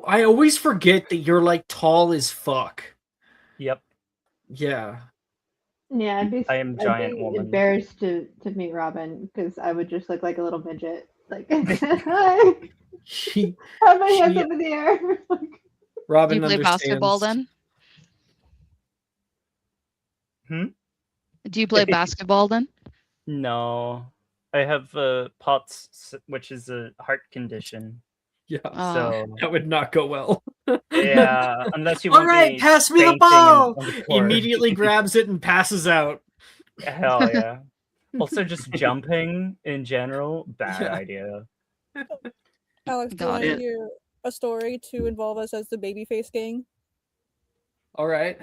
I always forget that you're like tall as fuck. Yep. Yeah. Yeah, I am I'd giant be woman. embarrassed to meet Robin because I would just look like a little midget. Like, hi, She, have my hands she, up in the air. Robin Do you play basketball understands. then? Hmm? Do you play basketball then? No, I have POTS, which is a heart condition. Yeah, So that would not go well. yeah, unless you All want right, me pass me the fainting ball. on the court. Immediately grabs it and passes out. Hell yeah. Also, just jumping in general, bad Yeah. idea. Alex, do you Got want to it. hear a story to involve us as the babyface gang? All right.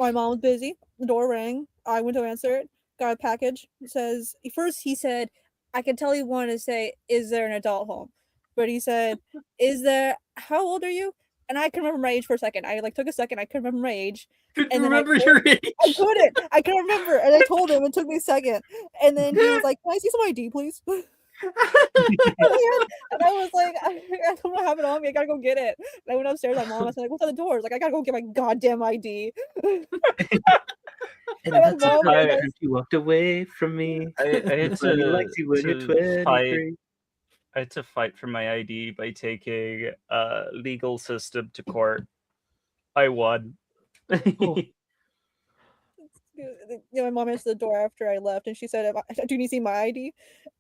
My mom was busy. The door rang. I went to answer it. Got a package. It says, first he said, I can tell he wanted to say, is there an adult home? But he said, is there, how old are you? And I couldn't remember my age for a second. I like took a second. I couldn't remember my age. Couldn't And then remember your age. I couldn't. I couldn't remember. And I told him. It took me a second. And then he was like, can I see some ID, please? And I was like, I don't have it on me. I gotta go get it. And I went upstairs. My mom was like, what's on the door? I was like, I gotta go get my goddamn ID. And My that's mom why was- you walked away from me. I had That's why you liked you when you're to fight. 23. I had to fight for my ID by taking legal system to court. I won. Oh. Yeah, my mom answered the door after I left, and she said, "Do you need to see my ID?"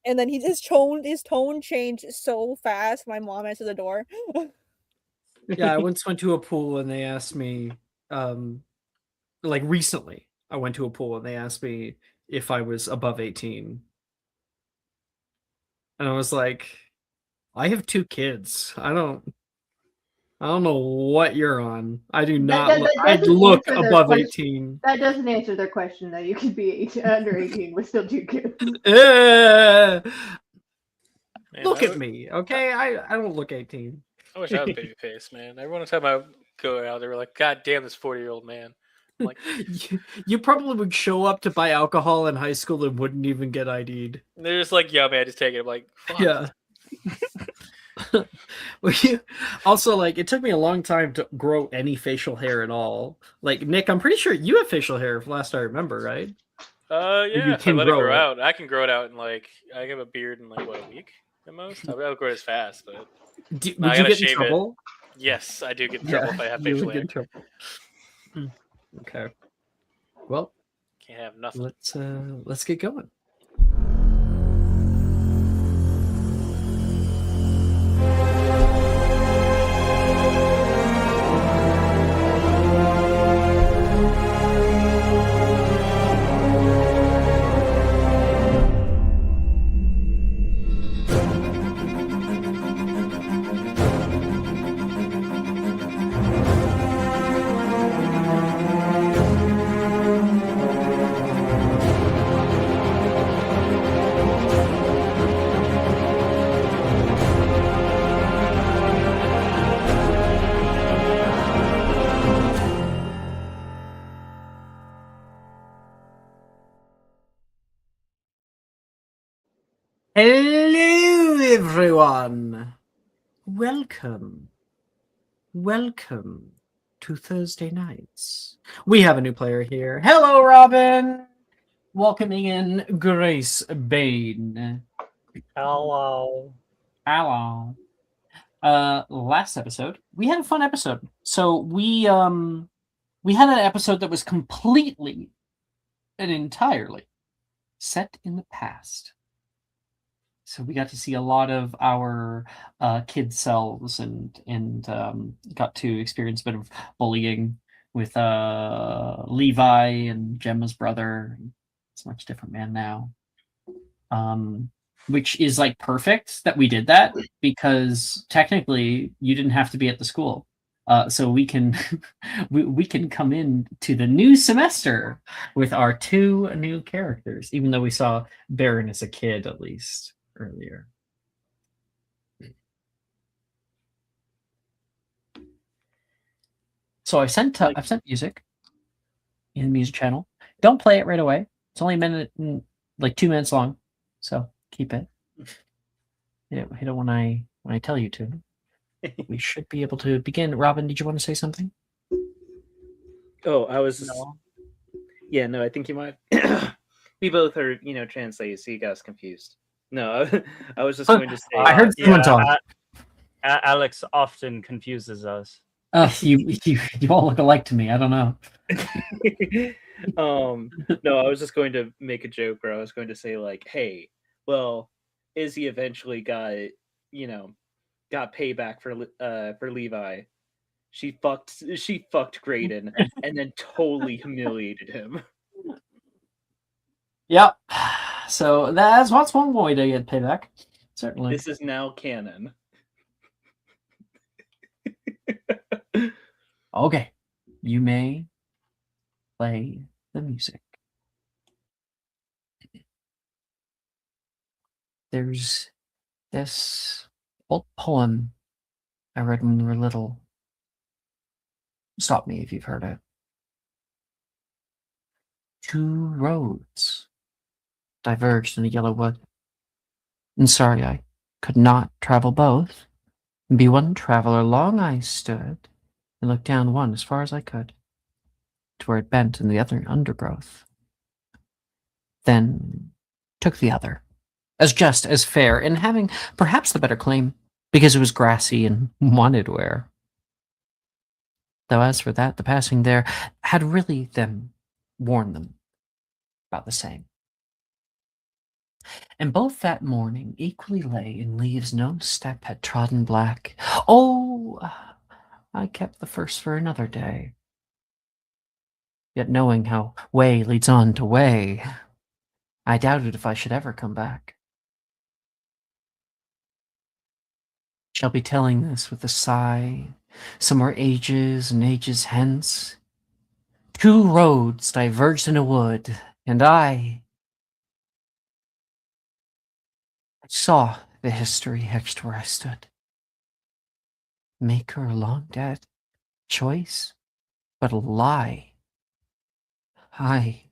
And then his tone changed so fast. My mom answered the door. Yeah, I once went to a pool and they asked me, like recently, I went to a pool and they asked me if I was above 18. And I was like, I have 2 kids. I don't know what you're on. I do not that look, I doesn't look answer their above question. 18. That doesn't answer their question, though. You could be under 18 with still 2 kids. Man, look I at me, okay? I don't look 18. I wish I was baby face, man. Every time I go out, they were like, "God damn, this 40-year-old man." I'm like, You probably would show up to buy alcohol in high school and wouldn't even get ID'd. they're just like, "Yeah, man, just take it." I'm like, fuck. Yeah. Also, like, it took me a long time to grow any facial hair at all. Like, Nick, I'm pretty sure you have facial hair, last I remember, right? Yeah. you If I can let it grow grow it. out, I can grow it out in like I have a beard in like what, a week at most. I'll grow it as fast, but Would I you gotta get in shave it. trouble? yes, I do get in trouble if I have you facial would hair. get in trouble. Okay. Well, Can't have nothing. let's get going. Hello, everyone. Welcome to Thursday nights. We have a new player here. Hello, Robin. Welcoming in Grace Bain. Hello. Hello. Last episode, we had a fun episode. So we had an episode that was completely and entirely set in the past. So we got to see a lot of our kid selves and got to experience a bit of bullying with Levi and Gemma's brother. It's a much different man now. Which is like perfect that we did that because technically you didn't have to be at the school. So we can we can come in to the new semester with our 2 new characters, even though we saw Baron as a kid at least earlier. So I've sent music in the music channel. Don't play it right away. It's only a minute, like 2 minutes long, so keep it. Hit it when I tell you to. We should be able to begin. Robin, did you want to say something? Oh, I was just, No. yeah, no, I think you might. We both heard, translate, so you got us confused. No, I was just going to say. I heard someone talk. Alex often confuses us. You all look alike to me. I don't know. No, I was just going to make a joke where I was going to say like, hey, well, Izzy eventually got payback for Levi. She fucked Graydon and then totally humiliated him. Yep. So that's what's one way to get payback. Certainly. This is now canon. Okay. You may play the music. There's this old poem I read when we were little. Stop me if you've heard it. Two roads diverged in the yellow wood. And sorry, I could not travel both. And be one traveler long I stood, and looked down one as far as I could, to where it bent in the other undergrowth. Then took the other, as just as fair, and having perhaps the better claim, because it was grassy and wanted wear. Though as for that, the passing there had really them worn them about the same. And both that morning equally lay in leaves no step had trodden black. Oh, I kept the first for another day. Yet knowing how way leads on to way, I doubted if I should ever come back. Shall be telling this with a sigh, somewhere ages and ages hence. Two roads diverged in a wood, and I saw the history next where I stood. Maker long dead, choice but a lie. I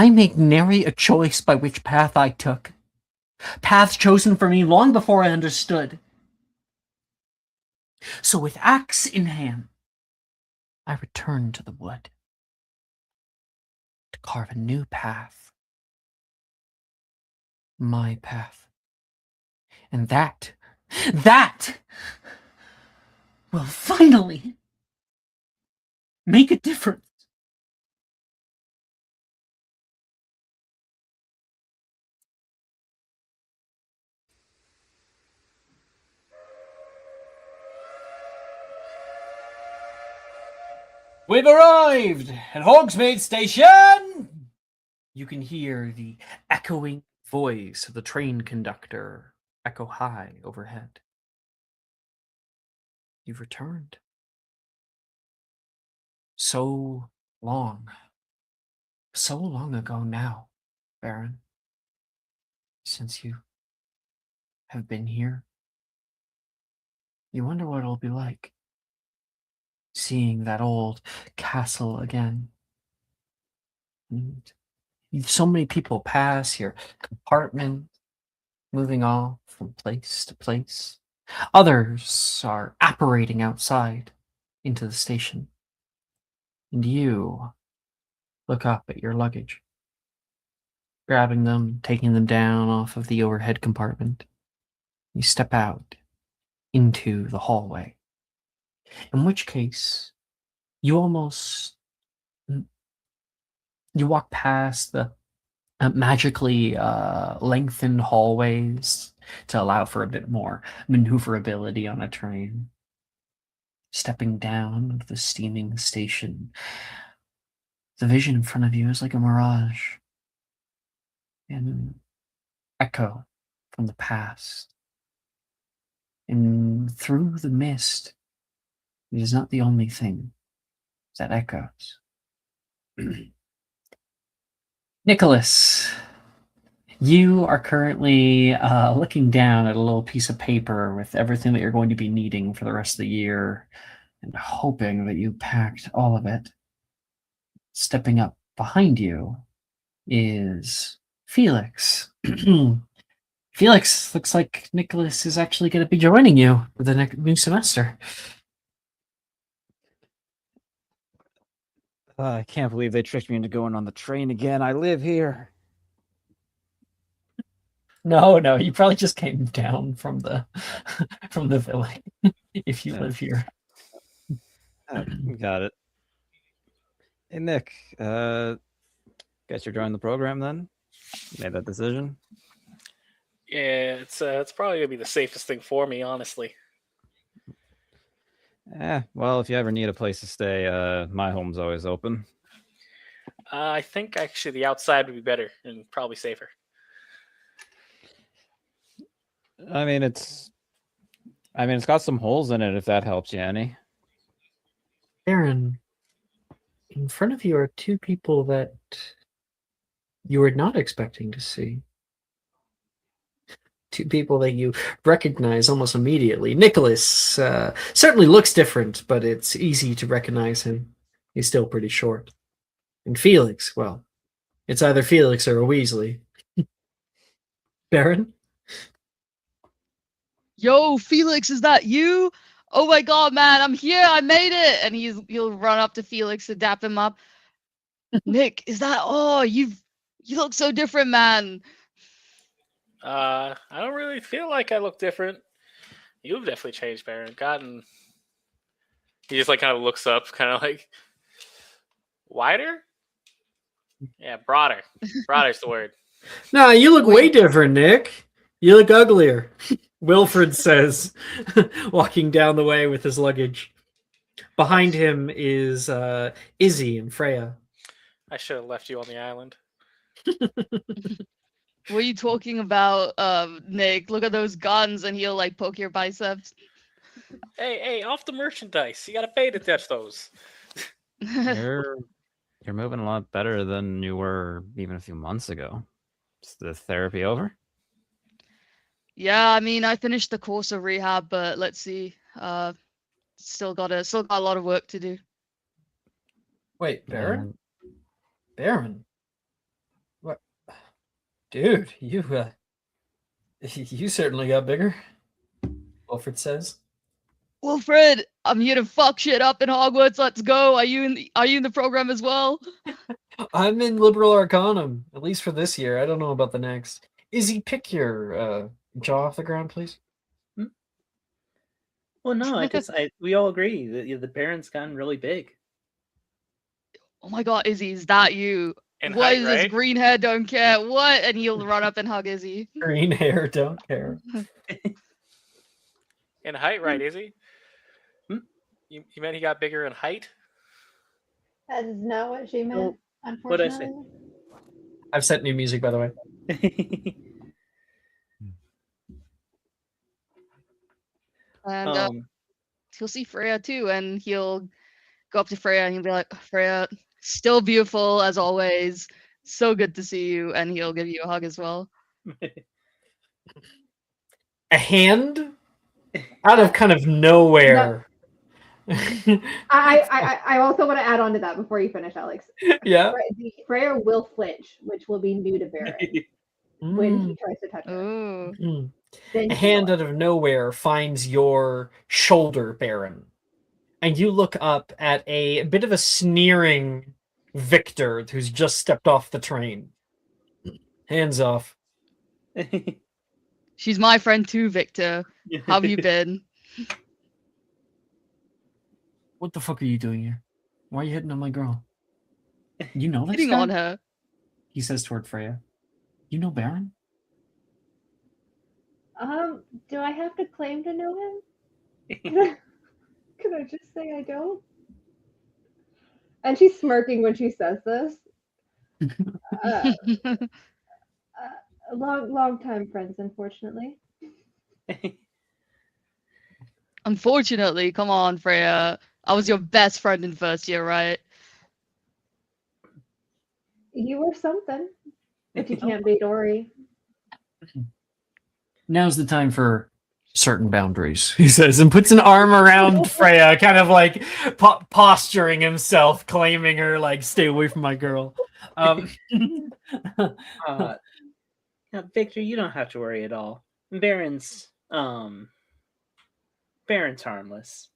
make nary a choice by which path I took. Paths chosen for me long before I understood. So with axe in hand, I returned to the wood to carve a new path. My path. And that will finally make a difference. We've arrived at Hogsmeade Station! You can hear the echoing voice of the train conductor echo high overhead. You've returned. So long ago now, Baron, since you have been here. You wonder what it'll be like, seeing that old castle again. And so many people pass your compartment, moving off from place to place. Others are apparating outside into the station. And you look up at your luggage, grabbing them, taking them down off of the overhead compartment. You step out into the hallway, in which case you walk past the magically lengthened hallways to allow for a bit more maneuverability on a train. Stepping down of the steaming station, the vision in front of you is like a mirage, an echo from the past. And through the mist, it is not the only thing that echoes. Nicholas, you are currently looking down at a little piece of paper with everything that you're going to be needing for the rest of the year and hoping that you packed all of it. Stepping up behind you is Felix. Felix, looks like Nicholas is actually going to be joining you for the next new semester. I can't believe they tricked me into going on the train again. I live here. No, you probably just came down from the from the village if you Yeah. live here. Got it. Hey, Nick. Guess you're joining the program then? Made that decision? Yeah, it's probably gonna be the safest thing for me, honestly. Well, if you ever need a place to stay, my home's always open. I think actually the outside would be better and probably safer. I mean, it's got some holes in it, if that helps you any. Aaron, in front of you are two people that you were not expecting to see. Two people that you recognize almost immediately. Nicholas certainly looks different, but it's easy to recognize him. He's still pretty short. And Felix, well, it's either Felix or a Weasley. Baron? Yo, Felix, is that you? Oh my god, man, I'm here, I made it! And he'll run up to Felix to dap him up. Nick, is that you look so different, man. I don't really feel like I look different. You've definitely changed, Baron. He just like kind of looks up, kind of like wider. Yeah, broader. Broader's the word. Nah, you look way different, Nick. You look uglier. Wilfred says, walking down the way with his luggage. Behind him is Izzy and Freya. I should have left you on the island. What are you talking about, Nick? Look at those guns, and he'll like poke your biceps. Hey, off the merchandise. You gotta pay to touch those. You're moving a lot better than you were even a few months ago. Is the therapy over? Yeah, I mean, I finished the course of rehab, but let's see. Still got a lot of work to do. Wait, Baron? Baron? What? Dude, you certainly got bigger. Wilfred says. Wilfred, I'm here to fuck shit up in Hogwarts. Let's go. Are you in the program as well? I'm in Liberal Arcanum, at least for this year. I don't know about the next. Izzy, pick your jaw off the ground, please. Well, no, I guess we all agree that the Baron's gotten really big. Oh my god, Izzy, is that you? And What height, is this right? green hair? Don't care. What? And he'll run up and hug Izzy. Green hair, don't care. In height, right, is he? Hmm? You meant he got bigger in height? That is not what she meant, what'd I say? unfortunately. I've set new music, by the way. And he'll see Freya too, and he'll go up to Freya and he'll be like, Freya, still beautiful as always. So good to see you. And he'll give you a hug as well. A hand? Out of kind of nowhere. I also want to add on to that before you finish, Alex. Yeah. Freya will flinch, which will be new to Baron when he tries to touch her. Oh. Then A she hand will. out of nowhere finds your shoulder, Baron. And you look up at a bit of a sneering Victor who's just stepped off the train. Hands off. She's my friend too, Victor. How have you been? What the fuck are you doing here? Why are you hitting on my girl? You know this Hitting guy? on her. He says toward Freya. You know Baron? Do I have to claim to know him? Can I just say I don't? And she's smirking when she says this. Long time friends, unfortunately. Unfortunately, come on, Freya. I was your best friend in first year, right? You were something, but you can't be Dory. Now's the time for certain boundaries, he says, and puts an arm around Freya, kind of like posturing himself, claiming her, like, stay away from my girl. Can Victor, you don't have to worry at all. Baron's harmless.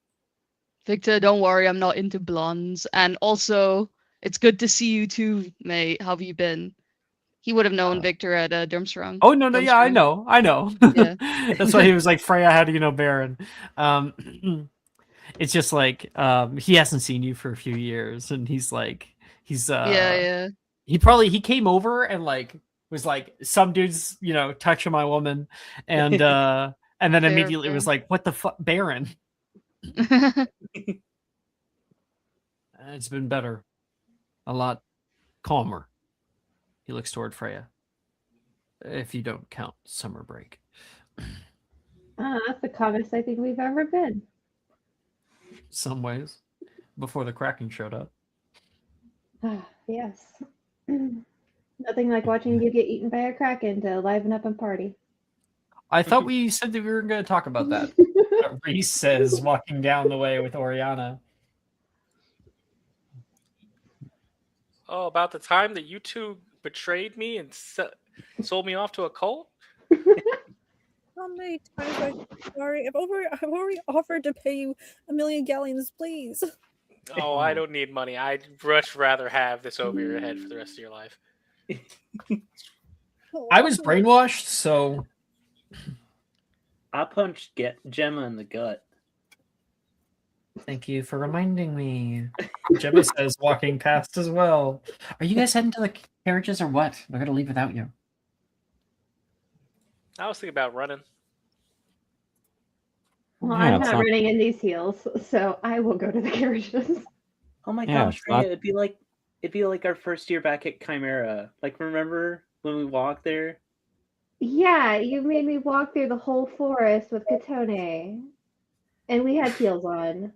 Victor, don't worry, I'm not into blondes. And also, it's good to see you too, mate. How have you been? He would have known Victor at Durmstrang. Oh no, yeah, I Durmstrang. know. Yeah. That's why he was like, Freya, how do you know Baron? It's just like he hasn't seen you for a few years, and he's Yeah. he came over and like was like, some dudes, touching my woman, and then Fair, immediately fair. was like, what the fuck, Baron? It's been better, a lot calmer. He looks toward Freya. If you don't count summer break. That's the calmest I think we've ever been. Some ways, before the Kraken showed up. Yes. Nothing like watching you get eaten by a kraken to liven up and party. I thought we said that we were going to talk about that. Reese says, walking down the way with Oriana. Oh, about the time that you two betrayed me and sold me off to a cult? How many times I'm sorry? I've already offered to pay you 1,000,000 galleons, please. Oh, I don't need money. I'd much rather have this over your head for the rest of your life. I was brainwashed, so I punched Gemma in the gut. thank you for reminding me. Gemma says, walking past as well. Are you guys heading to the carriages or what? They're going to leave without you. I was thinking about running. Well, Yeah, I'm it's not not- running in these heels, so I will go to the carriages. Oh my Yeah, gosh, it's Freya, not- it'd be like our first year back at Chimera. Like, remember when we walked there? Yeah, you made me walk through the whole forest with Katone. And we had heels on.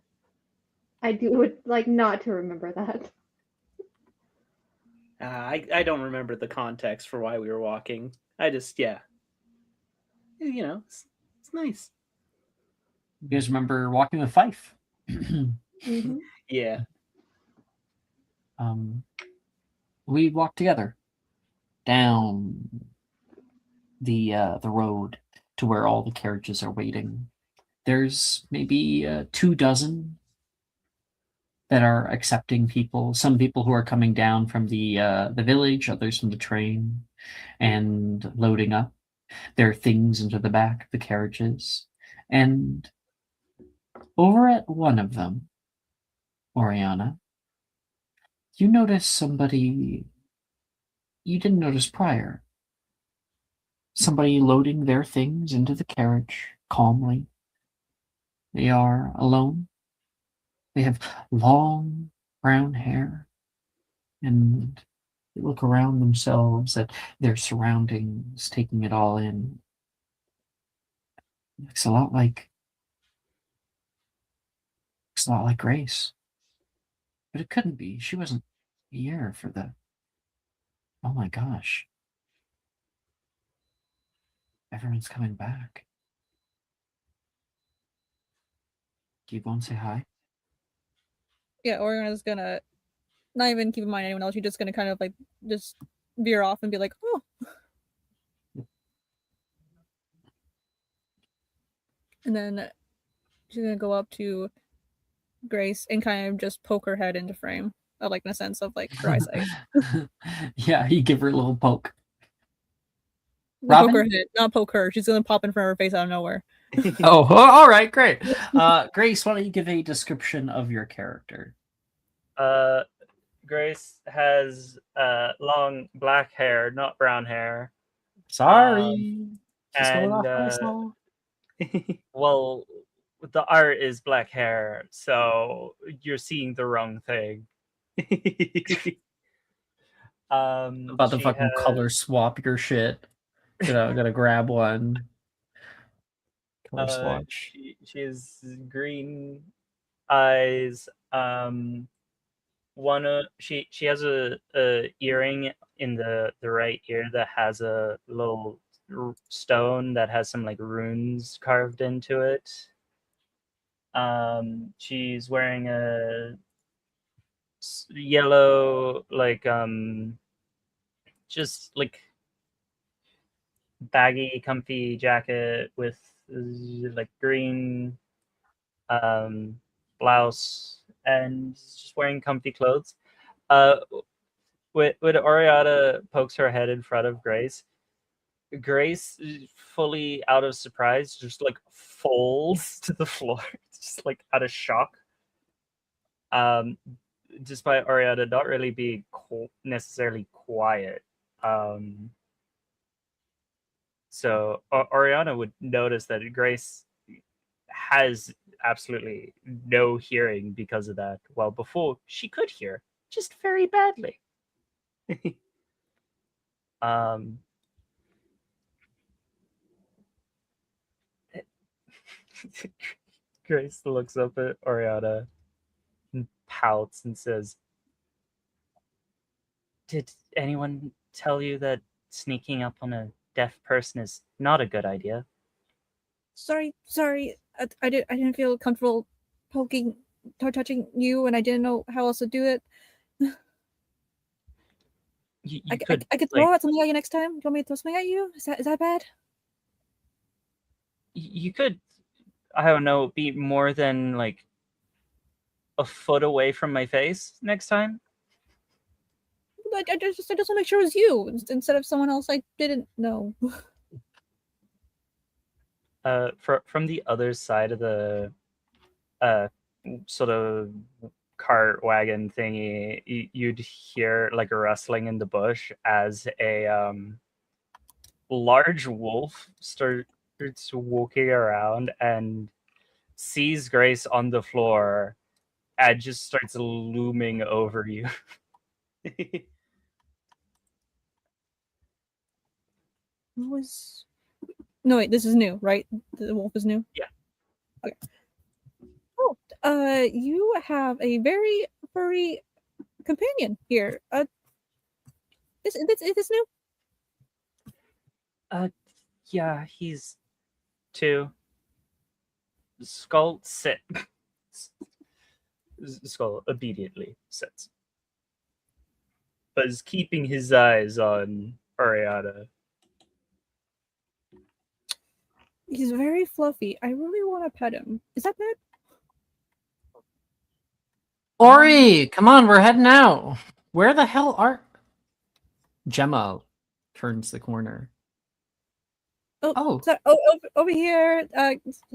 would like not to remember that. I don't remember the context for why we were walking. I just, yeah. It's nice. You guys remember walking with Fife? Mhm. Yeah. We walked together down the road to where all the carriages are waiting. There's maybe 24 that are accepting people. Some people who are coming down from the village, others from the train, and loading up their things into the back of the carriages. And over at one of them, Oriana, you notice somebody you didn't notice prior. Somebody loading their things into the carriage calmly. They are alone. They have long brown hair, and they look around themselves at their surroundings, taking it all in. Looks a lot like Grace. But it couldn't be. She wasn't here for the... Oh my gosh. Everyone's coming back. Do you go and say hi? Yeah, Oriana's gonna not even keep in mind anyone else. She's just gonna kind of like just veer off and be like, oh. And then she's gonna go up to Grace and kind of just poke her head into frame, like in a sense of like her eyesight. Yeah, you give her a little poke. Poke her Robin? head, not poke her. She's gonna pop in front of her face out of nowhere. Oh, all right, great. Grace, why don't you give a description of your character? Grace has long black hair, not brown hair. Sorry. Just going off and, nice slow. Well, the art is black hair, so you're seeing the wrong thing. About to she fucking has- color swap your shit. Gotta grab one. Color swatch. She has green eyes. She has a earring in the right ear that has a little stone that has some like runes carved into it. She's wearing a yellow just like baggy, comfy jacket with like green blouse, and just wearing comfy clothes. When Oriana pokes her head in front of Grace, Grace, fully out of surprise, just like falls to the floor, just like out of shock. Despite Oriana not really being necessarily quiet. So Oriana would notice that Grace has absolutely no hearing because of that, while before she could hear, just very badly. Grace looks up at Oriana and pouts and says, "Did anyone tell you that sneaking up on a deaf person is not a good idea?" Sorry. I didn't feel comfortable poking, touching you, and I didn't know how else to do it. You I could could like, throw out something at you next time. Do you want me to throw something at you? Is that bad? you could, I don't know, be more than like a foot away from my face next time. I just want to make sure it was you instead of someone else I didn't know. From the other side of the sort of cart wagon thingy, you'd hear like a rustling in the bush as a large wolf starts walking around and sees Grace on the floor and just starts looming over you. No, wait, this is new, right? The wolf is new? Yeah. Okay. Oh, you have a very furry companion here. Is this new? Yeah, he's 2. Skull sit. Skull immediately sits, but is keeping his eyes on Ariana. He's very fluffy. I really want to pet him. Is that bad? Ori, come on, we're heading out. Where the hell are Gemma? Turns the corner. Oh. Over here.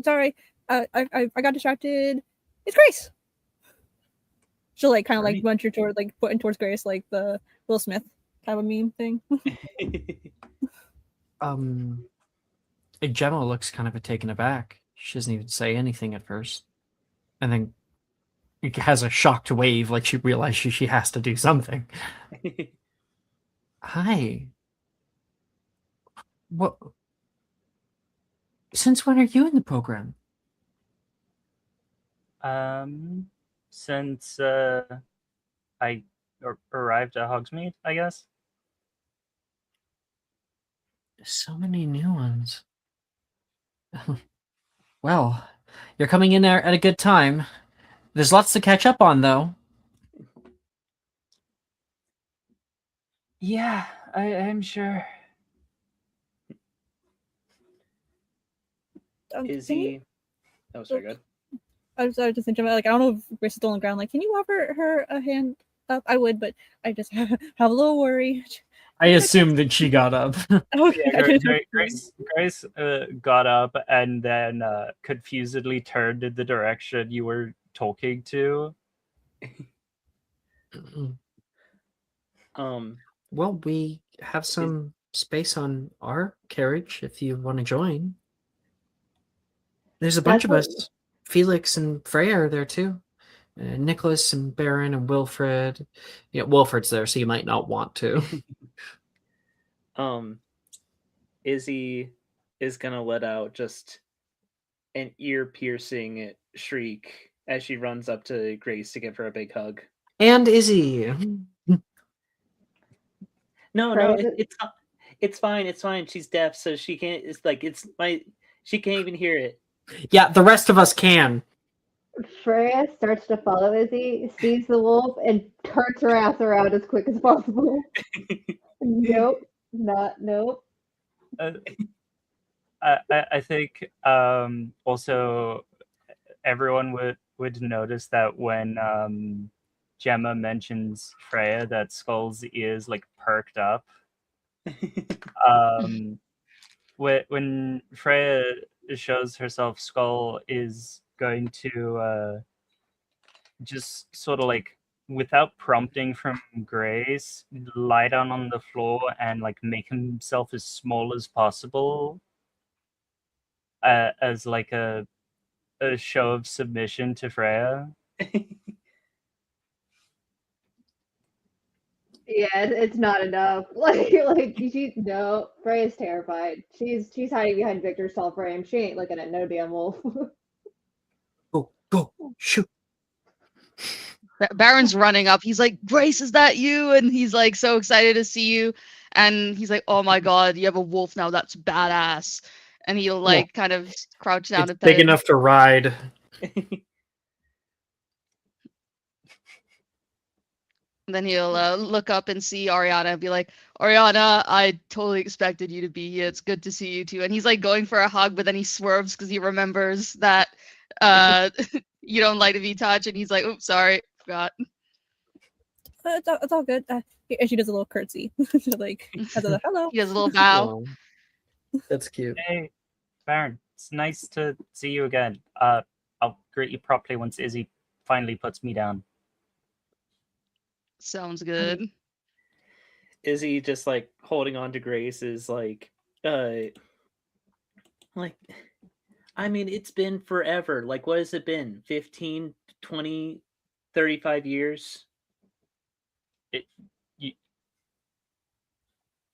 Sorry. I got distracted. It's Grace. She'll like kind of like munch her toward like putting towards Grace like the Will Smith kind of meme thing. Gemma looks kind of taken aback. She doesn't even say anything at first, and then it has a shocked wave, like she realizes she has to do something. Hi. What? Since when are you in the program? Since I arrived at Hogsmeade, I guess. So many new ones. Well, you're coming in there at a good time. There's lots to catch up on, though. Yeah, I'm sure. Is he? Oh, sorry, good. I was just thinking about like I don't know if Grace is still on the ground. Like, can you offer her a hand up? I would, but I just have a little worry. I assumed that she got up. Yeah, Grace got up and then confusedly turned in the direction you were talking to. Well, we have some space on our carriage if you want to join. There's a bunch of us. Felix and Freya are there too. Nicholas and Baron and Wilfred. Yeah, Wilfred's there, so you might not want to. Izzy is gonna let out just an ear-piercing shriek as she runs up to Grace to give her a big hug. And Izzy. No, it's fine. It's fine. She's deaf, so she can't. It's like she can't even hear it. Yeah, the rest of us can. Freya starts to follow Izzy, sees the wolf, and turns her ass around as quick as possible. Nope. I think also everyone would notice that when Gemma mentions Freya, that Skull's ears like perked up. When Freya shows herself, Skull is going to just sort of like, without prompting from Grace, lie down on the floor and like make himself as small as possible, as like a show of submission to Freya. Yeah, it's not enough. Like she's no. Freya's terrified. She's hiding behind Victor's tall frame. She ain't looking at no damn wolf. Go, shoot. Baron's running up. He's like, Grace, is that you? And he's like so excited to see you. And he's like, oh my god, you have a wolf now. That's badass. And he'll like kind of crouch down It's and pet big him. enough to ride. And then he'll look up and see Ariana and be like, Ariana, I totally expected you to be here. It's good to see you too. And he's like going for a hug, but then he swerves because he remembers that you don't like to be touched. And he's like, oops, sorry, forgot. It's all good. And she does a little curtsy. Like, hello. He does a little bow. Oh, that's cute. Hey, Baron, it's nice to see you again. I'll greet you properly once Izzy finally puts me down. Sounds good. Izzy just like holding on to Grace is like I mean, it's been forever. Like, what has it been? 15, 20, 35 years?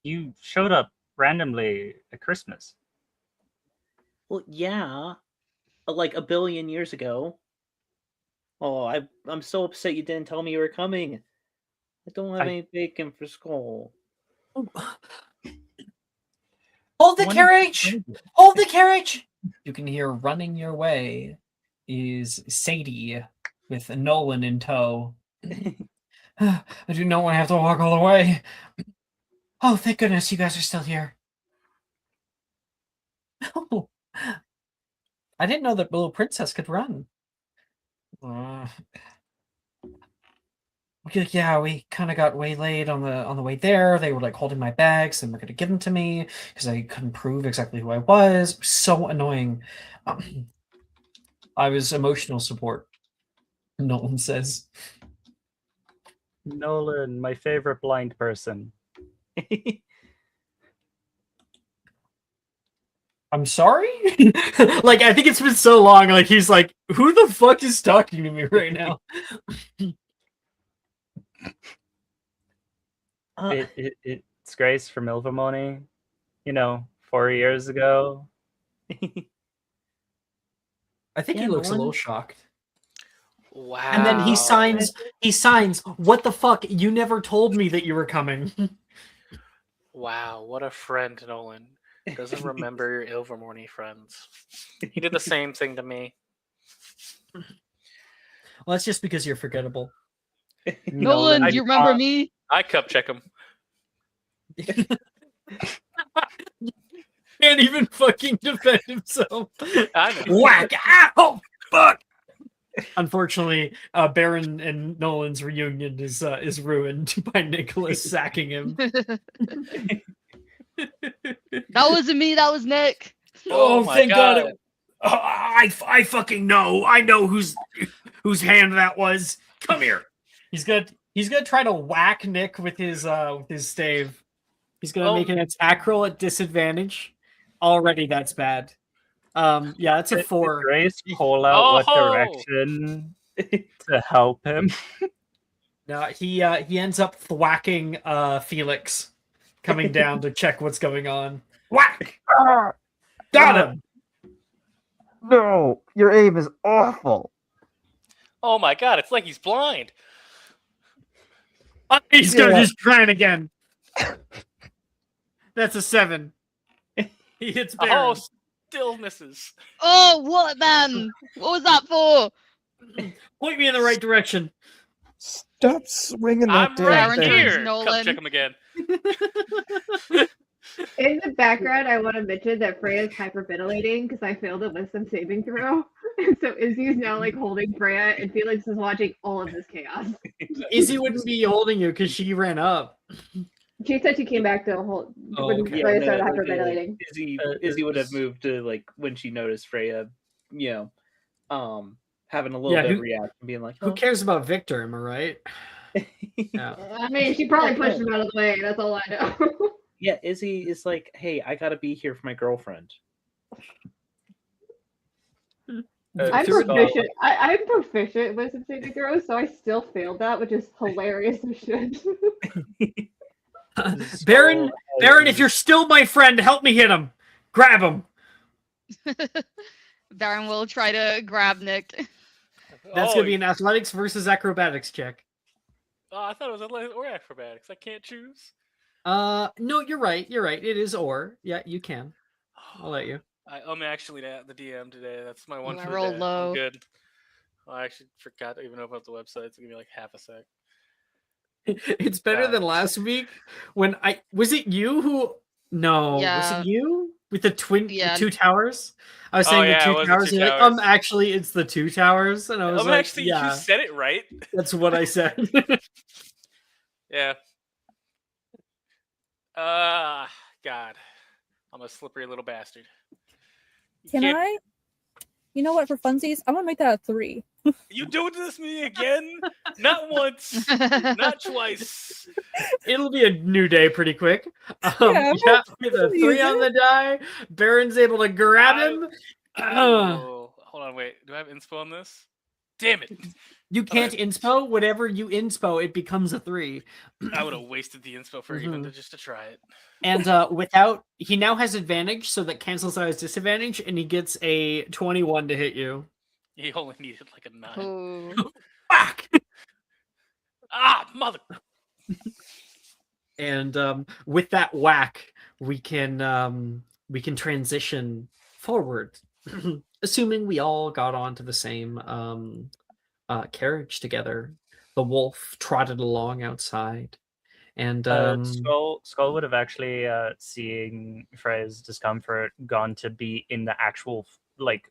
You showed up randomly at Christmas. Well, yeah. Like a billion years ago. Oh, I'm so upset you didn't tell me you were coming. I don't have any bacon for Skull. Hold the carriage! Hold the carriage! You can hear running your way is Sadie with Nolan in tow. I do not want to have to walk all the way. Oh, thank goodness you guys are still here. Oh, I didn't know that Little Princess could run. Yeah, we kind of got waylaid on the way there. They were like holding my bags and were going to give them to me because I couldn't prove exactly who I was. It was so annoying. I was emotional support. Nolan says. Nolan, my favorite blind person. I'm sorry? Like, I think it's been so long. Like, he's like, who the fuck is talking to me right now? It's Grace from Ilvermorny. 4 years ago. I think he looks a little shocked. Wow. And then he signs, what the fuck? You never told me that you were coming. Wow, what a friend, Nolan. Doesn't remember your Ilvermorny friends. He did the same thing to me. Well, that's just because you're forgettable. Nolan, do you remember me? I cup check him. Can't even fucking defend himself. I know. Whack! Ow! Fuck! Unfortunately, Baron and Nolan's reunion is ruined by Nicholas sacking him. That wasn't me. That was Nick. Oh, my thank God! God. I fucking know. I know whose hand that was. Come here. He's gonna try to whack Nick with his stave. He's gonna make an attack roll at disadvantage. Already, that's bad. Yeah, it's a 4. Grace call out what direction to help him. No, he ends up thwacking Felix, coming down to check what's going on. Whack! Got him! No, your aim is awful. Oh my God, it's like he's blind. He's gonna just trying again. That's a 7. He hits Baron. Oh, still misses. Oh, what, man? What was that for? Point me in the right direction. Stop swinging that I'm damn right Baron thing. turns here. Nolan. Come check him again. In the background, I want to mention that Freya's hyperventilating because I failed a wisdom saving throw. And so Izzy's now like holding Freya, and Felix is watching all of this chaos. Izzy wouldn't be holding you because she ran up. She said she came back to hold Oh, when okay. Freya no, started like, hyperventilating. Izzy would have moved to like when she noticed Freya, having a little bit of reaction, being like, Who cares about Victor? Am I right? Yeah. I mean, she probably pushed him out of the way. That's all I know. Yeah, Izzy is like, hey, I gotta be here for my girlfriend. I'm Victor- proficient. I'm proficient in wisdom saving throws, so I still failed that, which is hilarious as shit. Baron, if you're still my friend, help me hit him. Grab him. Baron will try to grab Nick. That's gonna be an athletics versus acrobatics check. Oh, I thought it was athletics or acrobatics. I can't choose. No, you're right. You're right. It is or. Yeah, you can. I'll let you. I'm actually the DM today. That's my one I for the rolled day. low. I'm good. I actually forgot to even open up the website. So give me like half a sec. It's better than last week when was it you who was Yeah. it you with the Yeah. two towers? I was Oh, saying yeah, it the was two the towers. two You're like, towers. actually it's the two towers, and I was like, Actually, yeah, you said it right. that's what I said. Yeah. God, I'm a slippery little bastard. You Can can't- I? You know what? For funsies, I'm gonna make that a 3. You doing this to me again? Not once, not twice. It'll be a new day pretty quick. Yeah, With a I'll 3 use on it. the die, Baron's able to grab him. Oh, hold on, wait. Do I have inspo on this? Damn it! You can't inspo. Whatever you inspo, it becomes a 3. I would have wasted the inspo for even just to try it. And he now has advantage, so that cancels out his disadvantage, and he gets a 21 to hit you. He only needed like a 9. Ooh. Fuck! Mother! And with that whack, we can transition forward, assuming we all got onto the same carriage together. The wolf trotted along outside, and Skull would have actually, seeing Freya's discomfort, gone to be in the actual like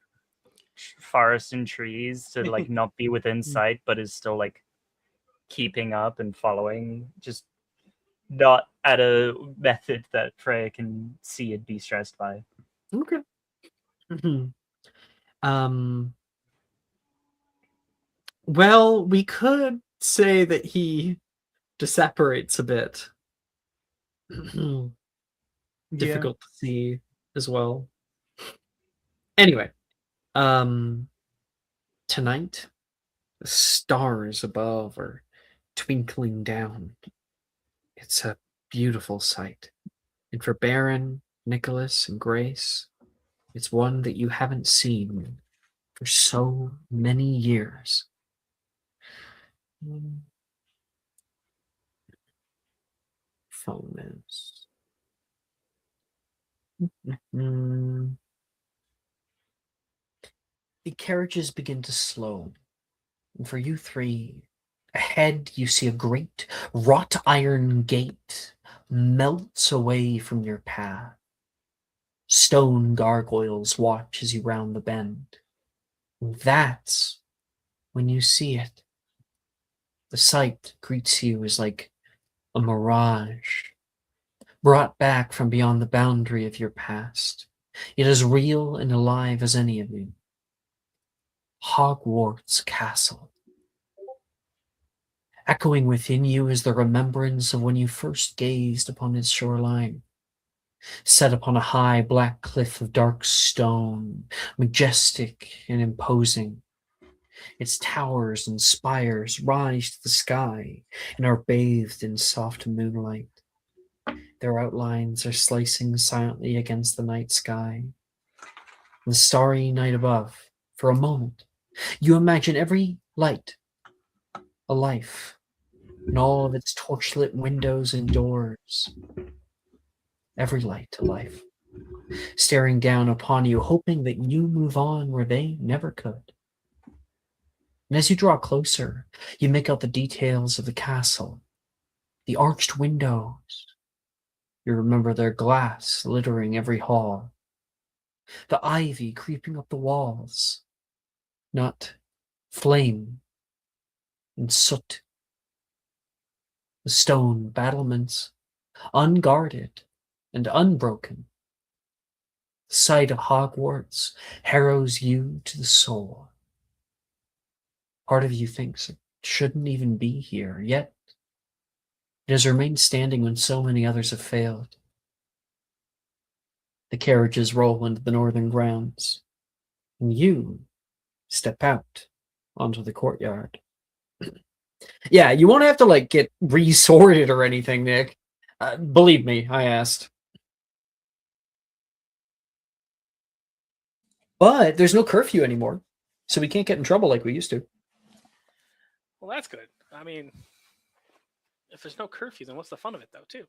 forest and trees to like not be within sight, but is still like keeping up and following, just not at a method that Freya can see and be stressed by. Okay. Well, we could say that he disapparates a bit. Difficult to see as well. Anyway, tonight, the stars above are twinkling down. It's a beautiful sight. And for Baron, Nicholas, and Grace, it's one that you haven't seen for so many years. Phone is. The carriages begin to slow, and for you three, ahead you see a great wrought iron gate melts away from your path. Stone gargoyles watch as you round the bend. And that's when you see it. The sight greets you as like a mirage, brought back from beyond the boundary of your past, yet as real and alive as any of you. Hogwarts Castle. Echoing within you is the remembrance of when you first gazed upon its shoreline, set upon a high black cliff of dark stone, majestic and imposing. Its towers and spires rise to the sky and are bathed in soft moonlight. Their outlines are slicing silently against the night sky. The starry night above, for a moment, you imagine every light a life, and all of its torchlit windows and doors. Every light a life, staring down upon you, hoping that you move on where they never could. And as you draw closer, you make out the details of the castle, the arched windows, You remember their glass littering every hall, the ivy creeping up the walls, not flame and soot, the stone battlements, unguarded and unbroken. The sight of Hogwarts harrows you to the soul. Part of you thinks it shouldn't even be here, yet it has remained standing when so many others have failed. The carriages roll into the northern grounds, and you step out onto the courtyard. Yeah, you won't have to like get resorted or anything, Nick. Believe me, I asked. But there's no curfew anymore, so we can't get in trouble like we used to. Well, that's good. I mean, if there's no curfew, then what's the fun of it, though, too?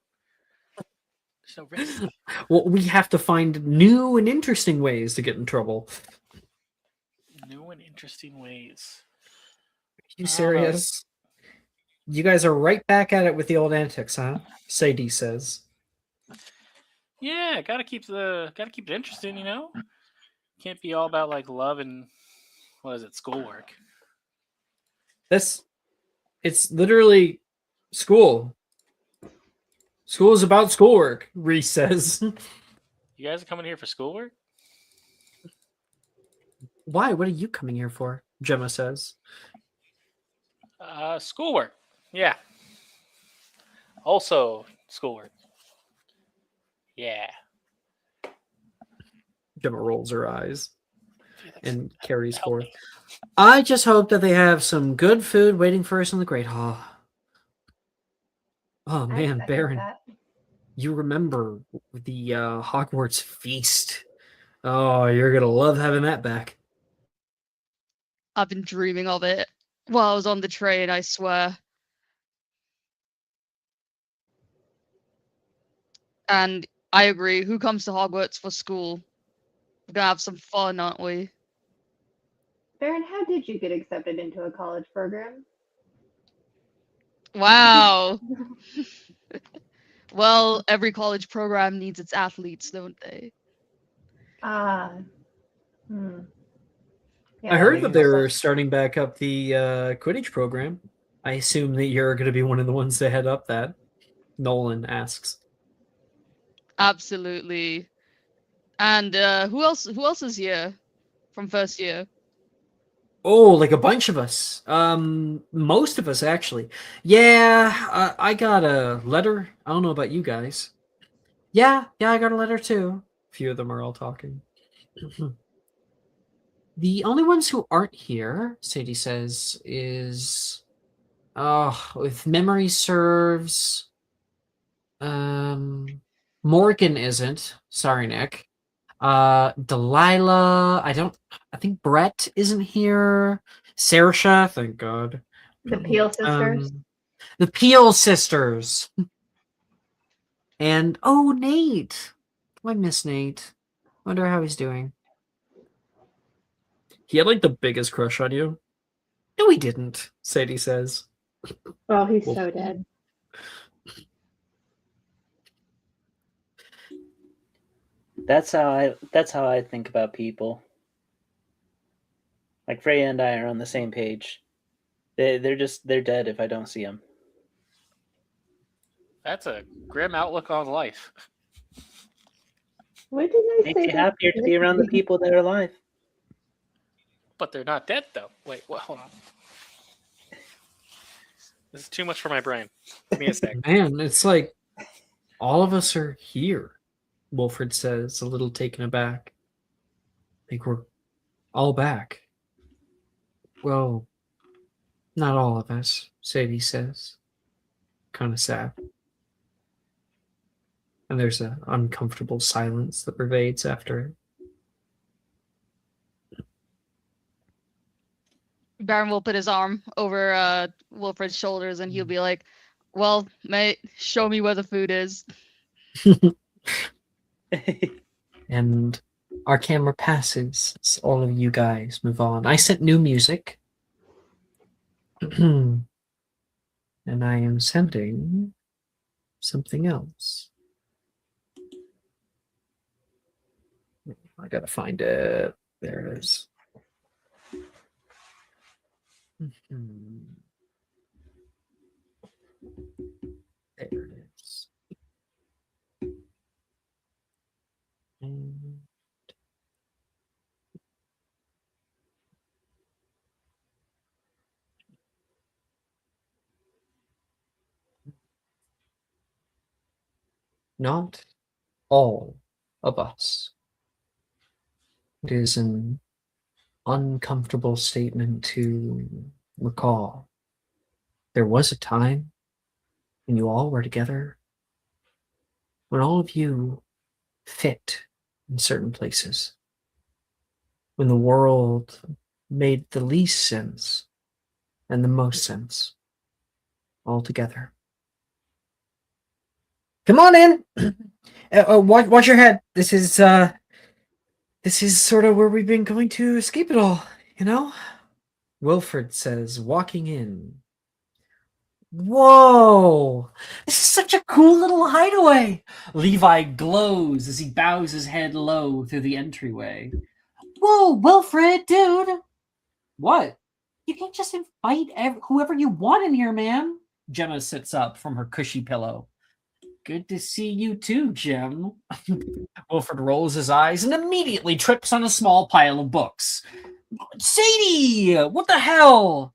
There's no risk. Well, we have to find new and interesting ways to get in trouble. New and interesting ways. You serious? You guys are right back at it with the old antics, huh? Sadie says. Yeah, gotta keep it interesting, you know? Can't be all about like love and what is it, schoolwork. It's literally school. School is about schoolwork, Reese says. You guys are coming here for schoolwork? Why? What are you coming here for? Gemma says. Schoolwork. Yeah. Also schoolwork. Yeah. Gemma rolls her eyes Felix, and carries help forth. me. I just hope that they have some good food waiting for us in the Great Hall. Oh I man, second Baron, that. you remember the Hogwarts feast. Oh, you're gonna love having that back. I've been dreaming of it while I was on the train, I swear. And I agree. Who comes to Hogwarts for school? We're gonna have some fun, aren't we? Baron, how did you get accepted into a college program? Wow. Well, every college program needs its athletes, don't they? Ah. Hmm. Yeah, I that heard makes that more they're sense. starting back up the Quidditch program. I assume that you're going to be one of the ones to head up that. Nolan asks. Absolutely. And who else is here from first year? Oh, like a bunch of us. Most of us actually. Yeah, I got a letter. I don't know about you guys. Yeah, I got a letter too. A few of them are all talking. The only ones who aren't here, Sadie says, is if memory serves, Morgan isn't. Sorry, Nick. Delilah, I think Brett isn't here. Saoirse, thank God. The Peel sisters. The Peel sisters. And Nate. I miss Nate. Wonder how he's doing. He had like the biggest crush on you. No, he didn't, Sadie says. Oh, he's Well, so dead. That's how I think about people. Like Freya and I are on the same page. They're dead if I don't see them. That's a grim outlook on life. When did I Makes say you that? happier to be around the people that are alive. But they're not dead, though. Wait, what? Hold on. This is too much for my brain. Give me a sec. Man, it's like all of us are here, Wilfred says, a little taken aback. I think we're all back. Well, not all of us, Sadie says. Kind of sad. And there's an uncomfortable silence that pervades after it. Baron will put his arm over Wilfred's shoulders and he'll be like, "Well, mate, show me where the food is." And our camera passes as all of you guys move on. I sent new music. And I am sending something else. I gotta find it. There it is. Mhm. There it is. And not all of us. It is an uncomfortable statement to recall. There was a time when you all were together, when all of you fit in certain places, when the world made the least sense and the most sense all together. Come on in. Watch your head. This is sort of where we've been going to escape it all, you know? Wilfred says, walking in. Whoa! This is such a cool little hideaway! Levi glows as he bows his head low through the entryway. Whoa, Wilfred, dude! What? You can't just invite whoever you want in here, man. Gemma sits up from her cushy pillow. Good to see you too, Gem. Wilfred rolls his eyes and immediately trips on a small pile of books. Sadie! What the hell?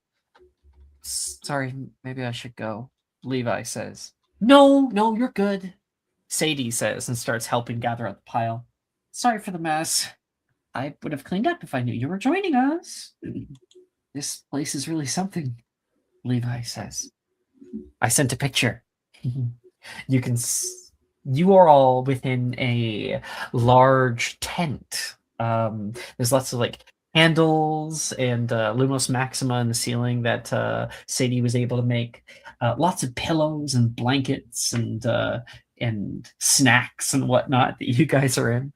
Sorry, maybe I should go, Levi says. No, you're good, Sadie says and starts helping gather up the pile. Sorry for the mess. I would have cleaned up if I knew you were joining us. This place is really something, Levi says. I sent a picture. You are all within a large tent. There's lots of like candles and Lumos Maxima in the ceiling that Sadie was able to make. Lots of pillows and blankets and snacks and whatnot that you guys are in.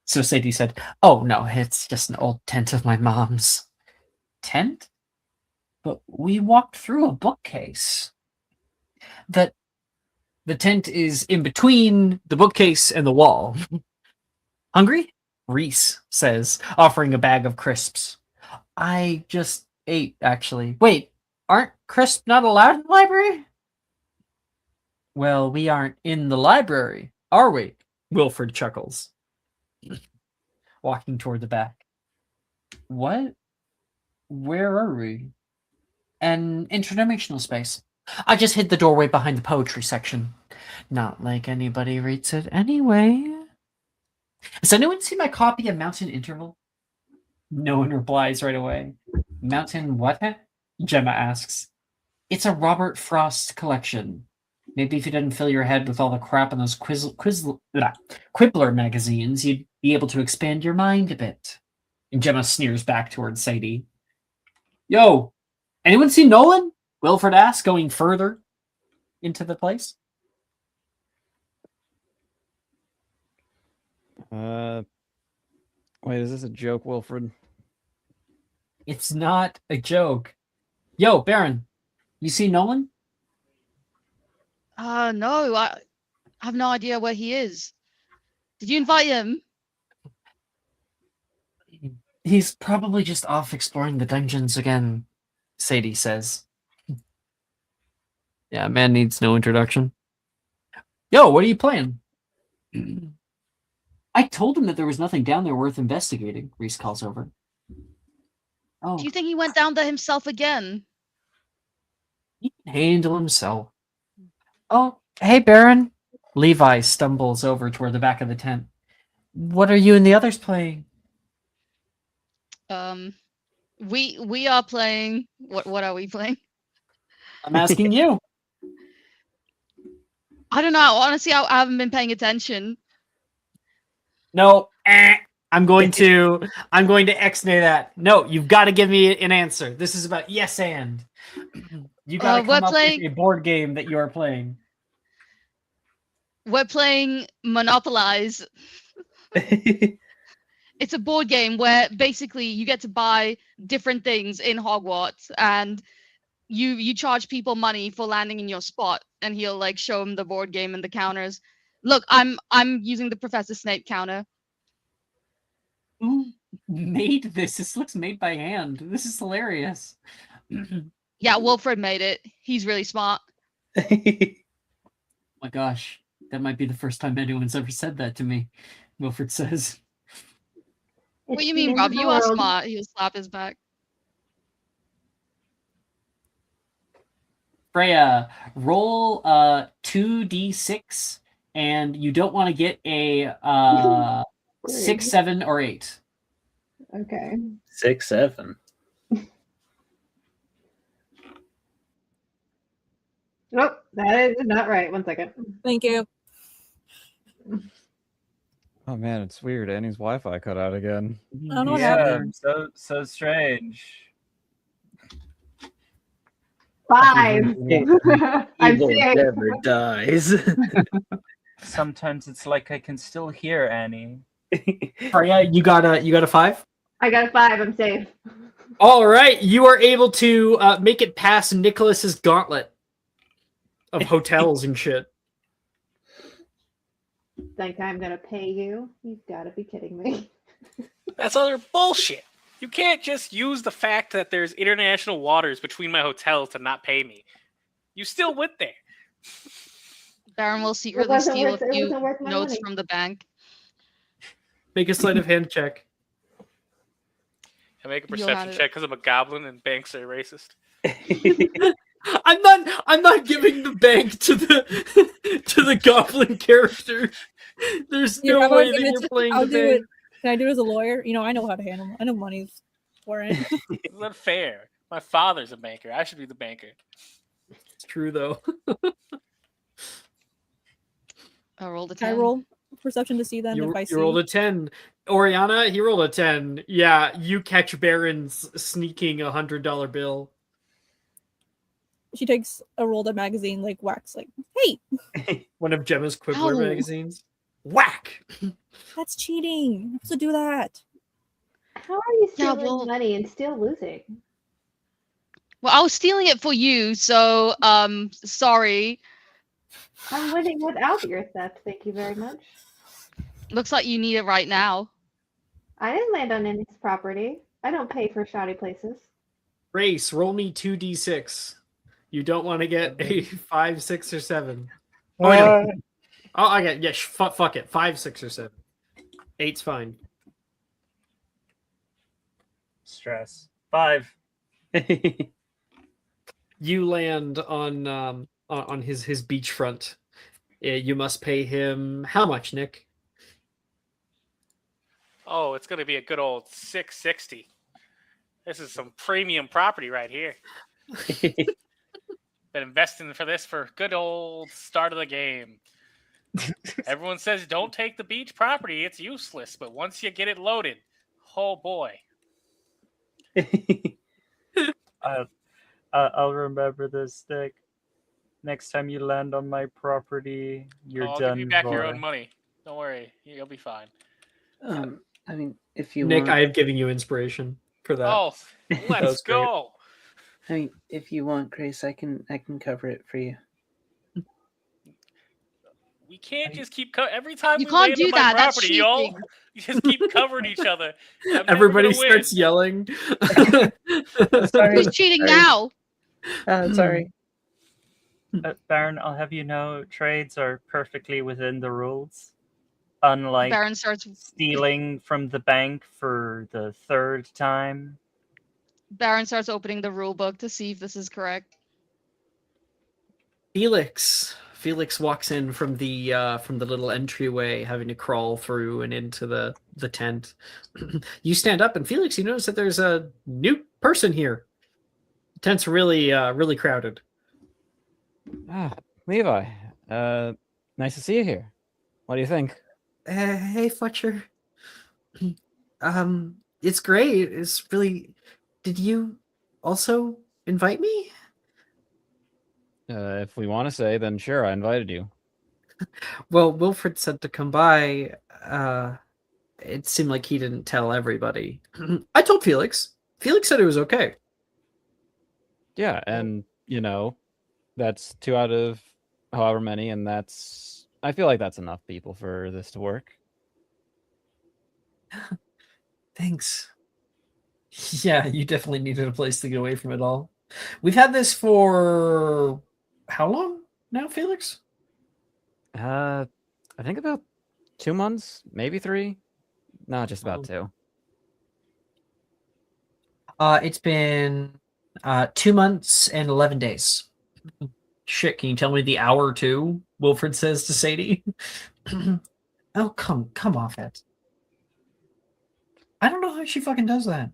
So Sadie said, "Oh no, it's just an old tent of my mom's." Tent? But we walked through a bookcase. The tent is in between the bookcase and the wall. Hungry? Reese says, offering a bag of crisps. I just ate, actually. Wait, aren't crisps not allowed in the library? Well, we aren't in the library, are we? Wilfred chuckles, walking toward the back. What? Where are we? An interdimensional space. I just hid the doorway behind the poetry section. Not like anybody reads it anyway. Has anyone seen my copy of Mountain Interval? No one replies right away. Mountain what? Gemma asks. It's a Robert Frost collection. Maybe if you didn't fill your head with all the crap in those Quibbler magazines, you'd be able to expand your mind a bit. And Gemma sneers back towards Sadie. Yo, anyone see Nolan? Wilfred asks, going further into the place. Wait, is this a joke, Wilfred? It's not a joke. Yo, Baron, you see Nolan? No, I have no idea where he is. Did you invite him? He's probably just off exploring the dungeons again, Sadie says. Yeah, man needs no introduction. Yo, what are you playing? I told him that there was nothing down there worth investigating, Reese calls over. Oh, Do you think he went down there himself again? he can handle himself. Oh, hey, Baron. Levi stumbles over toward the back of the tent. What are you and the others playing? We are playing. What are we playing? I'm asking you. I don't know. Honestly, I haven't been paying attention. No, I'm going to X-nay that. No, you've got to give me an answer. This is about yes and. You got to come up with a board game that you are playing. We're playing Monopolize. It's a board game where basically you get to buy different things in Hogwarts, and you charge people money for landing in your spot, and he'll like show them the board game and the counters. Look, I'm using the Professor Snape counter. Who made this? This looks made by hand. This is hilarious. Yeah, Wilfred made it. He's really smart. My gosh, that might be the first time anyone's ever said that to me. Wilfred says. What do It's you the mean, Rob? invisible You are world. smart. He'll slap his back. Freya, roll 2d6, and you don't want to get a 6, 7, or 8. Okay. 6, 7. Nope, that is not right. 1 second. Thank you. Oh man, it's weird. Annie's Wi-Fi cut out again. I don't know what Yeah, happened. so strange. 5. I'm Evil safe. never dies. Sometimes it's like I can still hear Annie. Freya, you got a 5? I got a 5. I'm safe. All right, you are able to make it past Nicholas's gauntlet of hotels and shit. Think I'm gonna pay you? You've got to be kidding me. That's other bullshit. You can't just use the fact that there's international waters between my hotels to not pay me. You still went there. Baron will secretly wasn't steal worth- a it few wasn't worth my notes money. from the bank. Make a sleight of hand check. I make a You'll perception have it. check because I'm a goblin and banks are racist. I'm not giving the bank to the goblin character. There's Yeah, no how about I way give that it you're to- playing I'll the do bank. it. Can I do it as a lawyer? You know, I know how to handle. I know money's for it. It's not fair. My father's a banker. I should be the banker. It's true though. I rolled a Can 10. I roll perception to see then You, if I you see? rolled a 10. Oriana, he rolled a 10. Yeah, you catch Baron's sneaking $100 bill. She takes a rolled up magazine, like wax, like, hey, One of Gemma's Quibbler Ow. magazines. Whack! that's cheating. You're not supposed to do that. How are you Yeah, stealing well- money and still losing? Well, I was stealing it for you, so sorry. I'm winning without your theft. Thank you very much. Looks like you need it right now. I didn't land on any property. I don't pay for shoddy places. Grace, roll me 2d6. You don't want to get a 5, 6, or 7. Oh, no. Oh, I got yeah. Fuck it. 5, 6, or 7. 8's fine. Stress. 5. You land on his beachfront. You must pay him how much, Nick? Oh, it's going to be a good old 660. This is some premium property right here. Been investing for this for good old start of the game. Everyone says don't take the beach property, it's useless. But once you get it loaded, oh boy. I'll remember this, Nick. Next time you land on my property, you're I'll done give you back your for. own money. Don't worry, you'll be fine. I mean, if you Nick, want, I have given you inspiration for that. Oh, was let's great. go. I mean, if you want, Grace, I can cover it for you. We can't just keep every time You we can't land do on my that. That's property, y'all. cheating. You just keep covering each other. I'm never Everybody gonna win. starts yelling. Sorry. Who's cheating Sorry. now? Sorry. Baron, I'll have you know, trades are perfectly within the rules. Unlike Baron starts. stealing from the bank for the 3rd time. Baron starts opening the rule book to see if this is correct. Felix walks in from the little entryway, having to crawl through and into the tent. You stand up, and Felix, you notice that there's a new person here. The tent's really crowded. Ah, Levi. Nice to see you here. What do you think? Hey, Fletcher. It's great. It's really. Did you also invite me? If we want to say, then sure, I invited you. Well, Wilfred said to come by. It seemed like he didn't tell everybody. I told Felix. Felix said it was okay. Yeah, and you know, that's 2 out of however many, and that's I feel like that's enough people for this to work. Thanks. Yeah, you definitely needed a place to get away from it all. We've had this for how long now, Felix? I think about 2 months, maybe 3. No, just about 2. It's been 2 months and 11 days. Shit, can you tell me the hour too? Wilfred says to Sadie. Oh, come off it. I don't know how she fucking does that.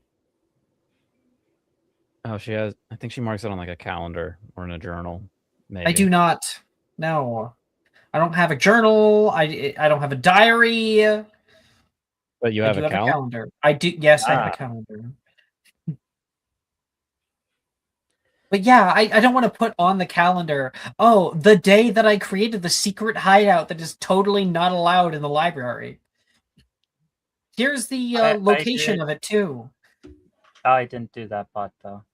Oh, she has. I think she marks it on like a calendar or in a journal. Maybe. I do not. No. I don't have a journal. I don't have a diary. But you I have do a have a calendar. calendar. I do. Yes, I have Ah. a calendar. But yeah, I don't want to put on the calendar, oh, the day that I created the secret hideout that is totally not allowed in the library. Here's the I location did- of it too. I didn't do that part though.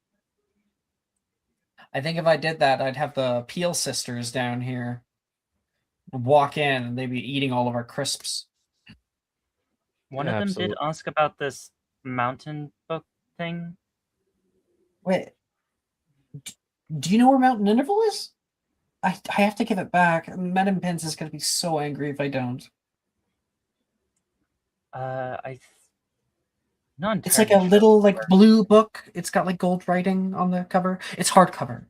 I think if I did that, I'd have the Peel sisters down here walk in and they'd be eating all of our crisps. One Yeah, of them absolutely. did ask about this mountain book thing. Wait, do you know where Mountain Interval is? I have to give it back. Madam Pence is going to be so angry if I don't. Not It's like a entirely sure little like where- blue book. It's got like gold writing on the cover. It's hardcover.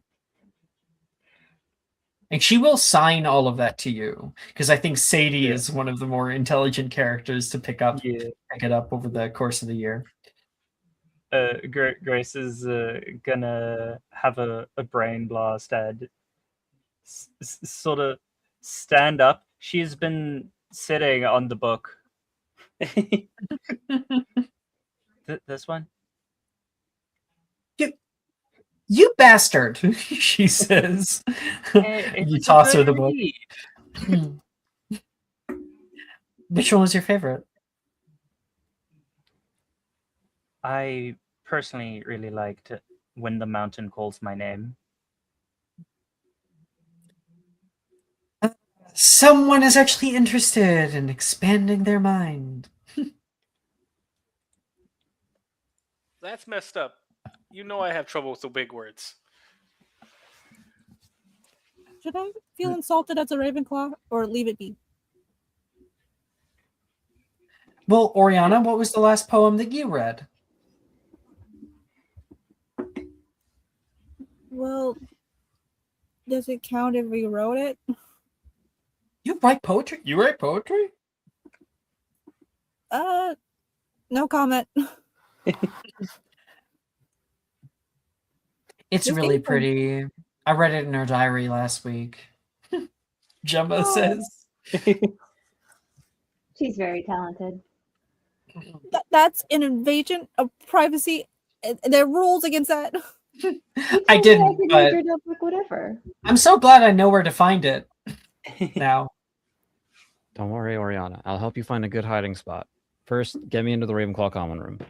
And she will sign all of that to you because I think Sadie Yeah. is one of the more intelligent characters to pick it up over the course of the year. Grace is gonna have a brain blast and sort of stand up. She's been sitting on the book. This one? You bastard, she says. You It's a toss her good the book. read. Which one was your favorite? I personally really liked When the Mountain Calls My Name. Someone is actually interested in expanding their mind. That's messed up. You know I have trouble with the big words. Should I feel insulted as a Ravenclaw or leave it be? Well, Oriana, what was the last poem that you read? Well, does it count if we wrote it? You write poetry? You write poetry? No comment. It's This really came from- pretty. I read it in her diary last week. Jumbo Oh. says. She's very talented. That's an invasion of privacy. And there are rules against that. I I didn't, could but use your notebook, whatever. I'm so glad I know where to find it now. Don't worry, Oriana. I'll help you find a good hiding spot. First, get me into the Ravenclaw common room.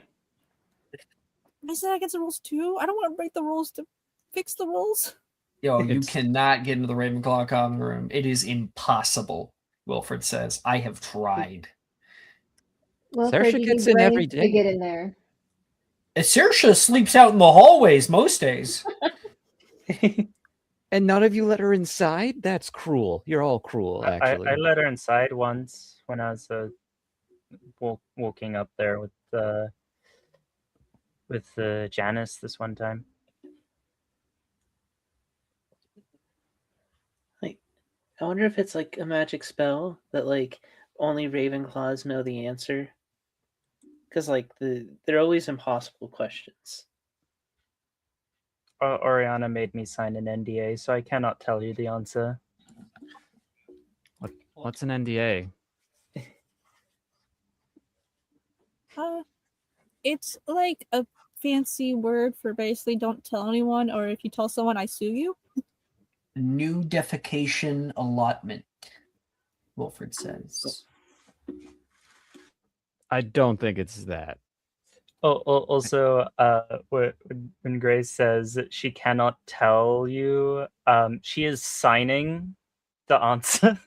Is that against the rules too? I don't want to break the rules to fix the rules. Yo, you It's- cannot get into the Ravenclaw common room. It is impossible, Wilfred says. I have tried. Well, Saoirse you gets need in every brains day. to get in there. Saoirse sleeps out in the hallways most days. And none of you let her inside? That's cruel. You're all cruel, actually. I let her inside once when I was walking up there with Janice this one time. I wonder if it's like a magic spell that like only Ravenclaws know the answer. Because like they're always impossible questions. Oriana made me sign an NDA, so I cannot tell you the answer. What's an NDA? It's like a fancy word for basically don't tell anyone, or if you tell someone, I sue you. New defecation allotment, Wilfred says. I don't think it's that. Also, when Grace says that she cannot tell you, she is signing the answer.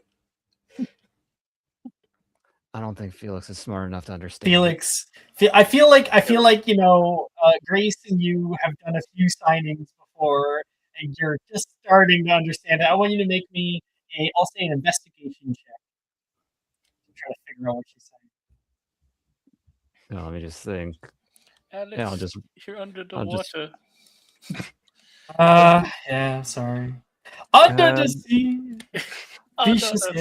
I don't think Felix is smart enough to understand. Felix, I feel like Grace and you have done a few signings before, and you're just starting to understand it. I want you to make me I'll say an investigation check to try to figure out what she's saying. No, let me just think. Alex, Yeah, I'll just. you're under the I'll just- water. Yeah, sorry. Under the sea, Under fish is the sea.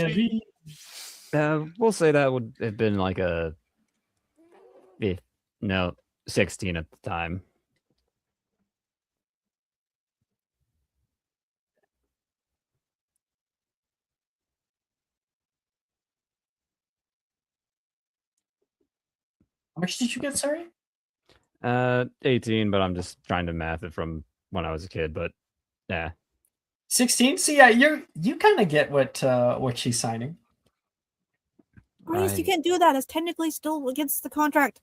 heavy. We'll say that would have been like a. No, 16 at the time. How much did you get? Sorry. 18, but I'm just trying to math it from when I was a kid. But yeah, 16. So yeah, you kind of get what she's signing. Grace, you Right. can't do that. It's technically still against the contract.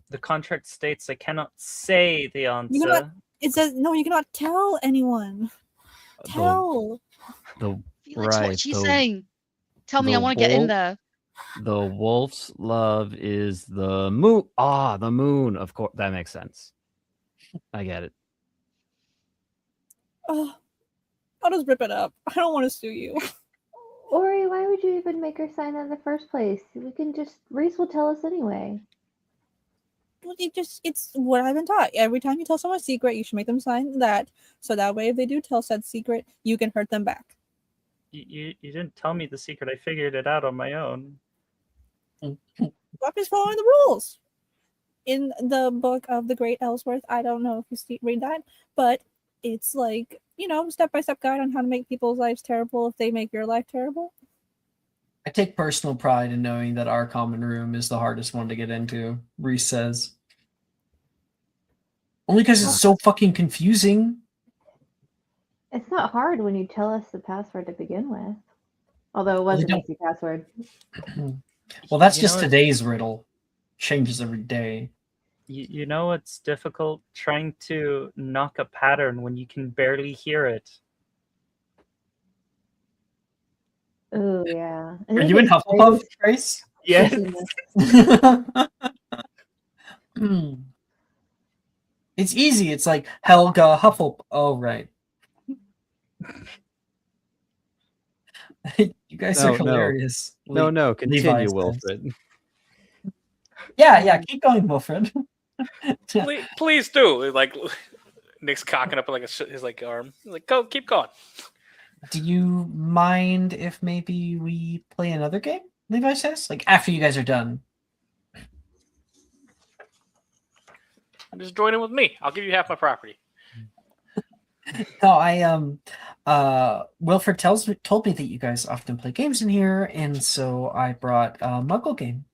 The contract states I cannot say the answer. cannot- It says no. You cannot tell anyone. Tell. the Felix, right. what's she the, saying? Tell me, I the want to get in wolf- there. the wolf's love is the moon. The moon. Of course, that makes sense. I get it. Oh, I'll just rip it up. I don't want to sue you. Ori, why would you even make her sign that in the first place? We can just Reese will tell us anyway. It's what I've been taught. Every time you tell someone a secret, you should make them sign that. So that way, if they do tell said secret, you can hurt them back. You didn't tell me the secret. I figured it out on my own. I'm just following the rules. In the book of the Great Ellsworth, I don't know if you read that, but it's like, step-by-step guide on how to make people's lives terrible if they make your life terrible. I take personal pride in knowing that our common room is the hardest one to get into, Reese says. Only because it's so fucking confusing. It's not hard when you tell us the password to begin with. Although it was We an don't- easy password. Well, that's You just know what- today's riddle. Changes every day. You know it's difficult trying to knock a pattern when you can barely hear it. Oh yeah. And Are then you in it gets Hufflepuff, Grace? Yes. Hmm. It's easy. It's like Helga Hufflepuff. Oh, right. You guys are No. hilarious. No, Levi continue, says. Wilfred. Yeah, keep going, Wilfred. Please do. Like Nick's cocking up like his like arm. Like, go, keep going. Do you mind if maybe we play another game? Levi says, like after you guys are done. Just join in with me. I'll give you half my property. No, Wilfred told me that you guys often play games in here, and so I brought a Muggle game.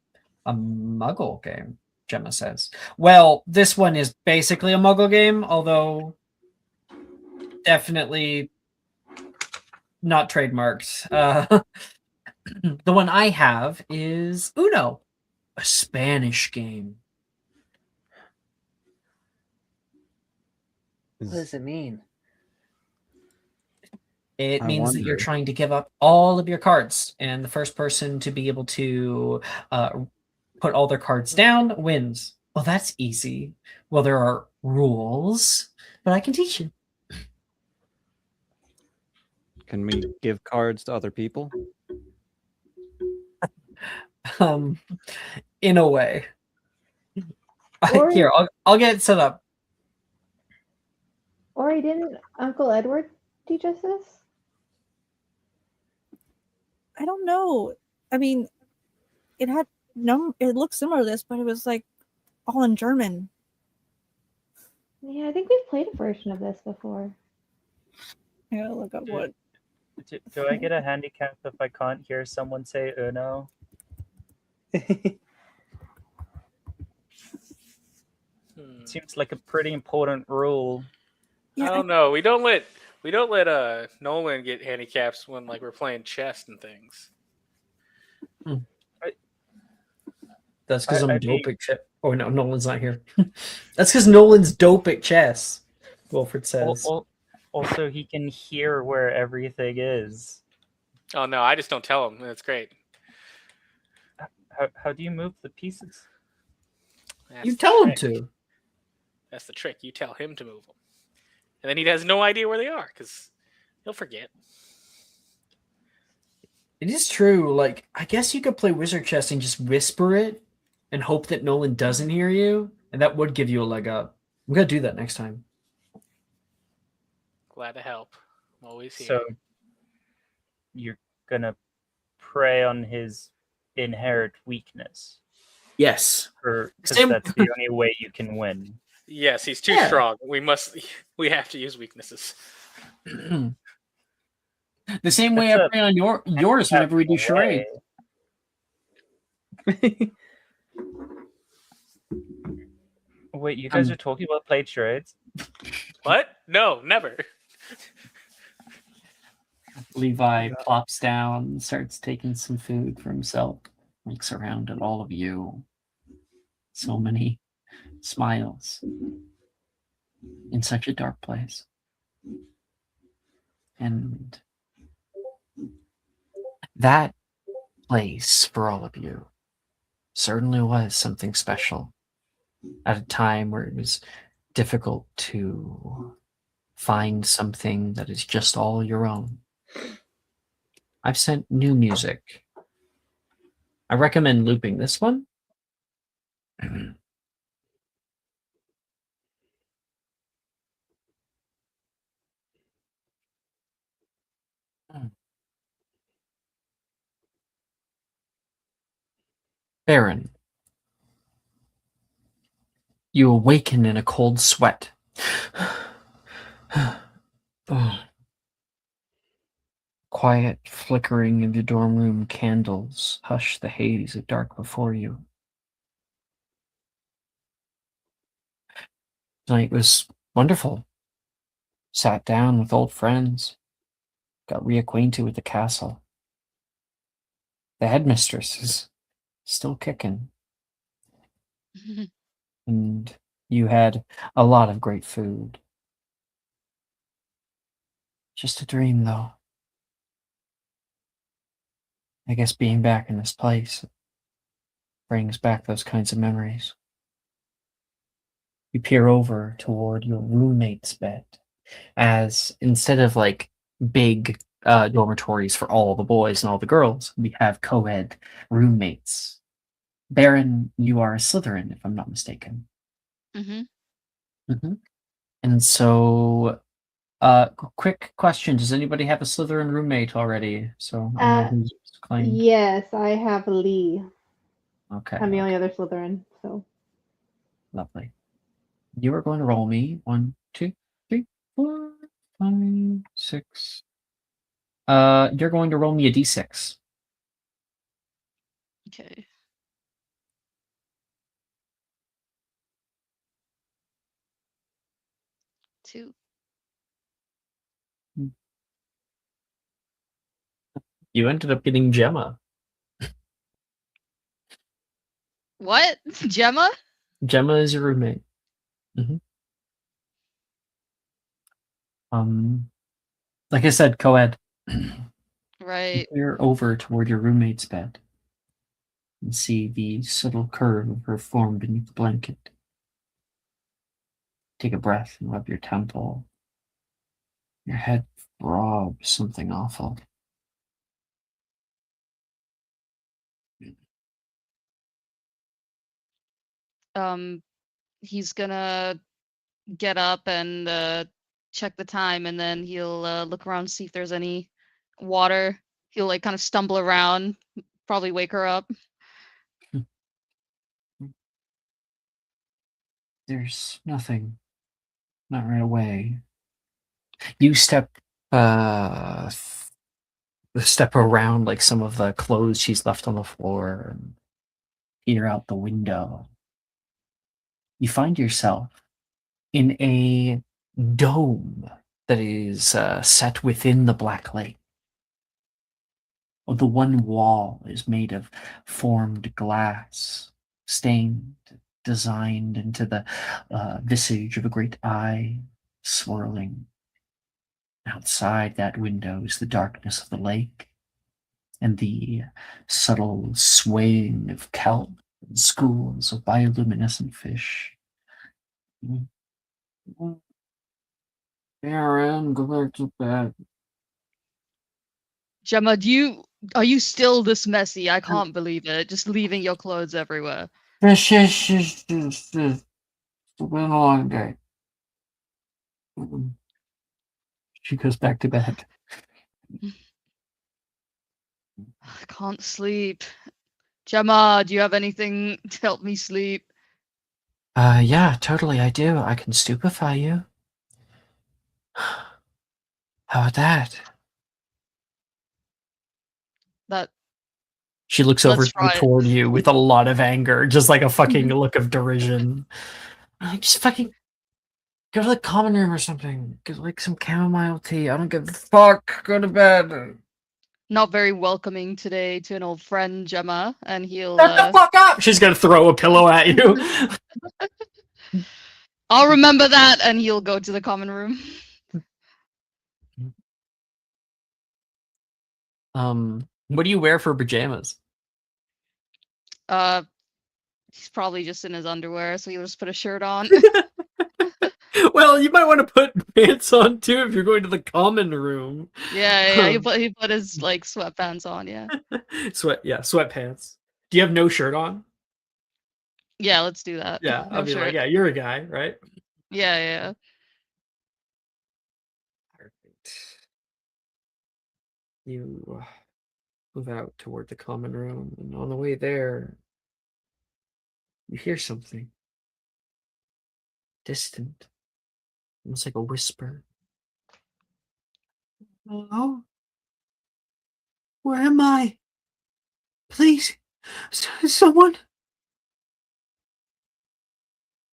A Muggle game, Gemma says. Well, this one is basically a Muggle game, although definitely not trademarked. The one I have is Uno, a Spanish game. What does it mean? It I means that you're wonder. trying to give up all of your cards, and the first person to be able to put all their cards down wins. Well, that's easy. Well, there are rules, but I can teach you. Can we give cards to other people? In a way. Or- Here, I'll get it set up. Ori, didn't Uncle Edward teach us this? I don't know. I mean, it looked similar to this, but it was like all in German. Yeah, I think we've played a version of this before. I gotta look up what. Do I get a handicap if I can't hear someone say Uno? Seems like a pretty important rule. Yeah, I don't know. We don't let Nolan get handicaps when like we're playing chess and things. That's because I'm I'd be- dope at chess. Oh no, Nolan's not here. That's because Nolan's dope at chess. Wilfred says. Also, he can hear where everything is. Oh no, I just don't tell him. That's great. How do you move the pieces? That's You the tell him trick. to. That's the trick. You tell him to move them, and then he has no idea where they are because he'll forget. It is true. Like, I guess you could play wizard chess and just whisper it and hope that Nolan doesn't hear you, and that would give you a leg up. I'm gonna do that next time. Glad to help. I'm always here. So you're gonna prey on his inherent weakness, Yes. because Same- that's the only way you can win. Yes, he's too Yeah. strong. We have to use weaknesses. The same way That's I play on yours whenever we do Way. charade. Wait, you guys Um, are talking about played charades? What? No, never. Levi plops down, starts taking some food for himself, looks around at all of you. So many smiles in such a dark place. And that place for all of you certainly was something special at a time where it was difficult to find something that is just all your own. I've sent new music. I recommend looping this one. Baron, you awaken in a cold sweat. Oh. Quiet flickering of your dorm room candles hush the haze of dark before you. Tonight was wonderful. Sat down with old friends, got reacquainted with the castle. The headmistress is still kicking, and you had a lot of great food. Just a dream, though. I guess being back in this place brings back those kinds of memories. You peer over toward your roommate's bed, as instead of like big dormitories for all the boys and all the girls, we have co-ed roommates. Baron, you are a Slytherin, if I'm not mistaken. Mm-hmm. And so, quick question: does anybody have a Slytherin roommate already? So I know who's claimed. Yes, I have Lee. Okay, I'm the only other Slytherin, so. lovely. You are going to roll me 1, 2, 3, 4, 5, 6. You're going to roll me a d6. Okay. Two. You ended up getting Gemma. What? Gemma? Gemma is your roommate. Like I said, co-ed. Right. You're over toward your roommate's bed and see the subtle curve of her form beneath the blanket. Take a breath and rub your temple. Your head throbs something awful. He's gonna get up and check the time, and then he'll look around, see if there's any water. He'll like kind of stumble around, probably wake her up. There's nothing. Not right away. You step around like some of the clothes she's left on the floor and peer out the window. You find yourself in a dome that is set within the Black Lake. The one wall is made of formed glass, stained, designed into the visage of a great eye, swirling. Outside that window is the darkness of the lake, and the subtle swaying of kelp and schools of bioluminescent fish. Aaron, go back to bed. Gemma, are you still this messy? I can't believe it. Just leaving your clothes everywhere. It's been a long day. She goes back to bed. I can't sleep. Gemma, do you have anything to help me sleep? Yeah, totally, I do. I can stupefy you. How about that? That She looks Let's over try it. toward you with a lot of anger, just like a fucking look of derision. Like, just fucking go to the common room or something. Get like some chamomile tea. I don't give a fuck. Go to bed. Not very welcoming today to an old friend, Gemma, and he'll Shut the fuck up! She's gonna throw a pillow at you. I'll remember that, and he'll go to the common room. What do you wear for pajamas? He's probably just in his underwear, so he'll just put a shirt on. Well, you might want to put pants on too if you're going to the common room. Yeah, he put his like sweatpants on, yeah. Sweatpants. Do you have no shirt on? Yeah, let's do that. Yeah, No I'll be like, shirt. yeah, you're a guy, right? Yeah. Perfect. You move out toward the common room, and on the way there, you hear something distant, almost like a whisper. Hello? Where am I? Please, someone.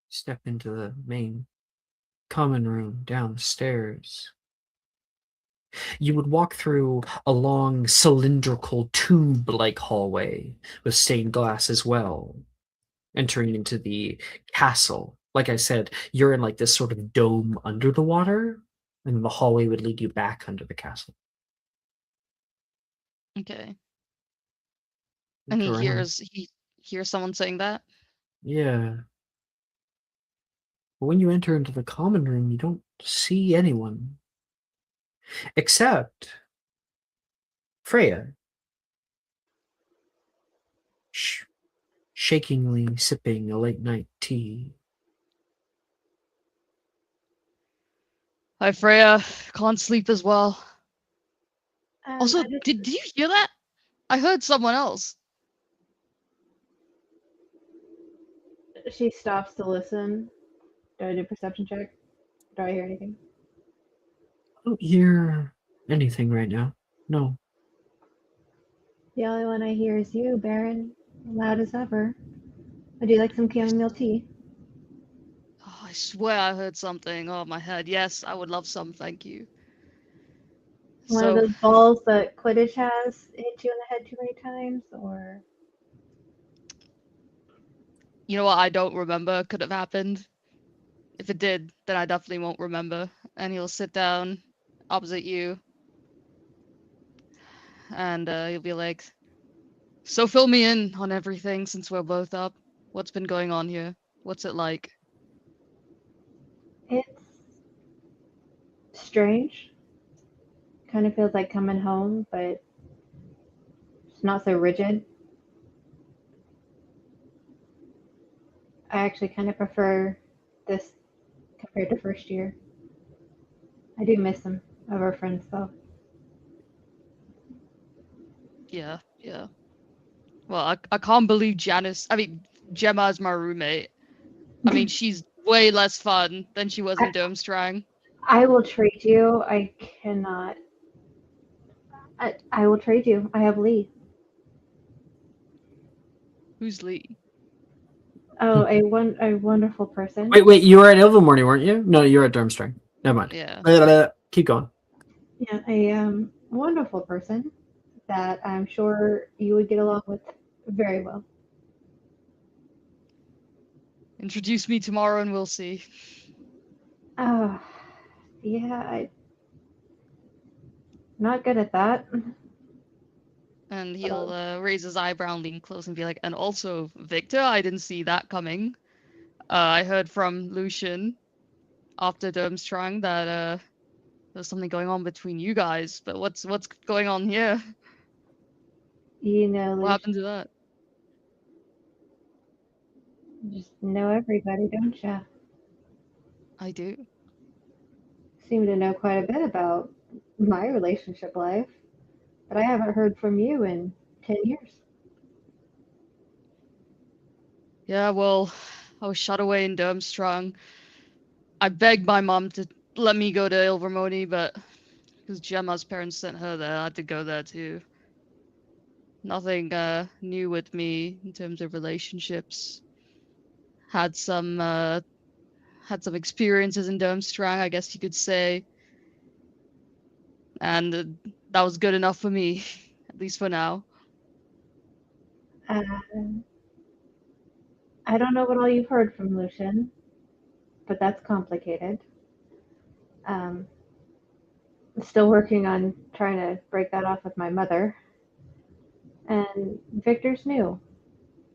Step into the main common room down the stairs. You would walk through a long cylindrical tube-like hallway with stained glass as well, entering into the castle. Like I said, you're in like this sort of dome under the water, and the hallway would lead you back under the castle. Okay. And Look around. he hears someone saying that? Yeah. But when you enter into the common room, you don't see anyone. Except Freya. Shakingly sipping a late night tea. Hi, Freya. Can't sleep as well. Also, I just- did you hear that? I heard someone else. She stops to listen. Do I do a perception check? Do I hear anything? I don't hear anything right now. No. The only one I hear is you, Baron. Loud as ever. Would you like some chamomile tea? Oh, I swear I heard something. Oh, my head. Yes, I would love some, thank you. One of So, those balls that Quidditch has hit you in the head too many times, or you know what I don't remember could have happened? If it did, then I definitely won't remember. And he'll sit down opposite you. And he'll be like, so fill me in on everything since we're both up. What's been going on here? What's it like? it's strange. Kind of feels like coming home, but it's not so rigid. I actually kind of prefer this compared to first year. I do miss some of our friends though. Yeah. Well, I can't believe Gemma is my roommate. I mean, she's way less fun than she was in Durmstrang. I will trade you. I cannot. I will trade you. I have Lee. Who's Lee? Oh, a wonderful person. Wait, you were at Ilvermorny, weren't you? No, you were at Durmstrang. Never mind. Yeah. Keep going. Yeah, a wonderful person that I'm sure you would get along with very well. Introduce me tomorrow and we'll see. Oh, yeah, I'm not good at that. And he'll raise his eyebrow, lean close, and be like, and also, Victor, I didn't see that coming. I heard from Lucian after Durmstrang that there's something going on between you guys, but what's going on here? You know, What happened to that? you just know everybody, don't you? I do. Seem to know quite a bit about my relationship life, but I haven't heard from you in 10 years. Yeah, well, I was shut away in Durmstrang. I begged my mom to let me go to Ilvermorny, but because Gemma's parents sent her there, I had to go there too. Nothing new with me in terms of relationships. Had some experiences in Durmstrang, I guess you could say, and that was good enough for me, at least for now. Uh, I don't know what all you've heard from Lucian, but that's complicated. Um, Still working on trying to break that off with my mother. And Victor's new.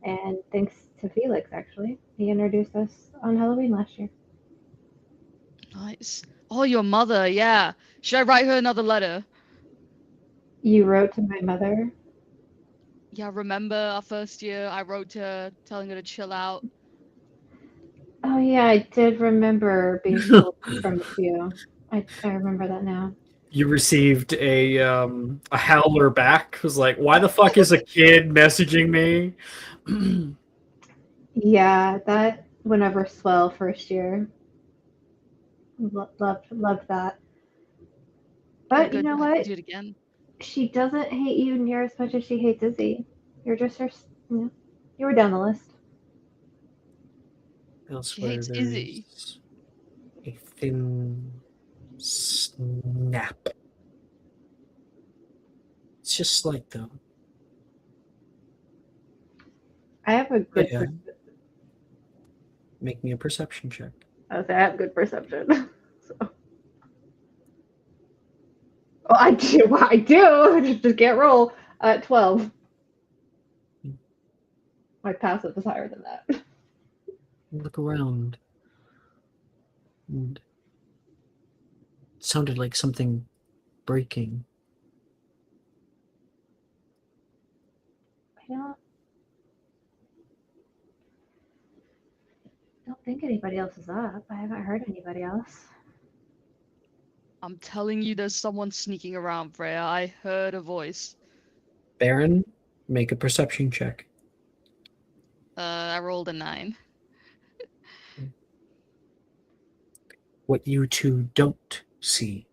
And thanks to Felix, actually. He introduced us on Halloween last year. Nice. Oh, your mother, yeah. Should I write her another letter? You wrote to my mother? Yeah, remember our first year? I wrote to her telling her to chill out. Oh, yeah, I did remember being told from a few. I remember that now. You received a howler back. It was like, why the fuck is a kid messaging me? Yeah, that went over swell first year. Loved that. But you Good, know I could what? do it again. She doesn't hate you near as much as she hates Izzy. You're just her, you were down the list. She Elsewhere, hates Izzy. there's a thin snap. It's just slight, though. I have a good. Yeah. Make me a perception check. I have good perception. So. Well, I do. Well, I do. Just can't roll. 12. My passive is higher than that. Look around. And it sounded like something breaking. I don't think anybody else is up. I haven't heard anybody else. I'm telling you, there's someone sneaking around, Freya. I heard a voice. Baron, make a perception check. I rolled a 9. What you two don't see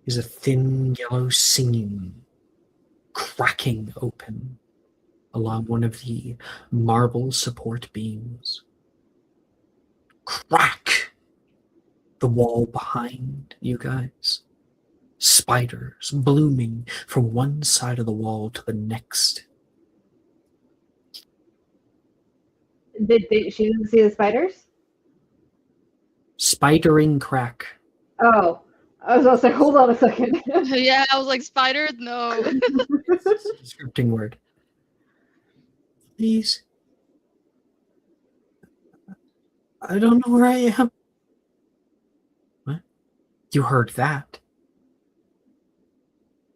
is a thin yellow seam cracking open along one of the marble support beams. Crack! The wall behind you guys. Spiders blooming from one side of the wall to the next. She didn't see the spiders? Spidering crack. Oh, I was also hold on a second. Yeah, I was like, spiders? No. Scripting word. Please. I don't know where I am. What? You heard that.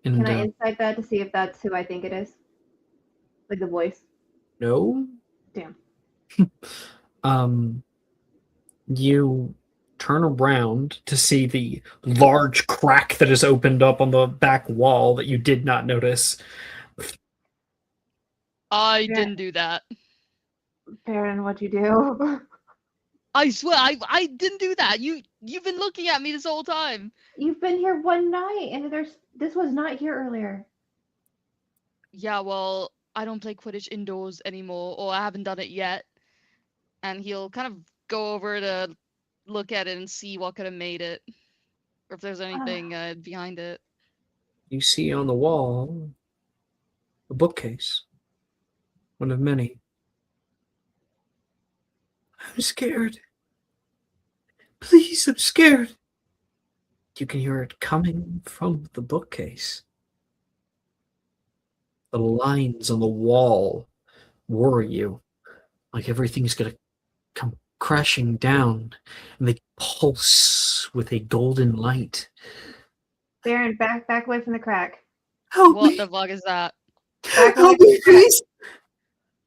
And Can I insight that to see if that's who I think it is? Like the voice? no. Damn. You turn around to see the large crack that has opened up on the back wall that you did not notice. I Yeah. didn't do that. Baron, what'd you do? I swear, I didn't do that. You've been looking at me this whole time. You've been here one night, and this was not here earlier. Yeah, well, I don't play Quidditch indoors anymore, or I haven't done it yet. And he'll kind of go over to look at it and see what could have made it, or if there's anything behind it. You see on the wall a bookcase. One of many. I'm scared. Please, I'm scared. You can hear it coming from the bookcase. The lines on the wall worry you, like everything's gonna come crashing down, and they pulse with a golden light. Baron, back away from the crack. Help What me! the fuck is that? Back away Help from me, the crack. please!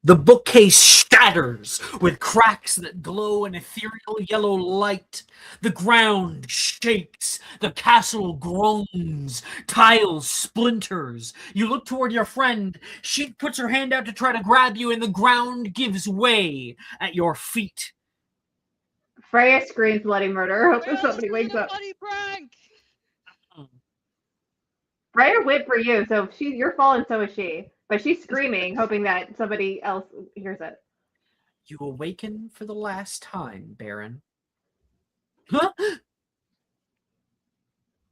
The bookcase shatters with cracks that glow an ethereal yellow light. The ground shakes. The castle groans. Tiles splinters. You look toward your friend. She puts her hand out to try to grab you, and the ground gives way at your feet. Freya screams bloody murder. Hope Freya, somebody this is wakes a up. funny prank. Freya went for you, so if you're falling, so is she. But she's screaming, hoping that somebody else hears it. You awaken for the last time, Baron. Huh?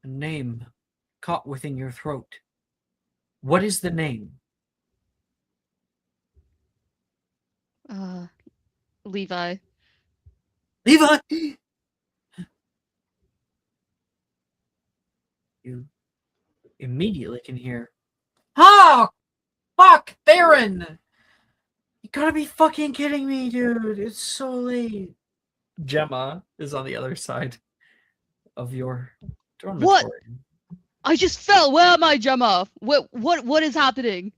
A name caught within your throat. What is the name? Levi. Levi! You immediately can hear, "Oh, fuck, Baron! You gotta be fucking kidding me, dude. It's so late." Gemma is on the other side of your dormitory. I just fell. Where am I, Gemma? What is happening?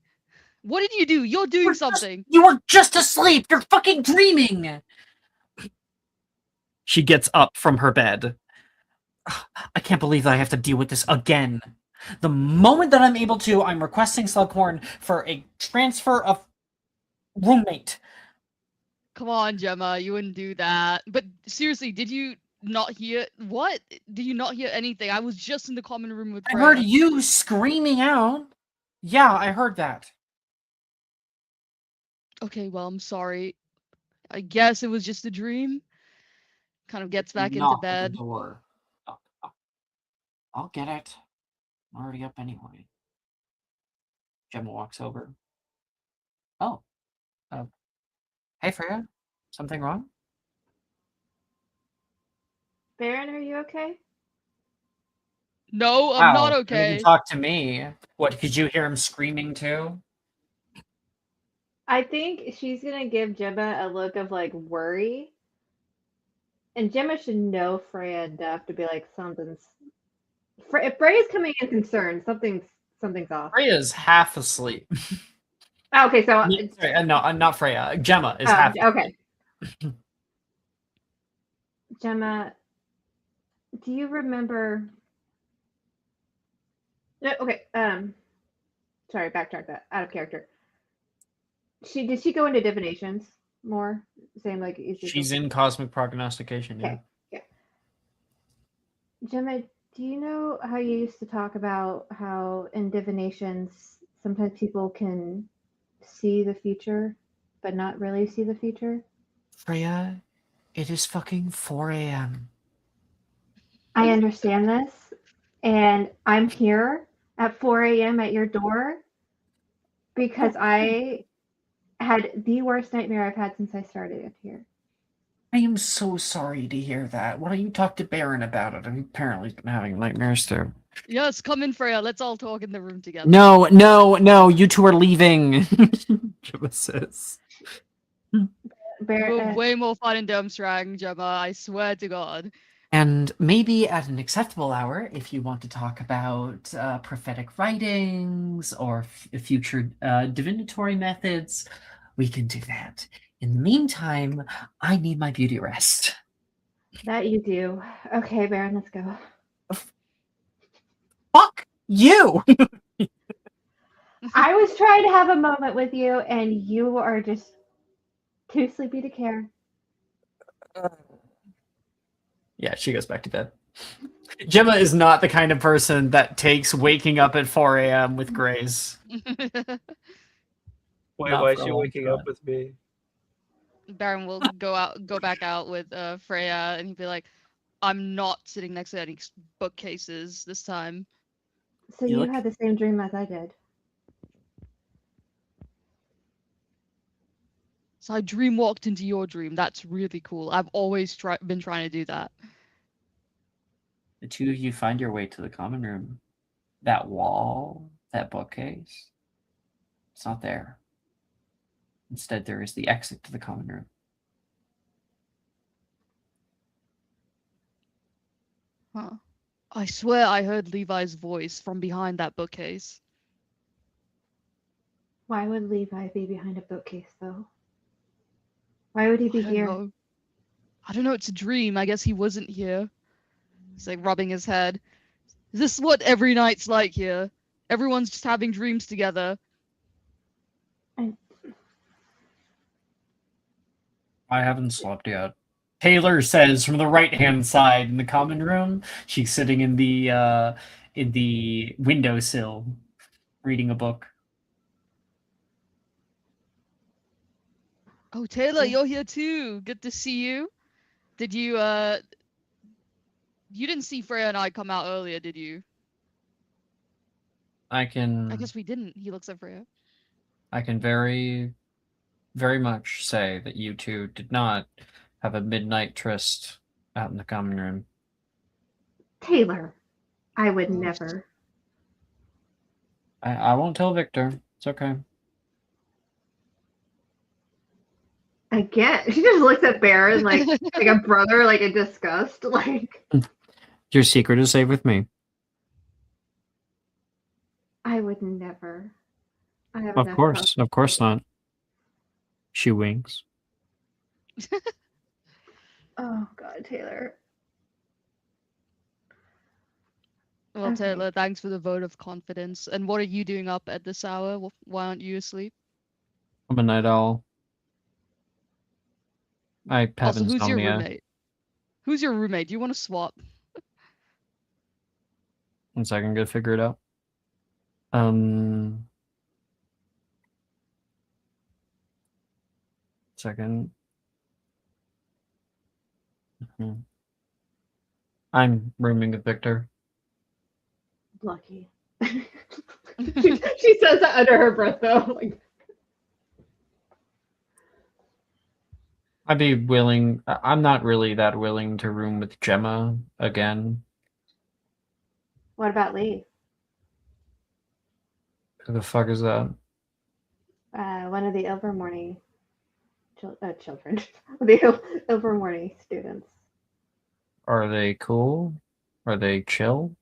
What did you do? You're doing something. You were just asleep. You're fucking dreaming. She gets up from her bed. I can't believe that I have to deal with this again. The moment that I'm able to, I'm requesting Slughorn for a transfer of roommate. Come on, Gemma, you wouldn't do that. But seriously, did you not hear what? Did you not hear anything? I was just in the common room with I Freya. heard you screaming out. Yeah, I heard that. Okay, well, I'm sorry. I guess it was just a dream. Kind of gets back into Knock at the bed. door. I'll get it. I'm already up anyway. Gemma walks over. Oh. Hey, Freya. Something wrong? Baron, are you okay? No, I'm not Wow. You okay. talk to me. What, could you hear him screaming too? I think she's gonna give Gemma a look of like worry. And Gemma should know Freya enough to be like, something's. If Freya's coming in concerned, something's off. Freya's half asleep. Oh, okay, so Sorry, no, not Freya. Gemma is half asleep. okay. Gemma, do you remember? No, okay. Sorry, backtrack that. Out of character. Did she go into divinations more? Same like Ezekiel? She's in cosmic prognostication. Yeah. Okay. Yeah. Gemma, do you know how you used to talk about how in divinations sometimes people can see the future, but not really see the future? Freya, it is fucking 4 a.m. I understand this, and I'm here at 4 a.m. at your door because I had the worst nightmare I've had since I started here. I am so sorry to hear that. Why don't you talk to Baron about it? Apparently he's been having nightmares too. Yes, come in, Freya. Let's all talk in the room together. No, you two are leaving. Gemma says. We're way more fun in Durmstrang, Gemma. I swear to God. And maybe at an acceptable hour, if you want to talk about prophetic writings or future divinatory methods, we can do that. In the meantime, I need my beauty rest. That you do. Okay, Baron, let's go. Fuck you! I was trying to have a moment with you, and you are just too sleepy to care. Yeah, she goes back to bed. Gemma is not the kind of person that takes waking up at 4 a.m. with grace. Why is she waking up with me? Baron will go back out with Freya, and he'd be like, "I'm not sitting next to any bookcases this time." So you had the same dream as I did. So I dream walked into your dream. That's really cool. I've always been trying to do that. The two of you find your way to the common room. That wall, that bookcase. It's not there. Instead, there is the exit to the common room. Huh. I swear I heard Levi's voice from behind that bookcase. Why would Levi be behind a bookcase, though? Why would he be I don't here? know. I don't know, it's a dream. I guess he wasn't here. He's like rubbing his head. Is this what every night's like here? Everyone's just having dreams together. I haven't slept yet. Taylor says from the right-hand side in the common room. She's sitting in the windowsill, reading a book. Oh, Taylor, Yeah. you're here too. Good to see you. Did you you didn't see Freya and I come out earlier, did you? I can I guess we didn't. He looks at Freya. I can very, very much say that you two did not have a midnight tryst out in the common room. Taylor, I would Oh, never. I won't tell Victor. It's okay. I get. She just looks at Baron like a brother, like in disgust. Like, Your secret is safe with me. I would never. I have Of enough course not. She winks. Oh God, Taylor. Well, Okay. Taylor, thanks for the vote of confidence. And what are you doing up at this hour? Why aren't you asleep? I'm a night owl. I have Also, who's your insomnia. roommate? Who's your roommate? Do you want to swap? 1 second, go figure it out. Second. I'm rooming with Victor. Lucky. She says that under her breath, though. Like, I'd be willing. I'm not really that willing to room with Gemma again. what about Lee? Who the fuck is that? One of the Ilvermorny children, the Ilvermorny students. Are they cool? Are they chill?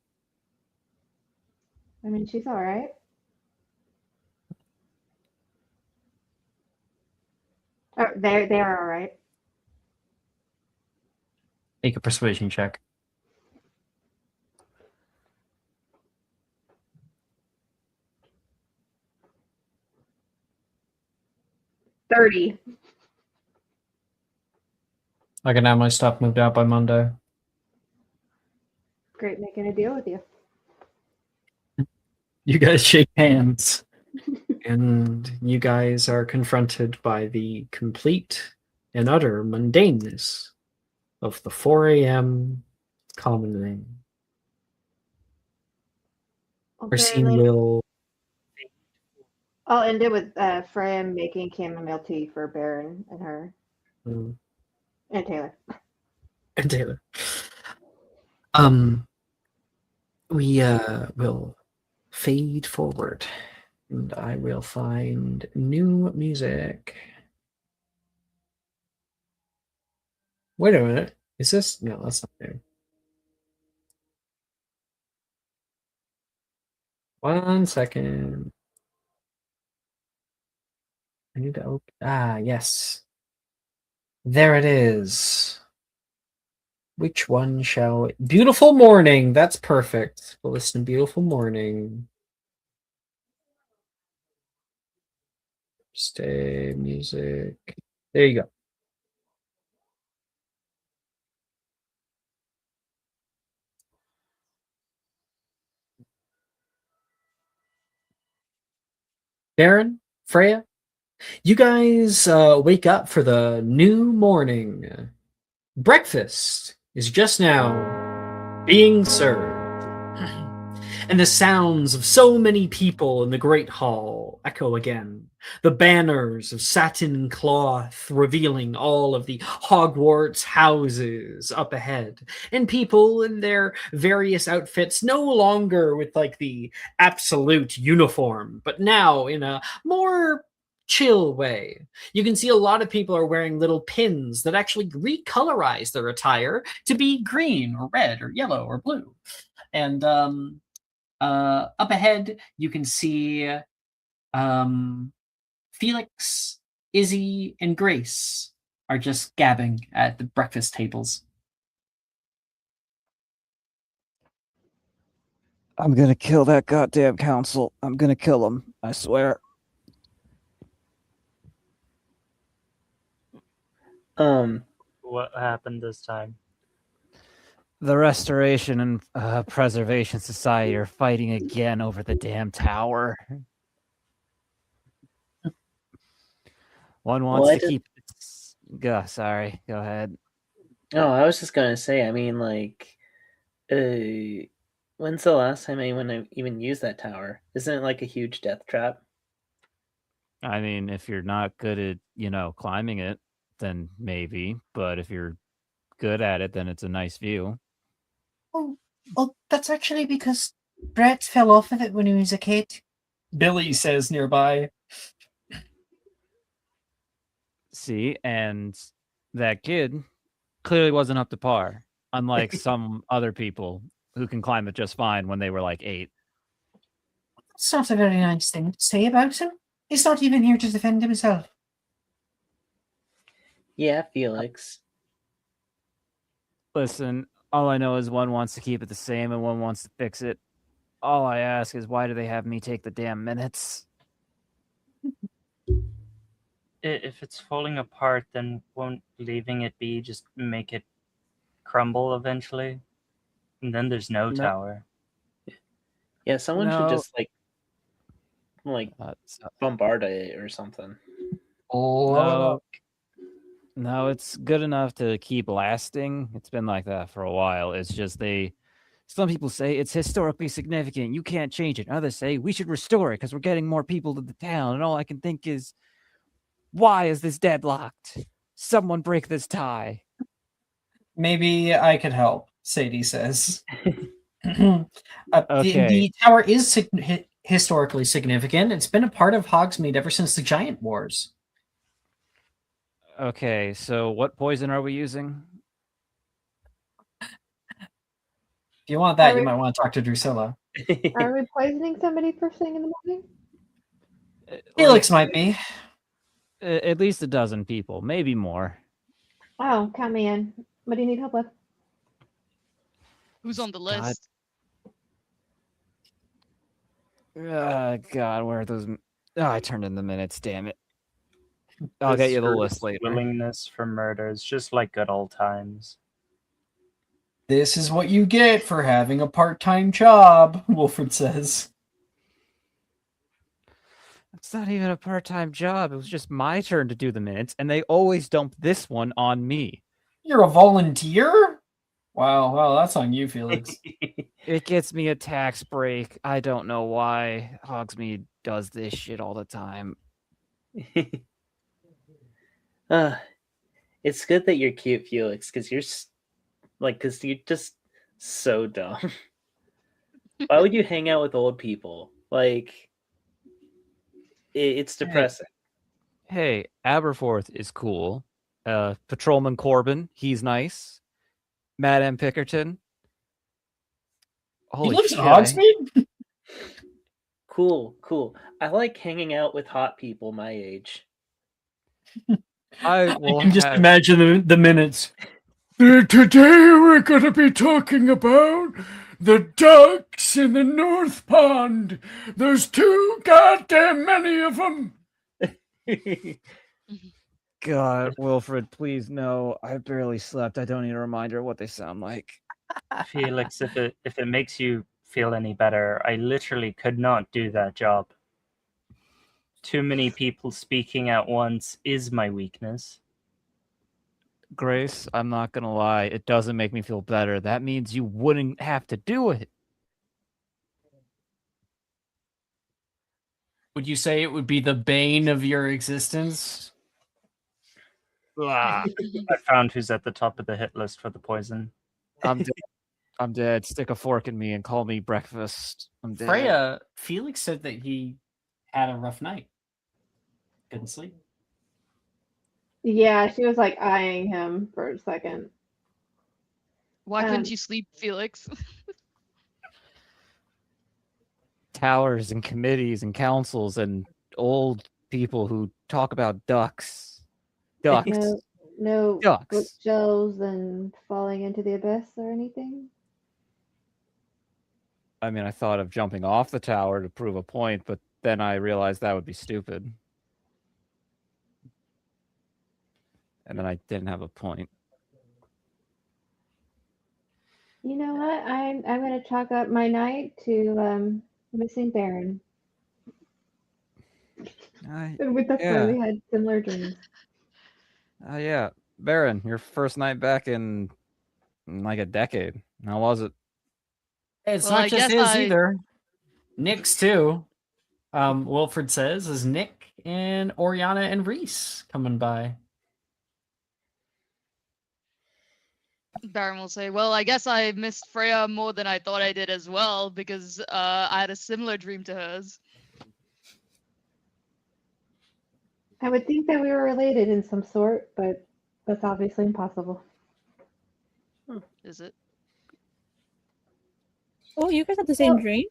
I mean, she's all right. Oh, they are all right. Make a persuasion check. $30. I can have my stuff moved out by Monday. Great making a deal with you. You guys shake hands, and you guys are confronted by the complete and utter mundaneness of the 4 a.m. common room. Well, Our scene Baron, will. I'll end it with Freya making chamomile tea for Baron and her Mm, and Taylor. and Taylor. We will fade forward, and I will find new music. Wait a minute. Is this? No, that's not new. 1 second. I need to open. Ah, yes. There it is. Which one shall we? Beautiful Morning. That's perfect. We'll listen to Beautiful Morning. Stay music. There you go. Baron, Freya, you guys wake up for the new morning. Breakfast is just now being served. and the sounds of so many people in the great hall echo again. The banners of satin cloth revealing all of the Hogwarts houses up ahead, and people in their various outfits, no longer with like the absolute uniform, but now in a more chill way. You can see a lot of people are wearing little pins that actually recolorize their attire to be green or red or yellow or blue. And up ahead, you can see Felix, Izzy, and Grace are just gabbing at the breakfast tables. I'm gonna kill that goddamn council. I'm gonna kill him. I swear. What happened this time? The Restoration and Preservation Society are fighting again over the damn tower. One wants Well, to keep. Sorry, go ahead. No, I was just gonna say. I mean, like, when's the last time anyone even used that tower? Isn't it like a huge death trap? I mean, if you're not good at, climbing it, then maybe. But if you're good at it, then it's a nice view. Oh, that's actually because Brett fell off of it when he was a kid. Billy says nearby. See, and that kid clearly wasn't up to par, unlike some other people who can climb it just fine when they were like 8. That's not a very nice thing to say about him. He's not even here to defend himself. Yeah, Felix. Listen, all I know is one wants to keep it the same and one wants to fix it. All I ask is why do they have me take the damn minutes? If it's falling apart, then won't leaving it be just make it crumble eventually? And then there's no No. tower. Yeah, someone should No. just like bombard it or something. No, it's good enough to keep lasting. It's been like that for a while. It's just some people say it's historically significant. You can't change it. Others say we should restore it because we're getting more people to the town. And all I can think is, why is this deadlocked? Someone break this tie. Maybe I could help, Sadie says. Okay. The tower is historically significant. It's been a part of Hogsmeade ever since the Giant Wars. Okay, so what poison are we using? If you want that, Are you we- might want to talk to Drusilla. Are we poisoning somebody first thing in the morning? Felix might be. At least a dozen people, maybe more. Oh, count me in. What do you need help with? Who's on the God. list? God, where are those? Oh, I turned in the minutes. Damn it! I'll get you the list later. Willingness for murder is just like good old times. This is what you get for having a part-time job, Wilfred says. It's not even a part-time job. It was just my turn to do the minutes, and they always dump this one on me. You're a volunteer? Wow, that's on you, Felix. It gets me a tax break. I don't know why Hogsmeade does this shit all the time. It's good that you're cute, Felix, because you're just so dumb. Why would you hang out with old people? Like, it's depressing. Hey, Aberforth is cool. Patrolman Corbin, he's nice. Madame Pickerton. He Holy lives in shit, Hogsmeade? Cool. I like hanging out with hot people my age. I can just imagine the minutes. Today we're going to be talking about the ducks in the North Pond. There's too goddamn many of them. God, Wilfred, please no. I barely slept. I don't need a reminder of what they sound like. Felix, if it makes you feel any better, I literally could not do that job. Too many people speaking at once is my weakness. Grace, I'm not gonna lie, it doesn't make me feel better. That means you wouldn't have to do it. Would you say it would be the bane of your existence? I found who's at the top of the hit list for the poison. I'm dead. I'm dead. Stick a fork in me and call me breakfast. I'm dead. Freya, Felix said that he had a rough night. Couldn't sleep. Yeah, she was like eyeing him for a second. Why couldn't Um, you sleep, Felix? Towers and committees and councils and old people who talk about ducks. Ducks. No Ducks. bookshelves and falling into the abyss or anything? I mean, I thought of jumping off the tower to prove a point, but then I realized that would be stupid. And then I didn't have a point. You know what? I'm gonna chalk up my night to missing Baron. That's why we had similar dreams. Yeah. Baron, your first night back in like a decade. How was it? It's Well, not I just guess his I- either. Nick's too. Wilfred says is Nick and Oriana and Reese coming by. Baron will say, well, I guess I missed Freya more than I thought I did as well, because I had a similar dream to hers. I would think that we were related in some sort, but that's obviously impossible. Is it? Oh, you guys had the same Well- dream?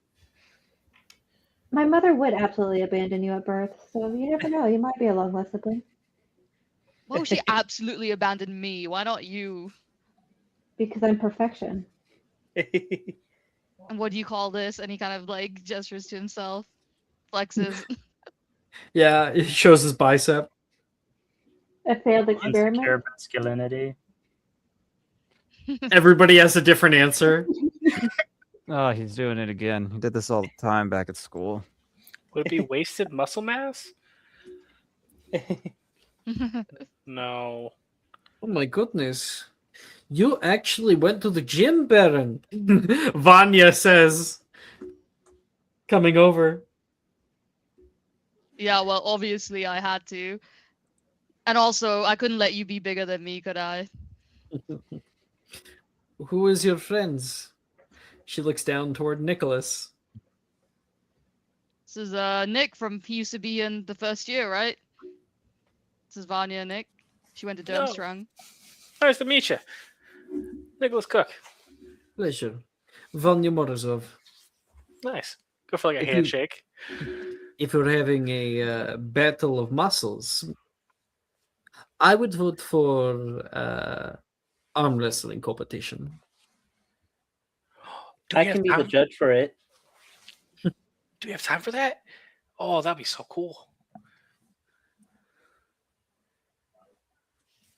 My mother would absolutely abandon you at birth, so you never know. You might be a long lost sibling. Why would she absolutely abandon me? Why not you? Because I'm perfection. And what do you call this? And he kind of like gestures to himself, flexes. Yeah, he shows his bicep. A failed experiment. Insecure masculinity. Everybody has a different answer. Oh, he's doing it again. He did this all the time back at school. Would it be wasted muscle mass? No. Oh my goodness. You actually went to the gym, Baron. Vanya says, coming over. Yeah, well, obviously I had to. And also, I couldn't let you be bigger than me, could I? Who is your friends? She looks down toward Nicholas. This is Nick from he used to be in the first year, right? This is Vanya Nick. She went to No. Durmstrang. Nice to meet you. Nicholas Cook. Pleasure. Vanya Morozov. Nice. Go for like a If you- handshake. If you're having a battle of muscles, I would vote for arm wrestling competition. Do we I have can be the time? judge for it. Do we have time for that? Oh, that'd be so cool.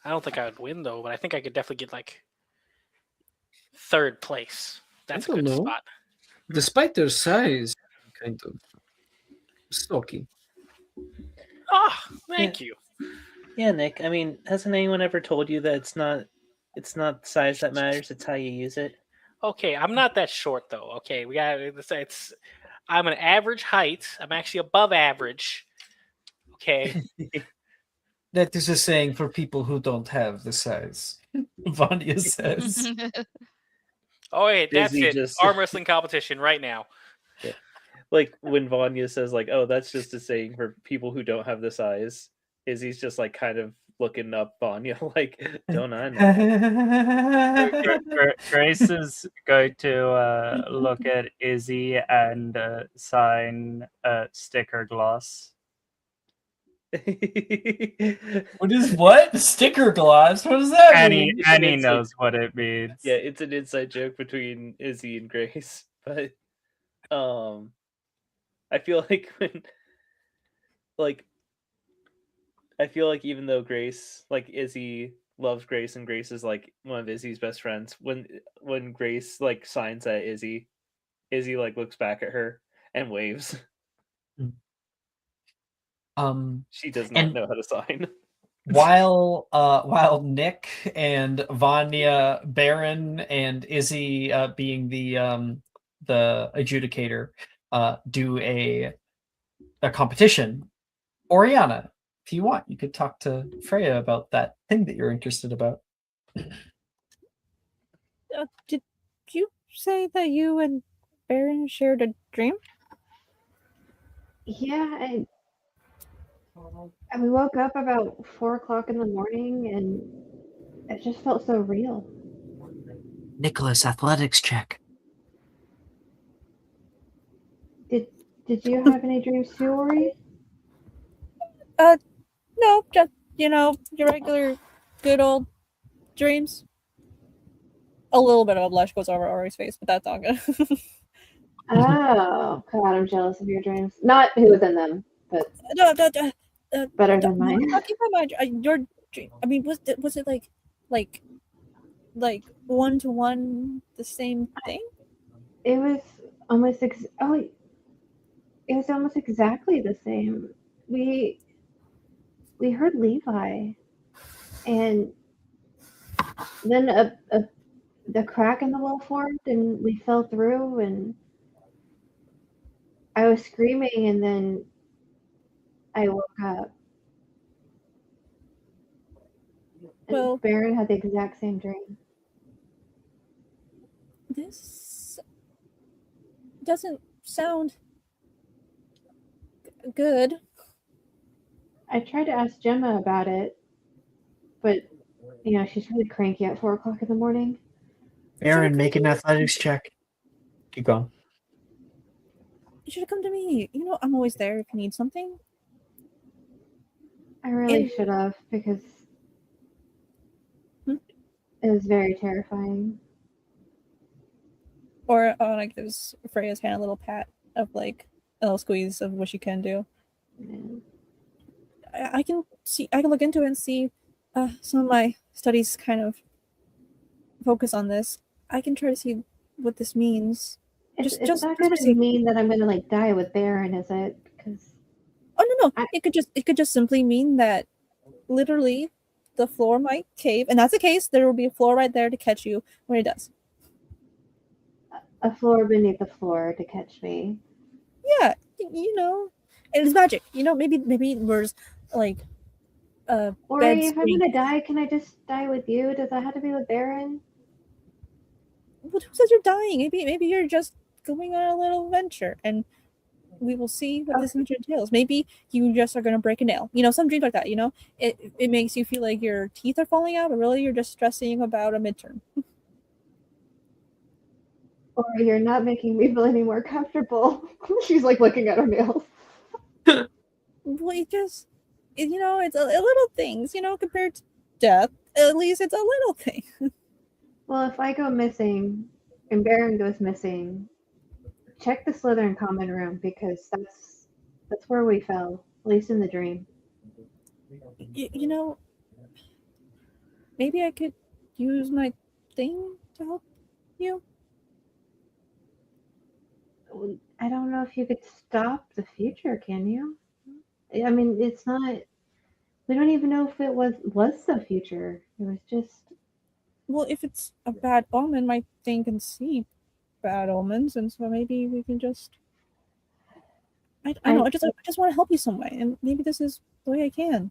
I don't think I would win though, but I think I could definitely get like third place. That's a don't good know. spot. Despite their size, kind of stocky. Ah, thank you. Yeah, Nick. I mean, hasn't anyone ever told you that it's not the size that matters, it's how you use it? Okay, I'm not that short though. Okay, we got it's. I'm an average height. I'm actually above average. Okay, That is a saying for people who don't have the size. Vanya says. oh wait, that's Busy it. just- Arm wrestling competition right now. Like when Vanya says, like, "Oh, that's just a saying for people who don't have the size." Izzy's just like kind of looking up Vanya, like, "Don't I know?" Grace is going to look at Izzy and sign sticker gloss. What is what? Sticker gloss? What does that Annie It's an inside- knows what it means. Yeah, it's an inside joke between Izzy and Grace, but I feel like I feel like even though Grace, like Izzy loves Grace and Grace is like one of Izzy's best friends, when Grace like signs at Izzy like looks back at her and waves. She does not And- know how to sign. while Nick and Vanya, Baron, and Izzy being the adjudicator do a a competition. Oriana, if you want, you could talk to Freya about that thing that you're interested about. Did you say that you and Baron shared a dream? Yeah, and we woke up about 4 o'clock in the morning, and it just felt so real. Nicholas, athletics check. Did you have any dreams too, Ori? No, just your regular, good old dreams. A little bit of a blush goes over Ori's face, but that's all good. Oh, God, I'm jealous of your dreams. Not who was in them, but no, better than mine. keep in mind your dream. I mean, was it like 1-to-1 the same thing? It was almost it was almost exactly the same. We heard Levi, and then the crack in the wall formed, and we fell through, and I was screaming, and then I woke up. And Well- Baron had the exact same dream. This doesn't sound good. I tried to ask Gemma about it, but she's really cranky at 4 o'clock in the morning. Aaron, make an athletics check. Keep going. You should have come to me. I'm always there if you need something. I really And- should have, because Hmm? it was very terrifying. Or like gives Freya's hand a little pat of like a little squeeze of what she can do. Man. I can look into it and see some of my studies kind of focus on this. I can try to see what this means. It's Just not for going to safety. mean that I'm going to like die with Baron, is it? Because Oh no, it could just simply mean that literally the floor might cave, and that's the case. There will be a floor right there to catch you when it does. a floor beneath the floor to catch me. Yeah, it's magic. Maybe there's like Or bed if I'm spring. going to die, can I just die with you? Does that have to be with Baron? But who says you're dying? Maybe you're just going on a little venture, and we will see what this adventure entails. Maybe you just are going to break a nail. Some dreams like that. It makes you feel like your teeth are falling out, but really you're just stressing about a midterm. Or you're not making me feel any more comfortable. She's like looking at her nails. Well, it's a little things. Compared to death, at least it's a little thing. Well, if I go missing and Baron goes missing, check the Slytherin common room, because that's where we fell, at least in the dream. Maybe I could use my thing to help you. I don't know if you could stop the future, can you? I mean, it's not. We don't even know if it was the future. It was just. Well, if it's a bad omen, my thing can see bad omens, and so maybe we can just. I know. I just want to help you some way, and maybe this is the way I can.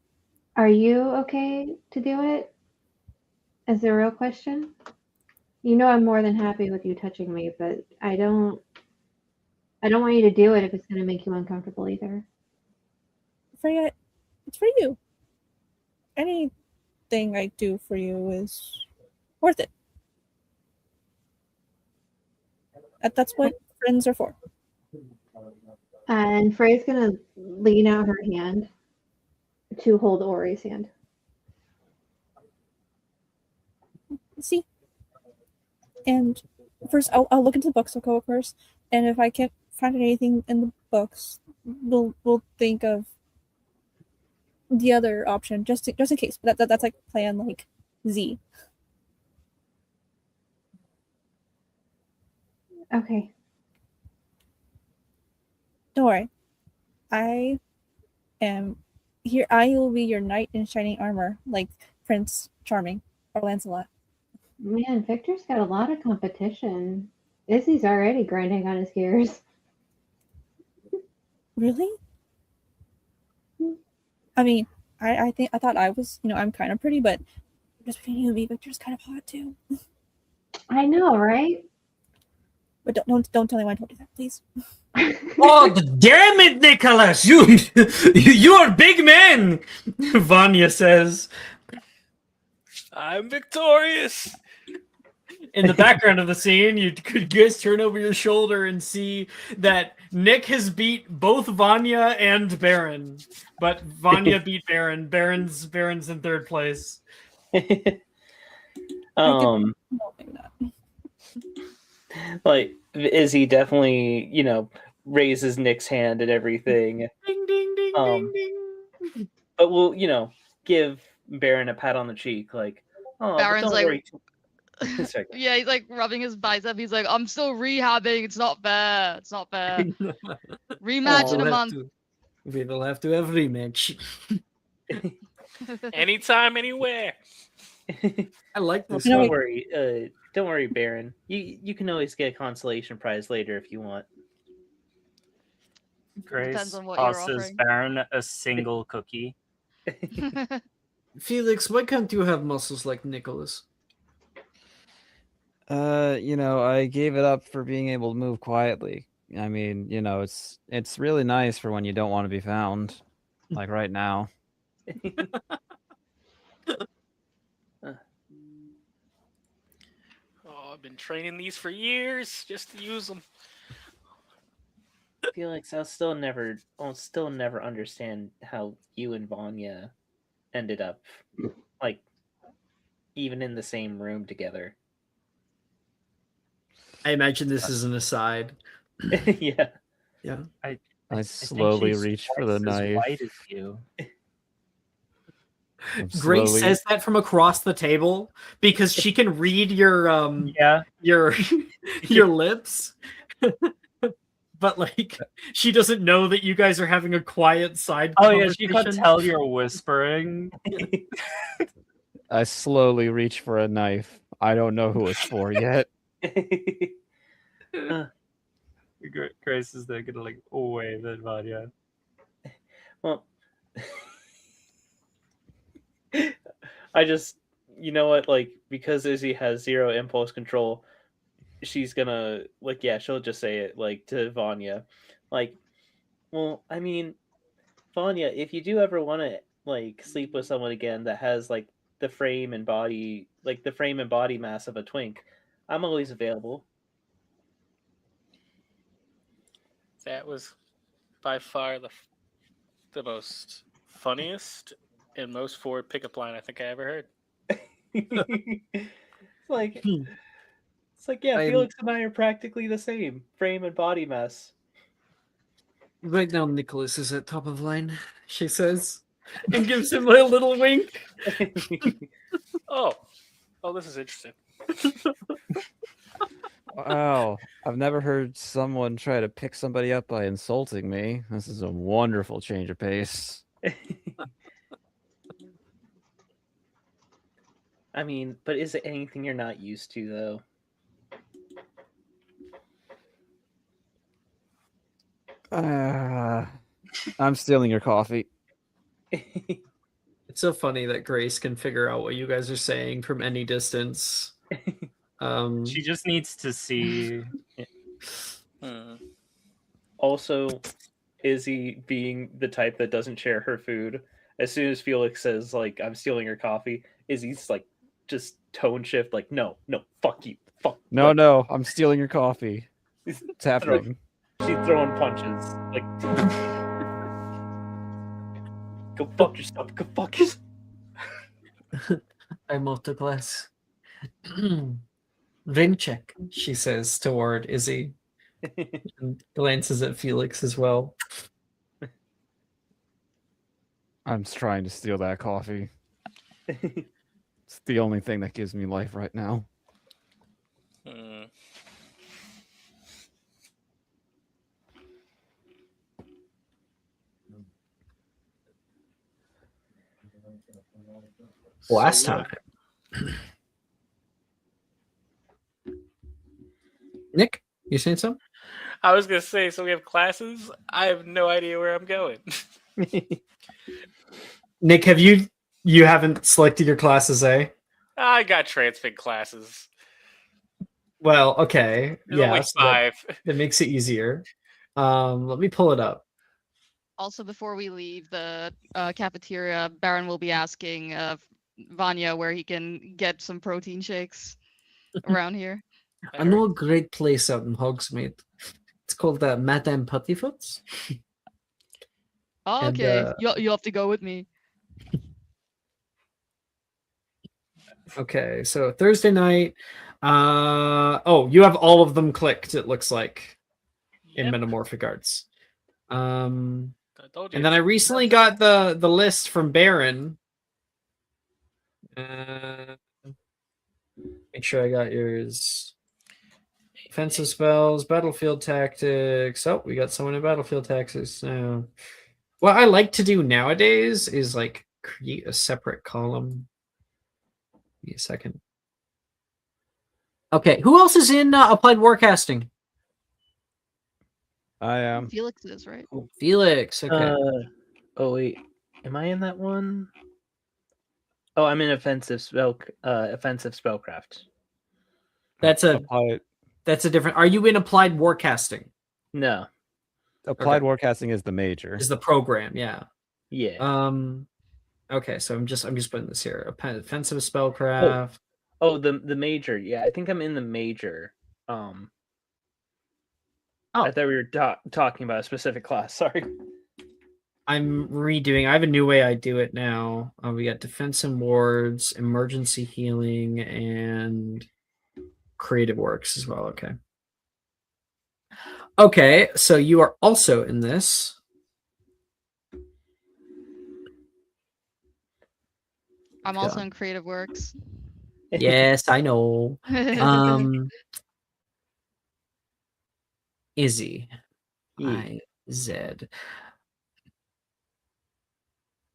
Are you okay to do it? Is the real question? I'm more than happy with you touching me, but I don't want you to do it if it's going to make you uncomfortable either. Freya, it's for you. Anything I do for you is worth it. That's what friends are for. And Frey's going to lean out her hand to hold Ori's hand. See? And first, I'll look into the books, of course, and if I can't find anything in the books, we'll think of the other option just in case. But that's like plan like Z. Okay. Don't worry. I am here. I will be your knight in shining armor, like Prince Charming or Lancelot. Man, Victor's got a lot of competition. Izzy's already grinding on his gears. Really? I mean, I thought I was, I'm kind of pretty, but just between you and me, Victor's kind of hot too. I know, right? But don't tell anyone I told you that, please. Oh, damn it, Nicholas! You are big man! Vanya says. I'm victorious. In the background of the scene, you could just turn over your shoulder and see that Nick has beat both Vanya and Baron. But Vanya beat Baron. Baron's in third place. Like Izzy definitely, raises Nick's hand and everything. Ding ding ding ding ding. But we'll, give Baron a pat on the cheek, like, oh, Baron's don't like- worry. Sorry. Yeah, he's like rubbing his bicep. He's like, I'm still rehabbing. It's not fair. It's not fair. Rematch in a month. We will have to have rematch. Anytime, anywhere. I like this. Don't worry, Baron. You can always get a consolation prize later if you want. Grace Depends on what you're tosses offering. Baron a single cookie. Felix, why can't you have muscles like Nicholas? I gave it up for being able to move quietly. I mean, it's really nice for when you don't want to be found, like right now. Oh, I've been training these for years just to use them. Felix, I'll still never understand how you and Vanya ended up, like, even in the same room together. I imagine this is an aside. Yeah. Yeah. I slowly reach for the knife. White as you. Grace says that from across the table because she can read your your lips. But like she doesn't know that you guys are having a quiet side conversation. She can't tell you're whispering. I slowly reach for a knife. I don't know who it's for yet. Grace is there gonna wave at Vanya. Well, I just, because Izzy has zero impulse control, she's gonna she'll just say it to Vanya, well, I mean, Vanya, if you do ever want to sleep with someone again that has the frame and body mass of a twink, I'm always available. That was by far the most funniest and most forward pickup line I think I ever heard. It's Felix and I are practically the same frame and body mass. Right now, Nicholas is at top of line, she says, and gives him a little wink. Oh, this is interesting. Wow, I've never heard someone try to pick somebody up by insulting me. This is a wonderful change of pace. I mean, but is it anything you're not used to, though? I'm stealing your coffee. It's so funny that Grace can figure out what you guys are saying from any distance. She just needs to see. Also, Izzy being the type that doesn't share her food. As soon as Felix says, I'm stealing your coffee, Izzy's just tone shift, no, fuck you. Fuck. No, I'm stealing your coffee. It's happening. She's throwing punches. Go fuck yourself. Go fuck yourself. I'm out of class. Ring check, she says toward Izzy. And glances at Felix as well. I'm trying to steal that coffee. It's the only thing that gives me life right now. Last time. Nick, you saying something? I was gonna say, so we have classes. I have no idea where I'm going. Nick, you haven't selected your classes, eh? I got transmit classes. Well, okay. There's only Yeah, so that 5. makes it easier. Let me pull it up. Also, before we leave the cafeteria, Baron will be asking Vanya where he can get some protein shakes around here. I know a great place out in Hogsmeade. It's called Madame Puttyfoot's. Oh, And, okay. You have to go with me. Okay, so Thursday night. Oh, you have all of them clicked, it looks like, in Yep. Metamorphic Arts. I told you. And then I recently got the list from Baron. Make sure I got yours. Offensive spells, battlefield tactics. Oh, we got someone in battlefield tactics now. What I like to do nowadays is like create a separate column. Give me a second. Okay, who else is in Applied Warcasting? I am. Felix is, right? Oh, Felix. Okay. Oh wait, am I in that one? Oh, I'm in offensive spellcraft. That's a different. Are you in Applied Warcasting? No. Applied Warcasting is the major. Is the program? Yeah. Yeah. Okay, so I'm just putting this here. Offensive spellcraft. Oh, the major. Yeah, I think I'm in the major. I thought we were talking about a specific class. Sorry. I'm redoing. I have a new way I do it now. We got defense and wards, emergency healing, and creative works as well. Okay. Okay, so you are also in this. I'm also in Creative Works. Yes, I know. Izzy. IZ.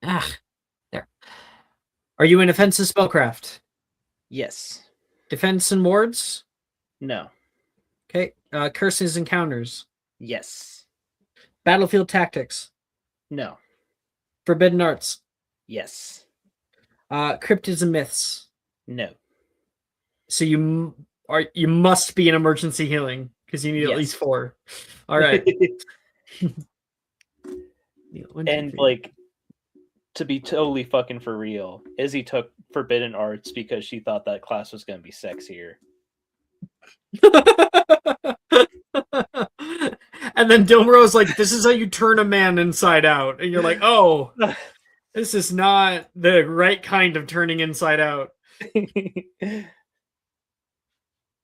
There. Are you in offensive spellcraft? Yes. Defense and wards? No. Okay. Curses and counters? Yes. Battlefield tactics? No. Forbidden arts? Yes. Cryptids and myths? No. So you must be in emergency healing because you need at least 4. All right. And like, to be totally fucking for real, Izzy took Forbidden Arts because she thought that class was going to be sexier. And then Dilmero's like, this is how you turn a man inside out. And you're like, oh, this is not the right kind of turning inside out.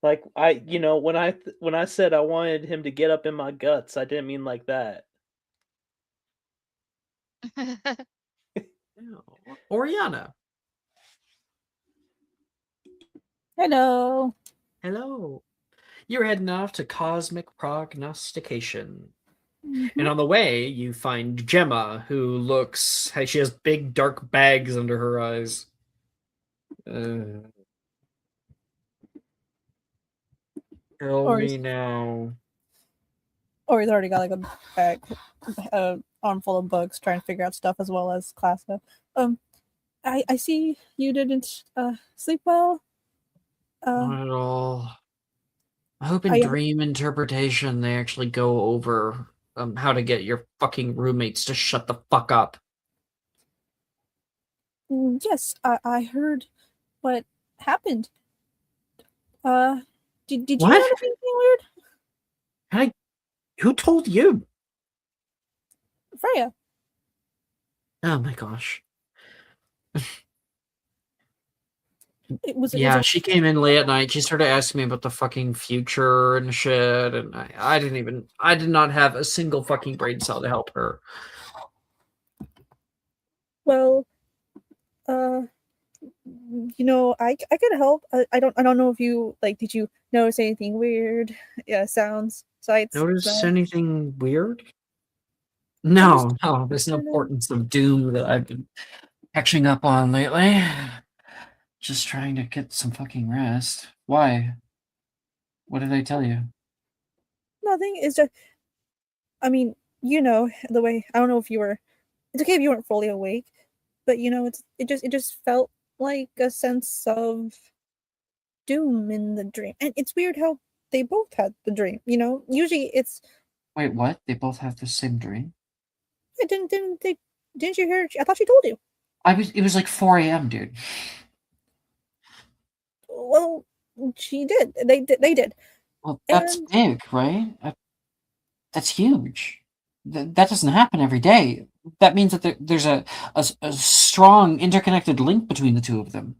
Like, when I said I wanted him to get up in my guts, I didn't mean like that. Oriana. Hello. Hello. You're heading off to Cosmic Prognostication. Mm-hmm. And on the way, you find Gemma, who she has big dark bags under her eyes. Tell me now. Or he's already got like a bag, armful of books, trying to figure out stuff as well as class stuff. I see you didn't sleep well. Not at all. I hope in dream interpretation they actually go over how to get your fucking roommates to shut the fuck up. Yes, I heard what happened. Did you What? notice anything weird? Who told you? Freya. Oh my gosh. Yeah, she came in late at night. She started asking me about the fucking future and shit, and I did not have a single fucking brain cell to help her. Well, I could help. I don't know if you did you notice anything weird? Yeah, sounds, sights. Notice anything weird? No, there's no portents of doom that I've been catching up on lately. Just trying to get some fucking rest. Why? What did I tell you? Nothing. It's just, I mean, the way, I don't know if you were, it's okay if you weren't fully awake, but it just felt like a sense of doom in the dream. And it's weird how they both had the dream. Usually it's Wait, what? They both have the same dream? didn't you hear? I thought she told you. It was like 4 a.m., dude. Well, she did. They did. Well, that's And big, right? That's huge. That doesn't happen every day. That means that there's a strong interconnected link between the two of them.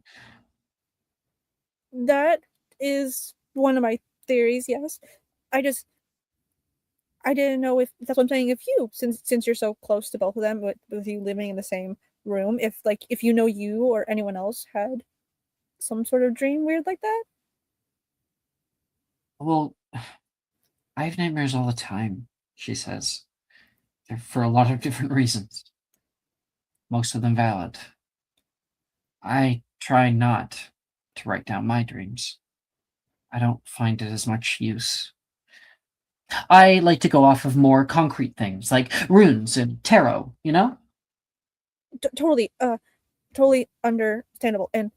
that is one of my theories. Yes, I didn't know if that's what I'm saying. If you, since you're so close to both of them, with you living in the same room, if you or anyone else had some sort of dream weird like that. Well, I have nightmares all the time, she says. They're for a lot of different reasons. Most of them valid. I try not to write down my dreams. I don't find it as much use. I like to go off of more concrete things, like runes and tarot, you know? Totally understandable. And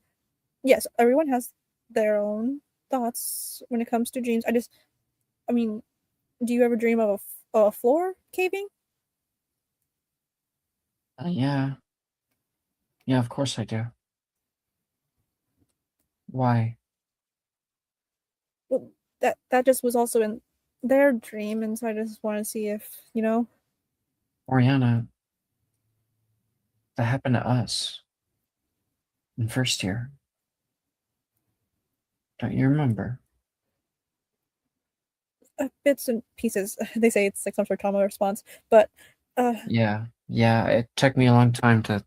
yes, everyone has their own thoughts when it comes to dreams. I mean, do you ever dream of a floor caving? Yeah. Yeah, of course I do. Why? Well, that just was also in their dream, and so I just want to see if. Oriana, that happened to us in first year. Don't you remember? Bits and pieces. They say it's like some sort of trauma response, but Yeah, it took me a long time to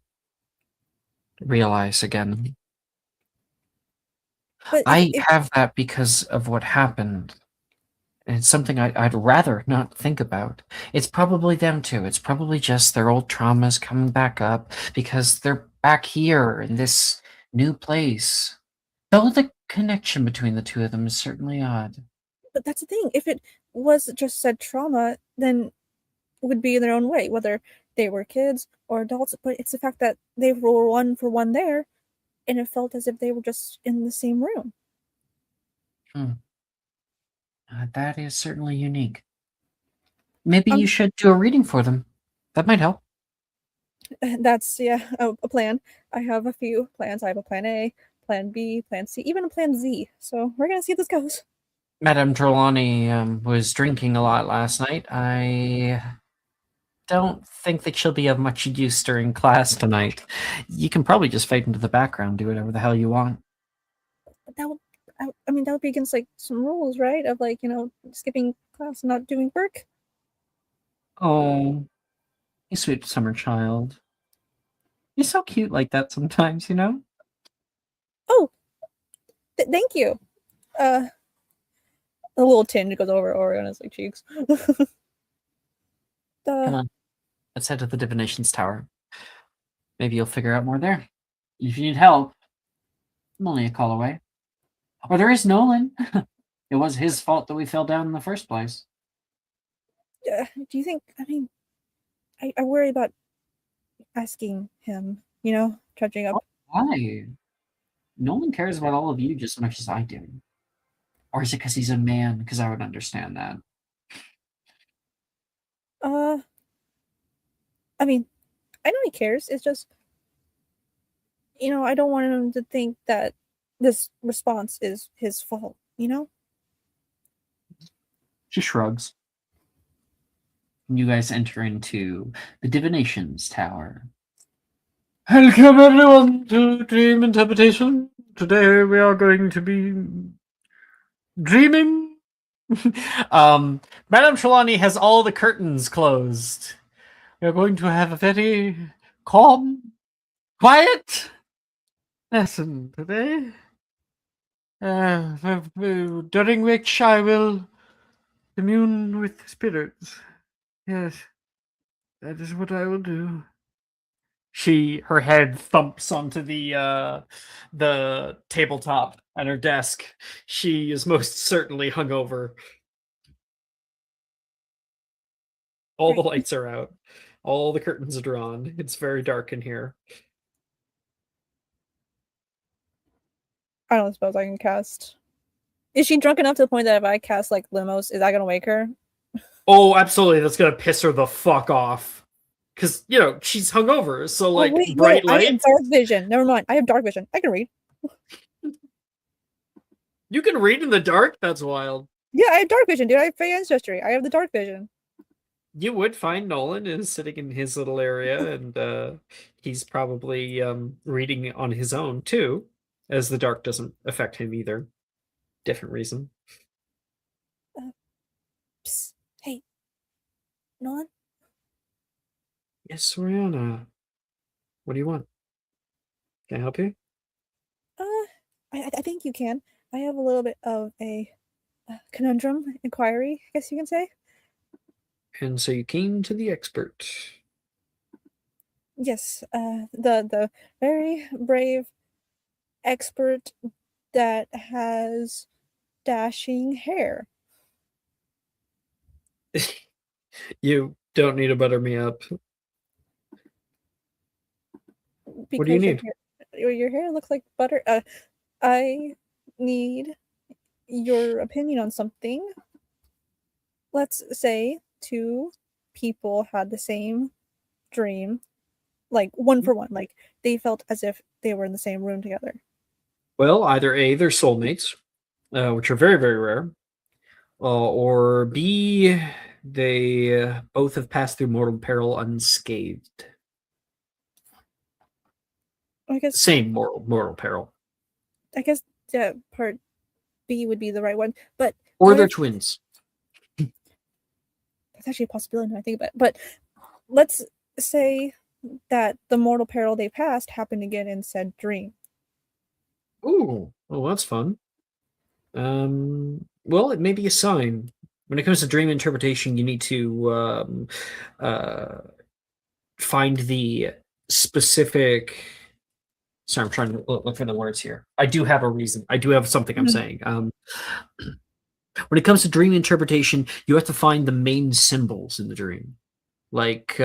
realize again. but I have that because of what happened. And it's something I'd rather not think about. It's probably them too. It's probably just their old traumas coming back up because they're back here in this new place. Though the connection between the two of them is certainly odd. but that's the thing. If it was just said trauma, then it would be in their own way, whether they were kids or adults. But it's the fact that they were one for one there, and it felt as if they were just in the same room. That is certainly unique. Maybe Um, you should do a reading for them. That might help. That's a plan. I have a few plans. I have a plan A, plan B, plan C, even a plan Z. So we're gonna see how this goes. Madame Trelawney was drinking a lot last night. I don't think that she'll be of much use during class tonight. You can probably just fade into the background, do whatever the hell you want. But I mean, that would be against like some rules, right? Of like skipping class and not doing work. Oh, you sweet summer child. You're so cute like that sometimes, you know? Oh, thank you. A little tinge goes over Oriona's like cheeks. Come on, let's head to the divinations tower. Maybe you'll figure out more there. If you need help, I'm only a call away. Or there is Nolan. It was his fault that we fell down in the first place. Do you think? I mean, I worry about asking him. Trudging up. Why? Nolan cares about all of you just as much as I do. Or is it because he's a man? Because I would understand that. I mean, I know he cares. It's just, I don't want him to think that this response is his fault. She shrugs. You guys enter into the divinations tower. Welcome everyone to Dream Interpretation. Today we are going to be dreaming. Madame Trelawney has all the curtains closed. We are going to have a very calm, quiet lesson today. During which I will commune with spirits. Yes, that is what I will do. Her head thumps onto the tabletop at her desk. She is most certainly hungover. All the lights are out. All the curtains are drawn. It's very dark in here. I don't suppose I can cast. Is she drunk enough to the point that if I cast like limos, is that gonna wake her? Oh, absolutely. That's gonna piss her the fuck off. Because, she's hungover. So, like, wait, bright no, I have light. dark vision. Never mind. I have dark vision. I can read. You can read in the dark? That's wild. Yeah, I have dark vision, dude. I have Fey ancestry. I have the dark vision. You would find Nolan is sitting in his little area, and he's probably reading on his own, too, as the dark doesn't affect him either. Different reason. Psst. Hey, Nolan? Yes, Oriana. What do you want? Can I help you? I think you can. I have a little bit of a conundrum inquiry, I guess you can say. And so you came to the expert. Yes, the very brave expert that has dashing hair. You don't need to butter me up. Because What do you need? Your hair looks like butter. I need your opinion on something. Let's say two people had the same dream, like one for one, like they felt as if they were in the same room together. Well, either A, they're soulmates, which are very, very rare, or B, they both have passed through mortal peril unscathed. I guess Same mortal peril. I guess part B would be the right one, but Or what they're if- twins. that's actually a possibility now I think about it. But let's say that the mortal peril they passed happened again in said dream. Ooh, well, that's fun. Well, it may be a sign. When it comes to dream interpretation, you need to find the specific. Sorry, I'm trying to look for the words here. I do have a reason. I do have something I'm saying. When it comes to dream interpretation, you have to find the main symbols in the dream, like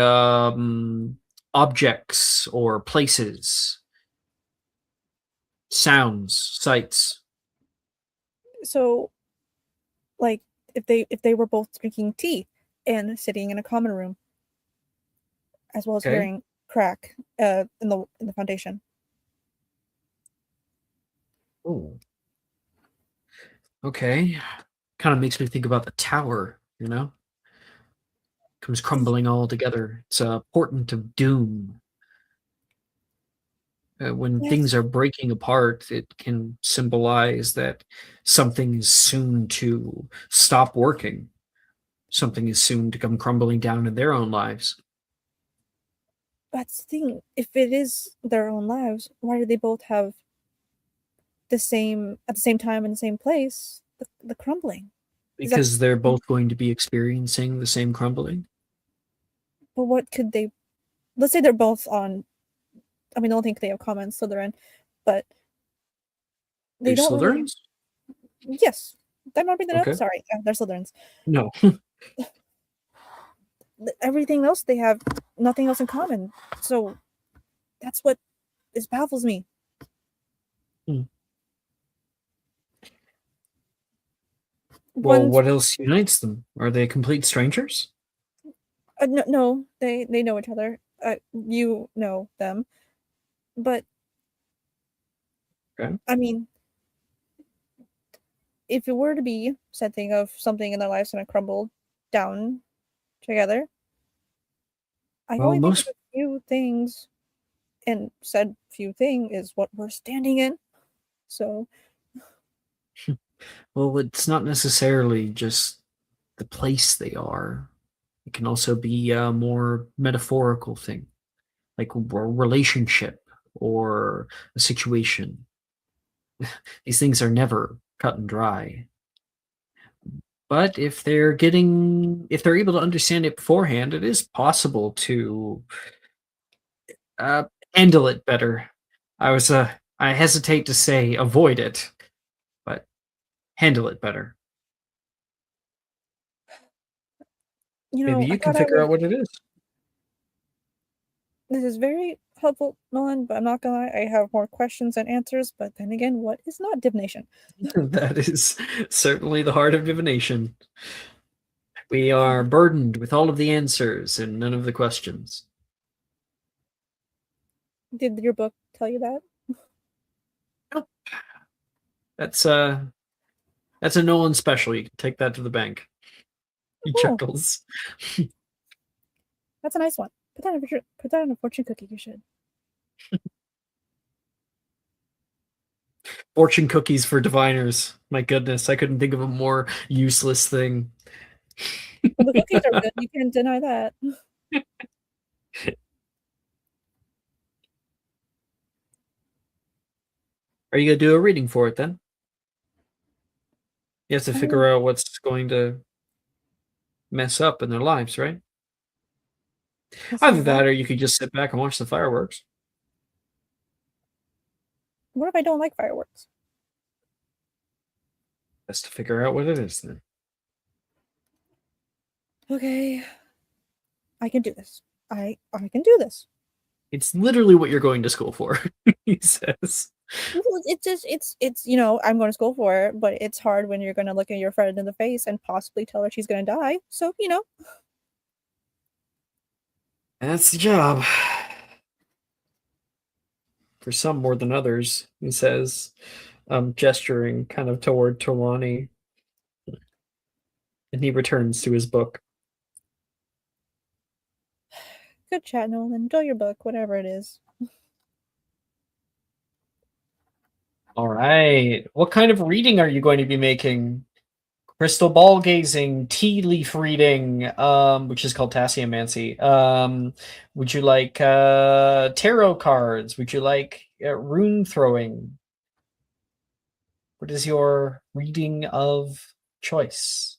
objects or places, sounds, sights. So, like if they were both drinking tea and sitting in a common room, as well as Okay. hearing crack in the foundation. Oh, okay. Kind of makes me think about the tower, comes crumbling all together. It's a portent of doom. When Yes. things are breaking apart, it can symbolize that something is soon to stop working. Something is soon to come crumbling down in their own lives. That's the thing. If it is their own lives, why do they both have the same at the same time in the same place? The crumbling. Is that- Because they're both going to be experiencing the same crumbling. But what could they? Let's say they're both on. I mean, I don't think they have common Slytherin, but they They're don't really. Slytherins? Yes, I'm not bringing that Okay. up. Sorry, they're Slytherins. No. Everything else they have nothing else in common. So that's what baffles me. Well, One's- what else unites them? Are they complete strangers? no, they know each other. You know them, but Okay. I mean, if it were to be something of something in their lives gonna crumble down together, I Well, only think most- of a few things, and said few thing is what we're standing in. So Well, it's not necessarily just the place they are. It can also be a more metaphorical thing, like a relationship or a situation. These things are never cut and dry. But if they're able to understand it beforehand, it is possible to handle it better. I hesitate to say avoid it, but handle it better. you know, Maybe you I can thought I figure was out what it is. This is very helpful, Nolan, but I'm not gonna lie, I have more questions than answers. But then again, what is not divination? That is certainly the heart of divination. We are burdened with all of the answers and none of the questions. Did your book tell you that? That's a Nolan special. You can take that to the bank. He Cool. chuckles. That's a nice one. Put that on a fortune cookie. You should. Fortune cookies for diviners. My goodness, I couldn't think of a more useless thing. Well, the cookies are good. You can't deny that. Are you gonna do a reading for it then? You have to figure out what's going to mess up in their lives, right? Either that or you could just sit back and watch the fireworks. What if I don't like fireworks? Best to figure out what it is then. Okay, I can do this. I can do this. It's literally what you're going to school for, he says. It's I'm going to school for it, but it's hard when you're going to look at your friend in the face and possibly tell her she's going to die. So That's the job. For some more than others, he says, gesturing kind of toward Tawani. And he returns to his book. Good chat, Nolan. Enjoy your book, whatever it is. All right. What kind of reading are you going to be making? Crystal ball gazing, tea leaf reading, which is called tasseomancy. Would you like tarot cards? Would you like rune throwing? What is your reading of choice?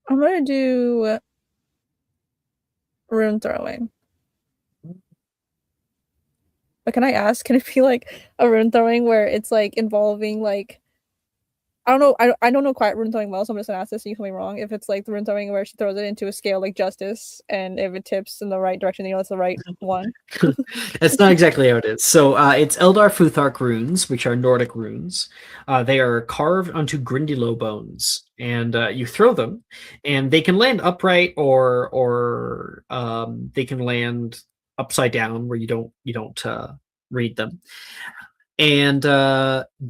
I'm going to do rune throwing. But can I ask, can it be like a rune throwing where it's like involving like I don't know, I don't know quite rune throwing well, so I'm just gonna ask this so you can tell me wrong. If it's like the rune throwing where she throws it into a scale like justice, and if it tips in the right direction, it's the right one. That's not exactly how it is. So it's Eldar Futhark runes, which are Nordic runes. They are carved onto Grindilo bones, and you throw them, and they can land upright or they can land upside down where you don't read them. And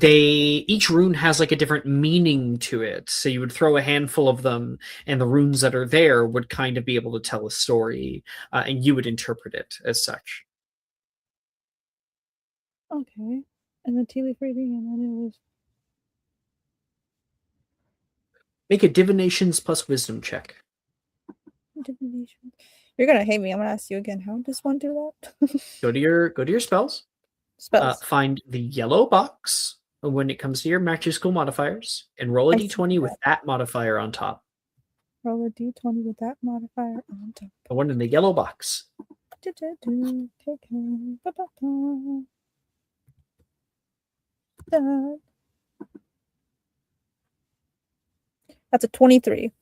each rune has like a different meaning to it. So you would throw a handful of them, and the runes that are there would kind of be able to tell a story, and you would interpret it as such. Okay. And the tea leaf reading, and then it was Make a divinations plus wisdom check. divination. You're gonna hate me. I'm gonna ask you again. How does one do that? Go to your spells. Spells. Find the yellow box when it comes to your magical modifiers, and roll a I see d20 with that. that modifier on top. Roll a d20 with that modifier on top. The one in the yellow box. That's a 23.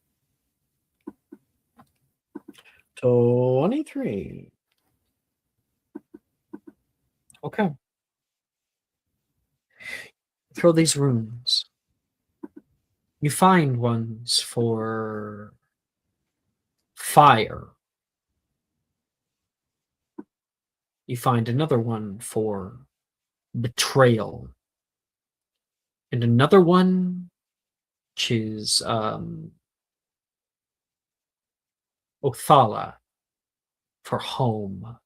23. Okay. Throw these runes. You find ones for fire. You find another one for betrayal. And another one which is Othala for home.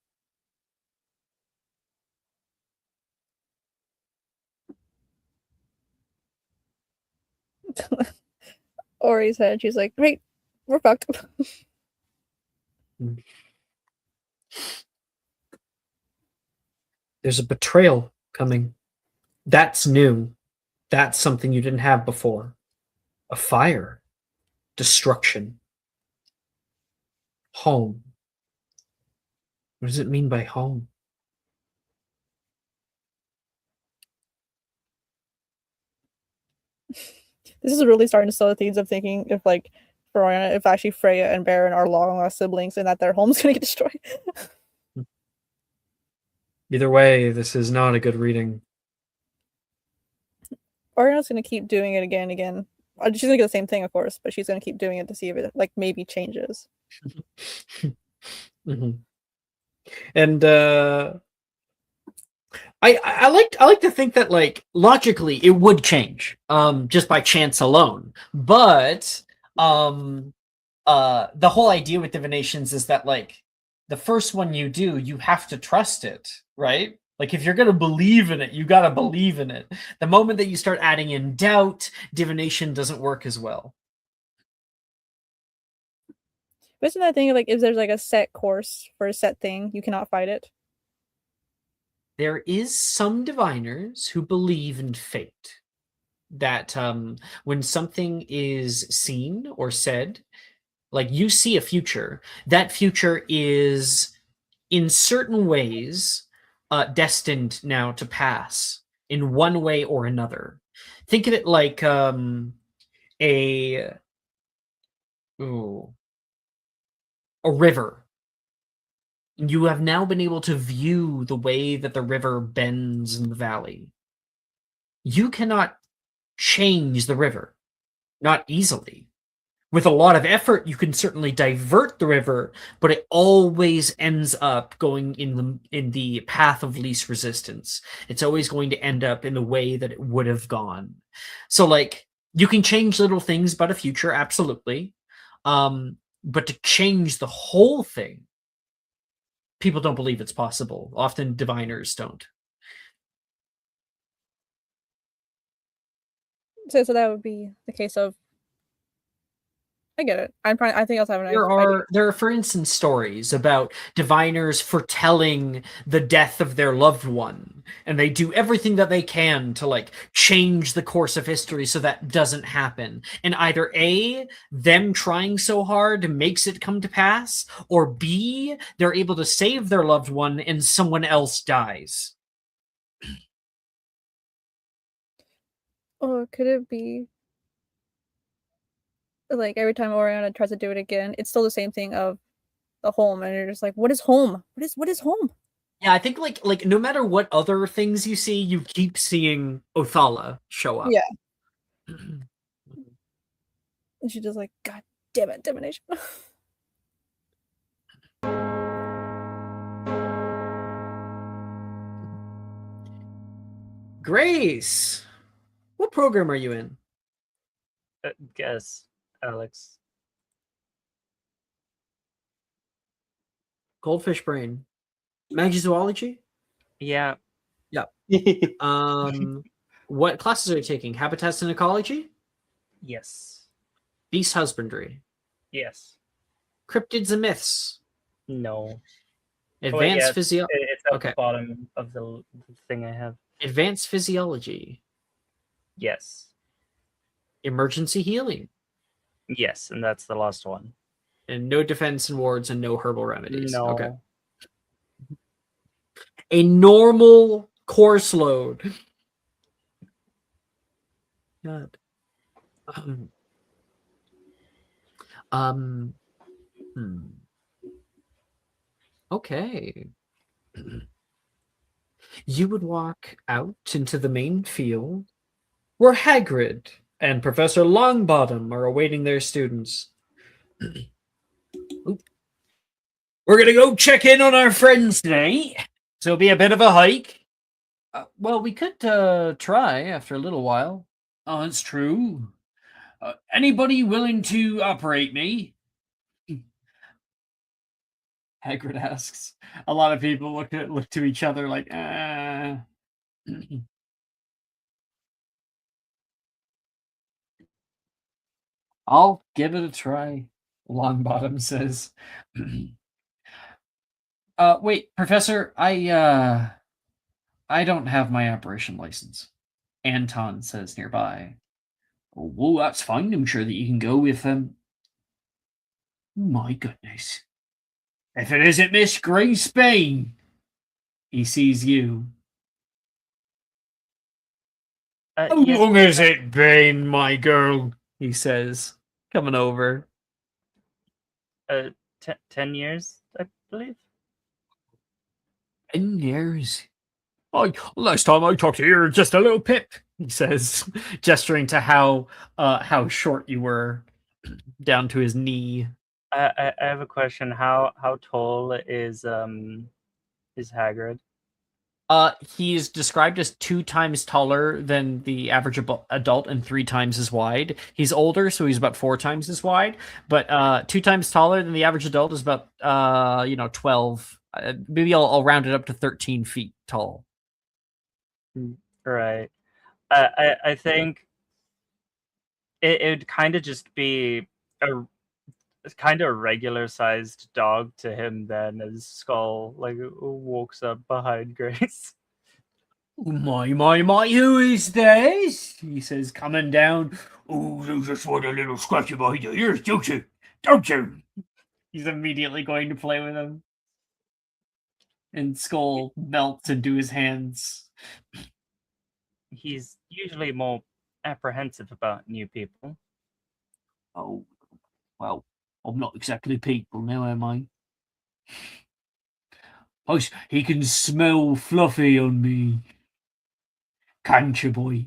Ori's head. She's like, "Great, we're fucked." There's a betrayal coming. That's new. That's something you didn't have before. A fire. Destruction. Home. What does it mean by home? This is really starting to sow the seeds of thinking if like for Oriana, if actually Freya and Baron are long lost siblings and that their home's gonna get destroyed. Either way, this is not a good reading. Oriana's gonna keep doing it again and again. She's gonna get the same thing, of course, but she's gonna keep doing it to see if it like maybe changes. Mm-hmm. And I like to think that like logically it would change just by chance alone. But the whole idea with divinations is that like the first one you do, you have to trust it, right? Like if you're gonna believe in it, you gotta believe in it. The moment that you start adding in doubt, divination doesn't work as well. But isn't that thing like if there's like a set course for a set thing, you cannot fight it? There is some diviners who believe in fate. That when something is seen or said, like you see a future, that future is in certain ways destined now to pass in one way or another. Think of it like a river. You have now been able to view the way that the river bends in the valley. You cannot change the river, not easily. With a lot of effort, you can certainly divert the river, but it always ends up going in the path of least resistance. It's always going to end up in the way that it would have gone. So, like, you can change little things about a future, absolutely. But to change the whole thing, people don't believe it's possible. Often diviners don't. So that would be the case of. I get it. I think I was having an idea. There are, for instance, stories about diviners foretelling the death of their loved one, and they do everything that they can to like change the course of history so that doesn't happen. And either A, them trying so hard makes it come to pass, or B, they're able to save their loved one and someone else dies. Or could it be like every time Oriana tries to do it again, it's still the same thing of the home, and you're just like, what is home? What is home? Yeah, I think like no matter what other things you see, you keep seeing Othala show up. Yeah. And she's just like, God damn it, divination. Grace, what program are you in? Guess, Alex. Goldfish brain. Magizoology? Yeah. Yeah. What classes are you taking? Habitats and ecology? Yes. Beast husbandry? Yes. Cryptids and myths? No. Advanced It's at the bottom of the thing I have. Advanced physiology? Yes. Emergency healing? Yes, and that's the last one. And no defense and wards and no herbal remedies. No. Okay. A normal course load. God. Okay. You would walk out into the main field where Hagrid and Professor Longbottom are awaiting their students. We're going to go check in on our friends today. So it'll be a bit of a hike. Well, we could try after a little while. Oh, it's true. Anybody willing to operate me? Hagrid asks. A lot of people look to each other like, I'll give it a try, Longbottom says. Wait, Professor, I don't have my operation license. Anton says nearby. Well, that's fine. I'm sure that you can go with them. My goodness. If it isn't Miss Grace Spain. He sees you. How Yes, long has it been, my girl? He says, coming over. 10 years, I believe. 10 years. Last time I talked to you, you were just a little pip, he says, gesturing to how short you were, down to his knee. I have a question. How tall is Hagrid? He's described as 2 times taller than the average adult and 3 times as wide. He's older, so he's about 4 times as wide. But 2 times taller than the average adult is about 12. Maybe I'll round it up to 13 feet tall. Right. I think it would kind of just be a kind of regular sized dog to him then, as Skull like walks up behind Grace. Oh, my, who is this? He says, coming down. Oh, you just want a little scratchy behind your ears, don't you? Don't you? He's immediately going to play with him. And Skull melts into his hands. He's usually more apprehensive about new people. Oh, well, I'm not exactly people now, am I? Oh, he can smell Fluffy on me. Can't you, boy?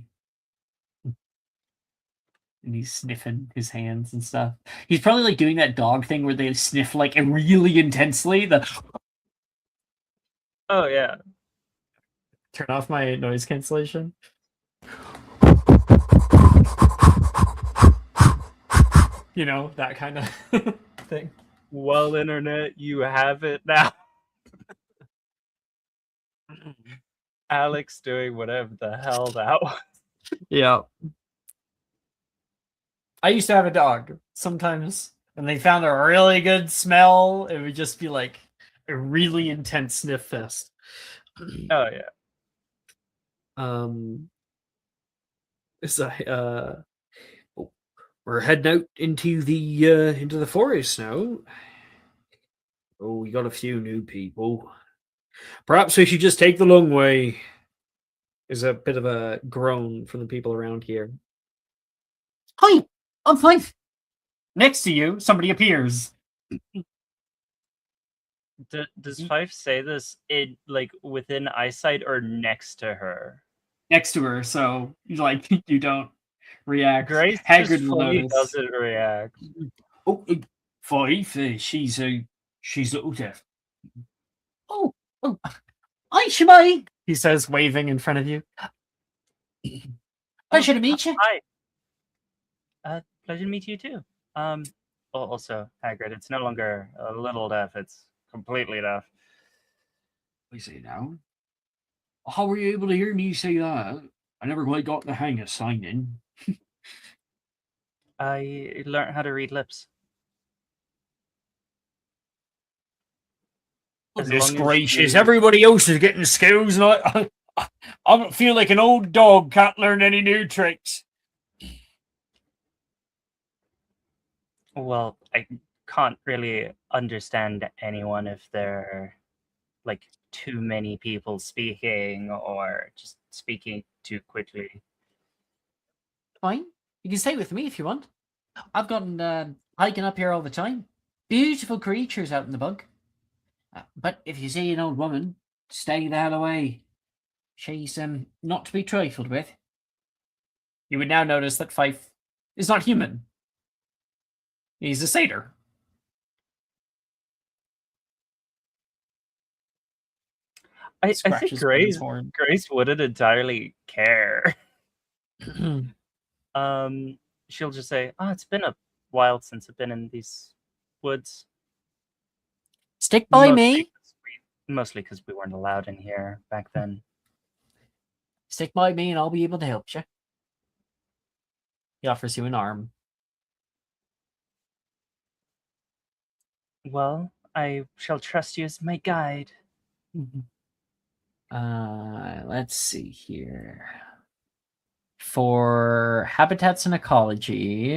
And he's sniffing his hands and stuff. He's probably like doing that dog thing where they sniff like really intensely. Oh yeah. Turn off my noise cancellation. You know, that kind of thing. Well, internet, you have it now. Alex doing whatever the hell that was. Yeah. I used to have a dog. Sometimes when they found a really good smell, it would just be like a really intense sniff fest. Oh yeah. We're heading out into the forest now. Oh, we got a few new people. Perhaps we should just take the long way. There's a bit of a groan from the people around here. Hi, I'm fine. Next to you, somebody appears. Does Fife say this in like within eyesight or next to her? Next to her, so like you don't react. Grace Hagrid just will fully notice. doesn't react. Oh, Five, she's little deaf. Oh, hi, Shemai. He says, waving in front of you. Pleasure to meet you. Hi. Pleasure to meet you too. Also, Hagrid, it's no longer a little deaf; it's completely deaf. I say now. How were you able to hear me say that? I never quite got the hang of signing. I learned how to read lips. As Goodness long as gracious, you- everybody else is getting skills, and I don't feel like an old dog can't learn any new tricks. Well, I can't really understand anyone if they're like too many people speaking or just speaking too quickly. Fine. You can stay with me if you want. I've gotten hiking up here all the time. Beautiful creatures out in the bug. But if you see an old woman, stay the hell away. She's not to be trifled with. You would now notice that Fife is not human. He's a satyr. I think Scratches with his horn. Grace wouldn't entirely care. She'll just say, "Oh, it's been a while since I've been in these woods." Stick by me. Mostly because we weren't allowed in here back then. Stick by me and I'll be able to help you. He offers you an arm. Well, I shall trust you as my guide. Let's see here. For habitats and ecology.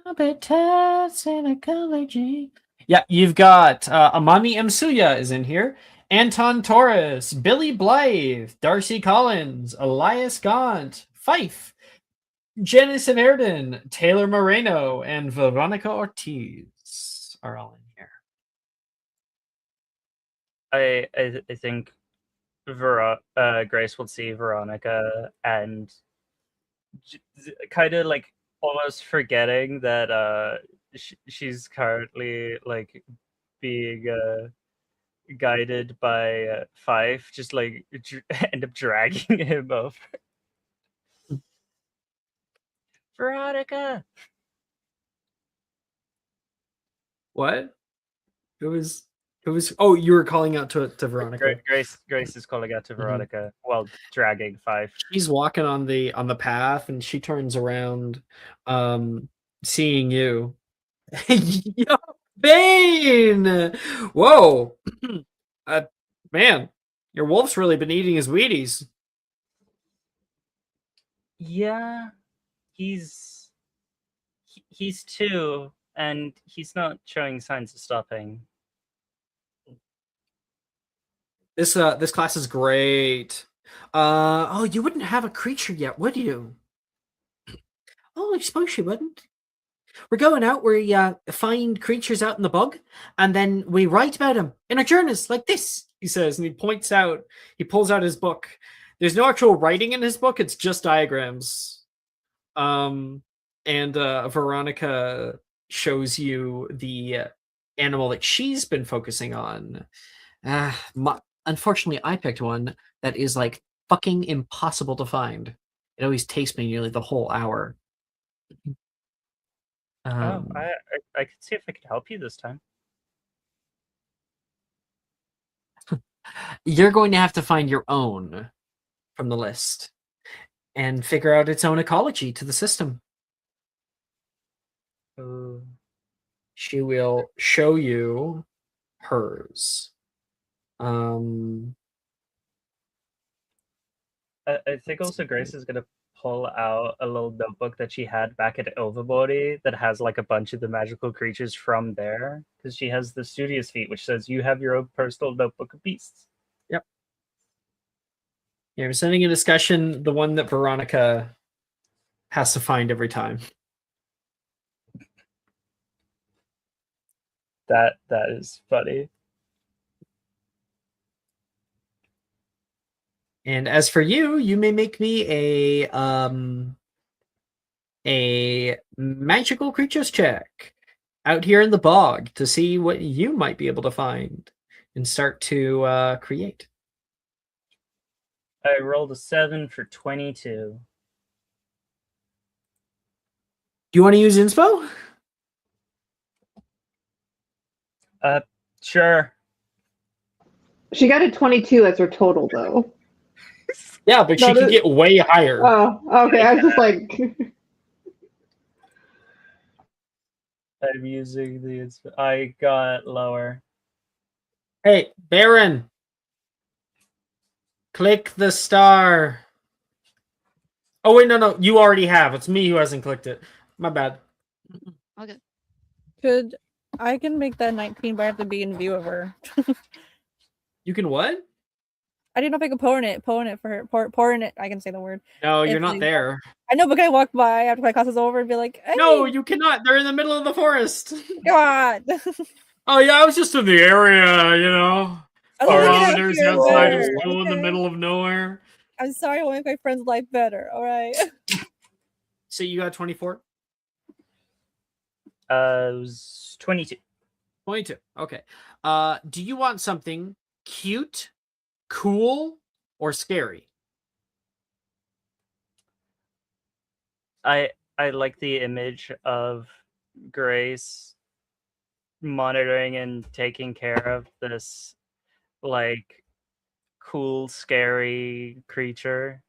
Habitats and ecology. Yeah, you've got Amani Msuya is in here, Anton Torres, Billy Blythe, Darcy Collins, Elias Gaunt, Fife, Janice Everden, Taylor Moreno, and Veronica Ortiz are all in here. I think Grace will see Veronica and kind of like almost forgetting that she's currently like being guided by Fife, just like end up dragging him over. Veronica. What? Who was? Oh, you were calling out to Veronica. Grace is calling out to Veronica while dragging Fife. She's walking on the path, and she turns around, seeing you. Yo, Bane! Whoa, man, your wolf's really been eating his Wheaties. Yeah, he's two, and he's not showing signs of stopping. This class is great. Oh, you wouldn't have a creature yet, would you? Oh, I suppose you wouldn't. We're going out, we find creatures out in the bog, and then we write about them in our journals like this, he says, and he pulls out his book. There's no actual writing in his book, it's just diagrams. And Veronica shows you the animal that she's been focusing on. Unfortunately, I picked one that is like fucking impossible to find. It always takes me nearly the whole hour. I could see if I could help you this time. You're going to have to find your own from the list and figure out its own ecology to the system. She will show you hers. I think also Grace is gonna pull out a little notebook that she had back at Overbody that has like a bunch of the magical creatures from there, because she has the Studious feat, which says you have your own personal notebook of beasts. Yep. Yeah, we're sending a discussion, the one that Veronica has to find every time. That is funny. And as for you, you may make me a magical creatures check out here in the bog to see what you might be able to find and start to create. I rolled a 7 for 22. Do you want to use inspo? Sure. She got a 22 as her total, though. Yeah, but she can get way higher. Oh, okay. I was just like... I'm using the... I got lower. Hey, Baron. Click the star. Oh, wait, no. You already have. It's me who hasn't clicked it. My bad. Okay. I can make that 19, but I have to be in view of her. You can what? I didn't know if I could pwn it for her. Pour in it. I can say the word. No, you're not there. I know, but can I walk by after my class is over and be like, hey, No, you cannot. They're in the middle of the forest. God. Oh, yeah, I was just in the area, you know. I was looking at Barometers you outside of better, school in the okay? middle of nowhere. I'm sorry, I want to make my friend's life better. All right. So you got 24? It was 22. 22. Okay. Do you want something cute, cool, or scary? I like the image of Grace monitoring and taking care of this like cool, scary creature.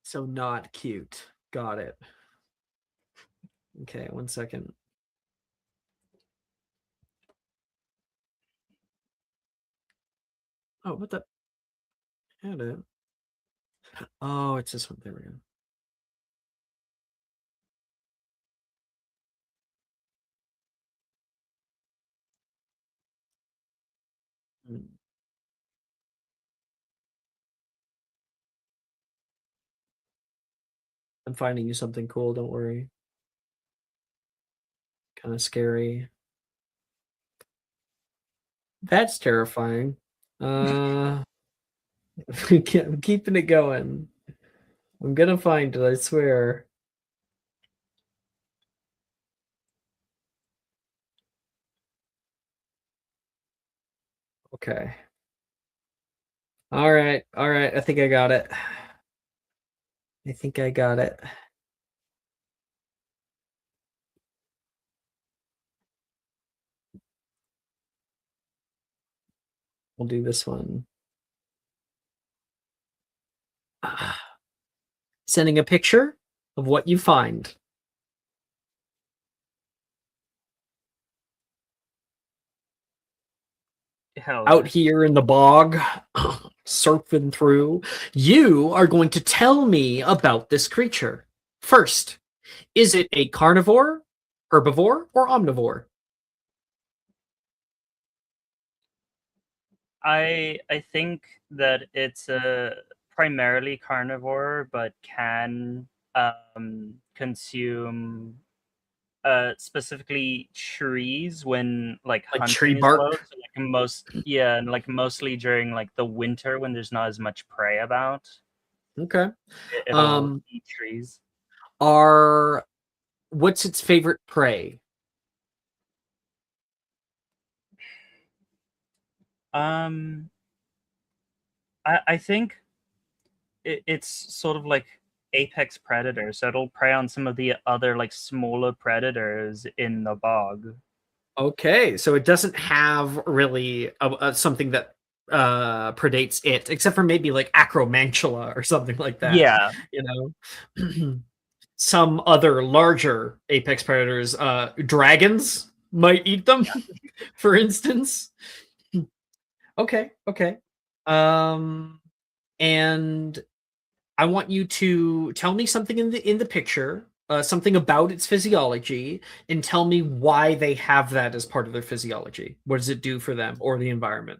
So not cute. Got it. Okay, 1 second. Oh, what the? Had it. Oh, it's this one. There we go. I'm finding you something cool. Don't worry. Kind of scary. That's terrifying. I'm keeping it going. I'm gonna find it, I swear. Okay. All right. I think I got it. I think I got it. We'll do this one. Sending a picture of what you find. Hell Out yeah. here in the bog, surfing through, you are going to tell me about this creature. First, is it a carnivore, herbivore, or omnivore? I think that it's a primarily carnivore, but can consume specifically trees when like Like hunting tree is bark? low. So and like mostly during like the winter when there's not as much prey about. Okay. It'll eat trees. What's its favorite prey? I think it's sort of like apex predator, so it'll prey on some of the other like smaller predators in the bog. Okay, so it doesn't have really something that predates it, except for maybe like acromantula or something like that. Yeah. You know, some other larger apex predators, dragons might eat them, for instance. Okay. And I want you to tell me something in the picture, something about its physiology, and tell me why they have that as part of their physiology. What does it do for them or the environment?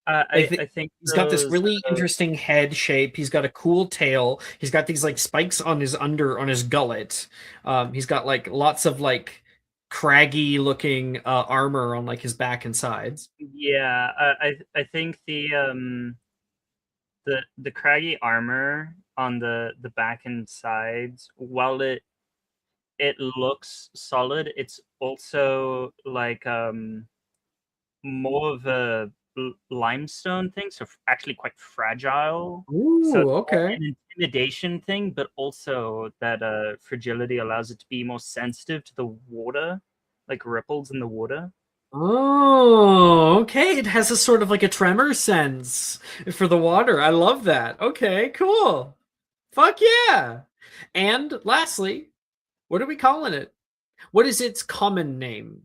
I think he's got this those, really interesting head shape. He's got a cool tail. He's got these like spikes on his gullet. He's got like lots of like craggy looking armor on like his back and sides. yeah, I think the craggy armor on the back and sides, while it looks solid, it's also like more of a limestone thing, so actually quite fragile. So Ooh, it's more okay. an intimidation thing, but also that fragility allows it to be more sensitive to the water, like ripples in the water. Oh, okay. It has a sort of like a tremor sense for the water. I love that. Okay, cool. Fuck yeah. And lastly, what are we calling it? What is its common name?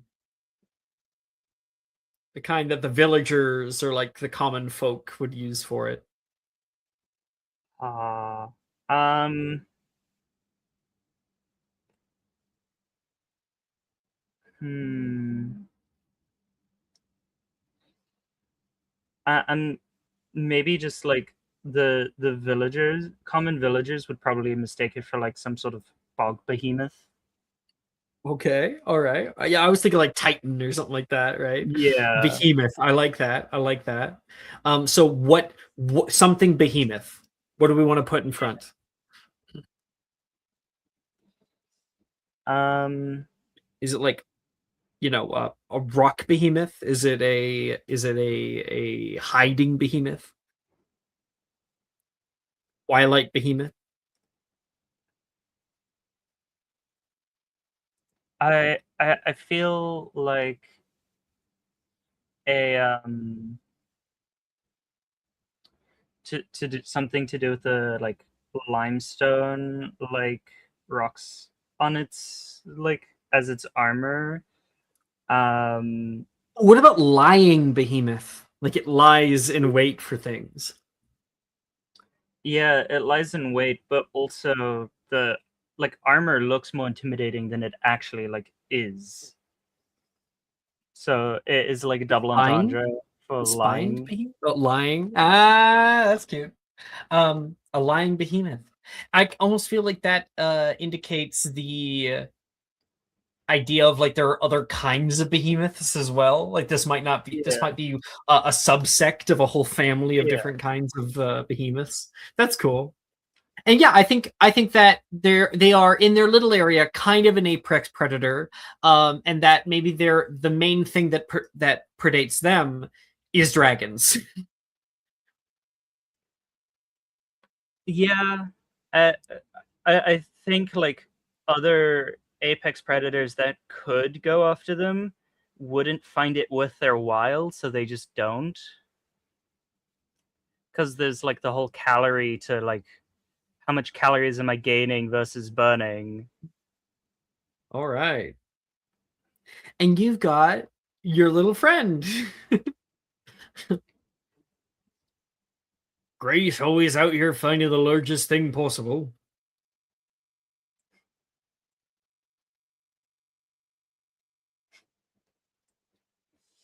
The kind that the villagers or like the common folk would use for it. Uh, um, hmm. And maybe just like the villagers, common villagers would probably mistake it for like some sort of bog behemoth. Okay, all right. Yeah, I was thinking like Titan or something like that, right? Yeah. Behemoth. I like that. I like that. So what something behemoth? What do we want to put in front? Um, Is it like a rock behemoth? Is it a hiding behemoth? Twilight behemoth? I feel like a to do something to do with the like limestone like rocks on its like as its armor. Um, What about lying behemoth? Like it lies in wait for things. yeah, it lies in wait, but also the like armor looks more intimidating than it actually like is. So it is like a double Fine. entendre. For Spined lying. behemoth? Oh, lying. Ah, that's cute. A lying behemoth. I almost feel like that indicates the idea of like there are other kinds of behemoths as well. Like this might not be. This Yeah. might be a subsect of a whole family of Yeah. different kinds of behemoths. That's cool. And yeah, I think that they are in their little area, kind of an apex predator, and that maybe the main thing that predates them is dragons. Yeah, I think like other apex predators that could go after them wouldn't find it worth their while, so they just don't. Because there's like the whole calorie to like how much calories am I gaining versus burning. All right, and you've got your little friend. Grace always out here finding the largest thing possible.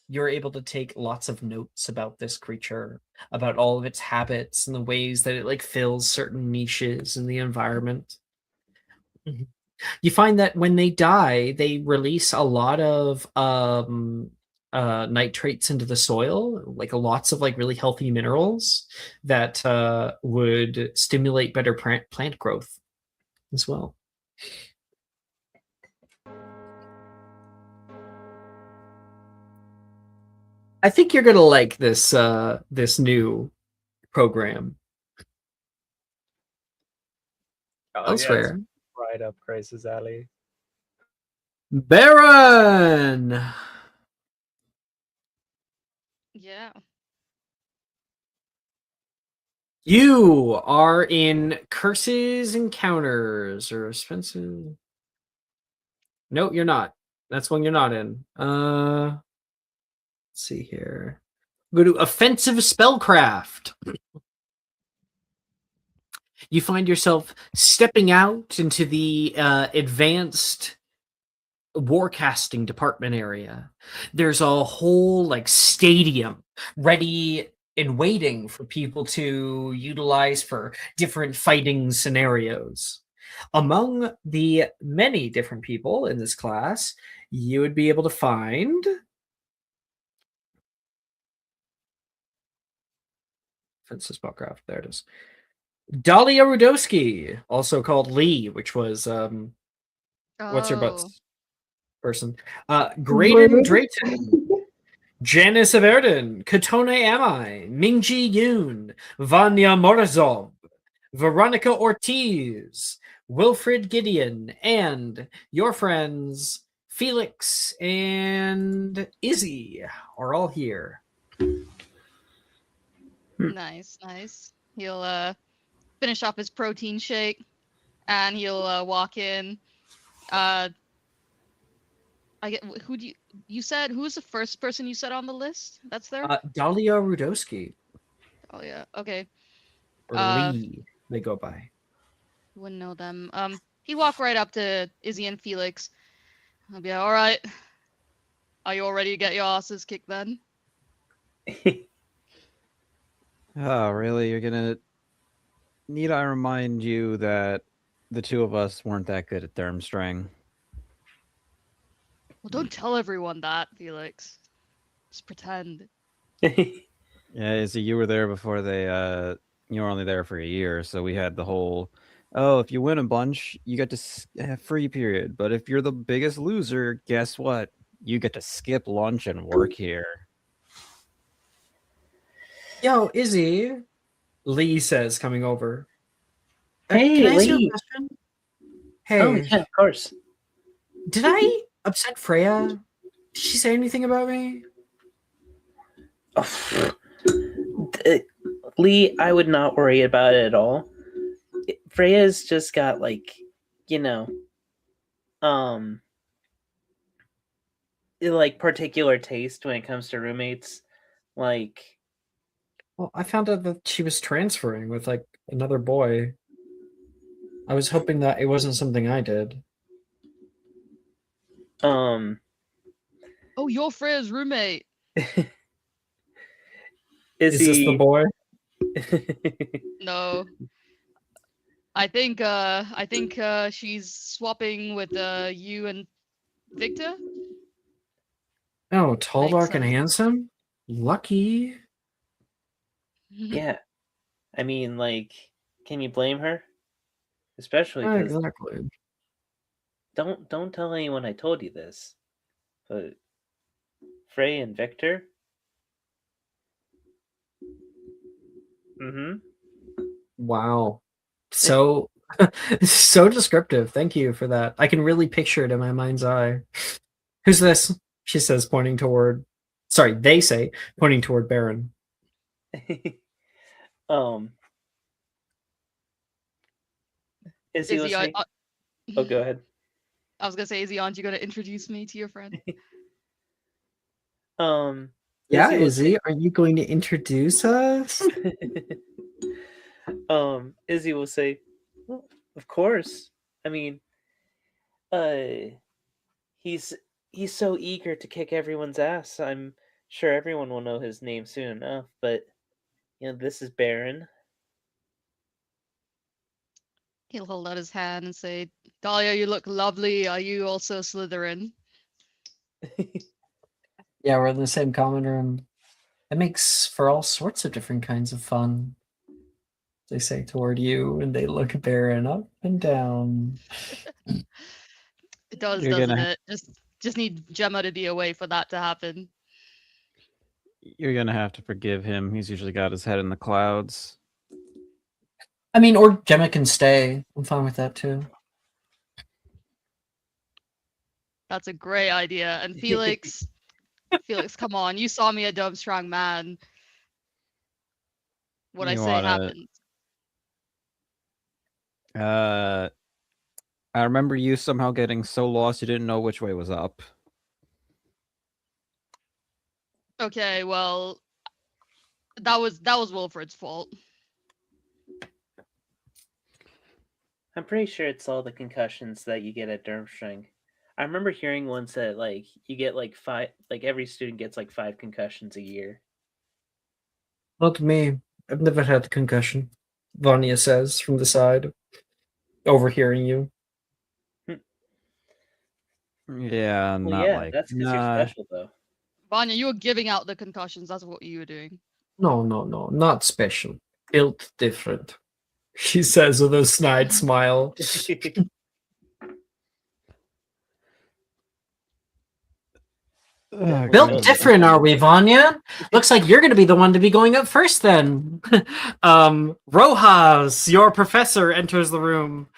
You're able to take lots of notes about this creature, about all of its habits and the ways that it like fills certain niches in the environment. Mhm. You find that when they die, they release a lot of nitrates into the soil, like lots of like really healthy minerals that would stimulate better plant growth as well. I think you're gonna like this new program. Oh, Elsewhere, yeah, right up Grace's alley. Baron. Yeah. You are in curses encounters or expensive. No, you're not. That's one you're not in. Let's see here. Go to offensive spellcraft. You find yourself stepping out into the advanced warcasting department area. There's a whole like stadium ready and waiting for people to utilize for different fighting scenarios. Among the many different people in this class, you would be able to find offensive spellcraft. There it is. Dahlia Rudowski, also called Lee, which was what's her butt's Oh. person? Graydon Rude. Drayton, Janice Averden, Katone Amai, Mingji Yoon, Vanya Morozov, Veronica Ortiz, Wilfred Gideon, and your friends Felix and Izzy are all here. Nice, nice. He'll finish off his protein shake, and he'll walk in. I get who do you said who's the first person you said on the list? That's there. Dahlia Rudowski, Oh yeah. Okay. or Lee, they go by. Wouldn't know them. He'd walk right up to Izzy and Felix. I'll be like, all right. Are you all ready to get your asses kicked then? Oh, really? You're gonna need I remind you that the two of us weren't that good at Durmstrang. Well, don't tell everyone that, Felix. Just pretend. Yeah, so you were there before they you were only there for a year, so we had the whole if you win a bunch, you get to have free period, but if you're the biggest loser, guess what? You get to skip lunch and work here. Yo, Izzy, Lee says, coming over. Hey, can I ask you a Lee. question? Hey, Oh, yeah, of course. did I upset Freya? Did she say anything about me? Oh, Lee, I would not worry about it at all. Freya's just got like, like particular taste when it comes to roommates. Like, Well, I found out that she was transferring with like another boy. I was hoping that it wasn't something I did. Oh, you're Freya's roommate. Is this the boy? No. I think she's swapping with you and Victor. Oh, tall, Makes dark, and sense. handsome? Lucky. Yeah. I mean, like, can you blame her? Especially because Exactly. don't tell anyone I told you this. But Frey and Victor. Mm-hmm. Wow. So so descriptive. Thank you for that. I can really picture it in my mind's eye. Who's this? She says, pointing toward. Sorry, they say, pointing toward Baron. Is he Izzy, listening? Oh, go ahead. I was gonna say, Izzy, aren't you gonna introduce me to your friend? Yeah, Izzy will Izzy, are you going to introduce us? Izzy will say, well, of course. I mean, he's so eager to kick everyone's ass. I'm sure everyone will know his name soon enough, but this is Baron. He'll hold out his hand and say, Dahlia, you look lovely. Are you also Slytherin? Yeah, we're in the same common room. It makes for all sorts of different kinds of fun. They say toward you, and they look at Baron up and down. It does, You're doesn't gonna- it? Just need Gemma to be away for that to happen. You're gonna have to forgive him. He's usually got his head in the clouds. I mean, or Gemma can stay. I'm fine with that too. That's a great idea. And Felix, Felix, come on. You saw me a dumb strong man. What I You say wanna- happens. I remember you somehow getting so lost you didn't know which way was up. Okay, well, that was Wilfred's fault. I'm pretty sure it's all the concussions that you get at Durmstrang. I remember hearing once that you get every student gets 5 concussions a year. Not me. I've never had a concussion. Vanya says from the side, overhearing you. Yeah, Well, not yeah, like that's because you're special, though. Vanya, you were giving out the concussions. That's what you were doing. No, not special. Built different. She says with a snide smile. Oh, Built God. different, are we, Vanya? Looks like you're going to be the one to be going up first then. Rojas, your professor, enters the room.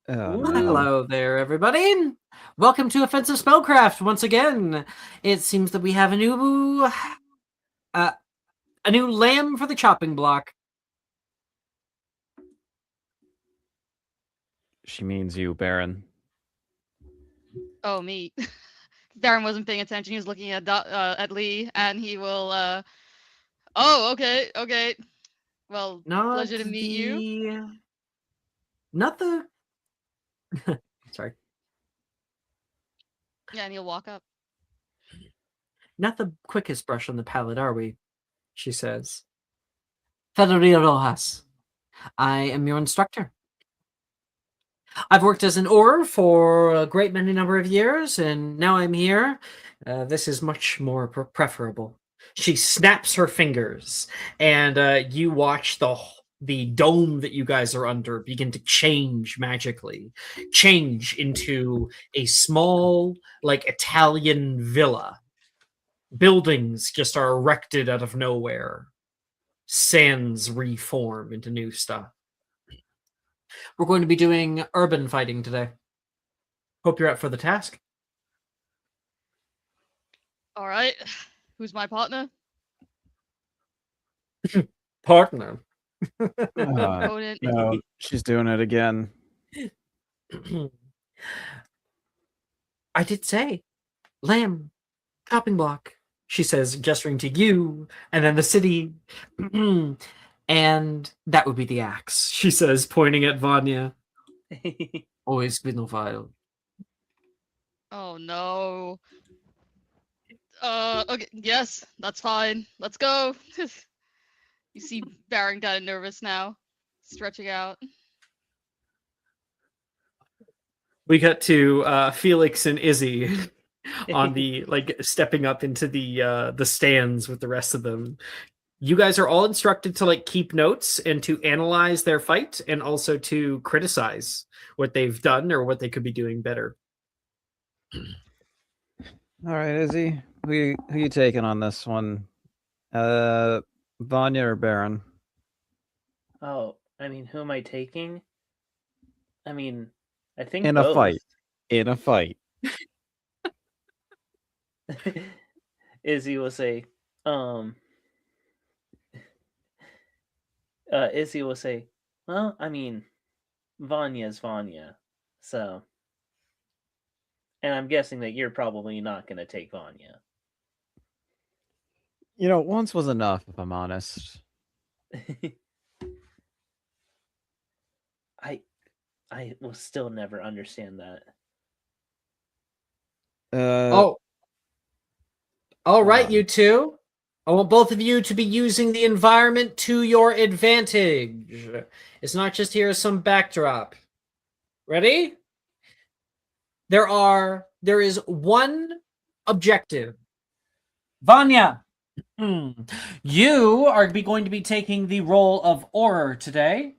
Oh, no. Hello there, everybody. Welcome to Offensive Spellcraft once again. It seems that we have a new lamb for the chopping block. She means you, Baron. Oh, me. Darren wasn't paying attention. He was looking at Lee, and he will. Oh, okay. Well, pleasure to meet you. Not the. Sorry. Yeah, and he'll walk up. Not the quickest brush on the palate, are we? She says. Federico Rojas. I am your instructor. I've worked as an Auror for a great many number of years, and now I'm here. This is much more preferable. She snaps her fingers, and you watch the dome that you guys are under begin to change magically, change into a small, Italian villa. Buildings just are erected out of nowhere. Sands reform into new stuff. We're going to be doing urban fighting today. Hope you're up for the task. All right. Who's my partner? Partner. Opponent. No, she's doing it again. I did say, lamb, chopping block, she says, gesturing to you, and then the city. And that would be the axe, she says, pointing at Vanya. Always been a while. Oh no. Okay, yes, that's fine. Let's go. You see Baron kind of nervous now, stretching out. We got to Felix and Izzy on the stepping up into the stands with the rest of them. You guys are all instructed to keep notes and to analyze their fight and also to criticize what they've done or what they could be doing better. All right, Izzy, who you taking on this one? Vanya or Baron? Oh, I mean, who am I taking? I mean, I think In a both. fight. In a fight. Izzy will say, Izzy will say, well, I mean, Vanya's Vanya, so. And I'm guessing that you're probably not going to take Vanya. Once was enough, if I'm honest. I will still never understand that. All right, you two. I want both of you to be using the environment to your advantage. It's not just here as some backdrop. Ready? There is one objective. Vanya, you are going to be taking the role of Auror today.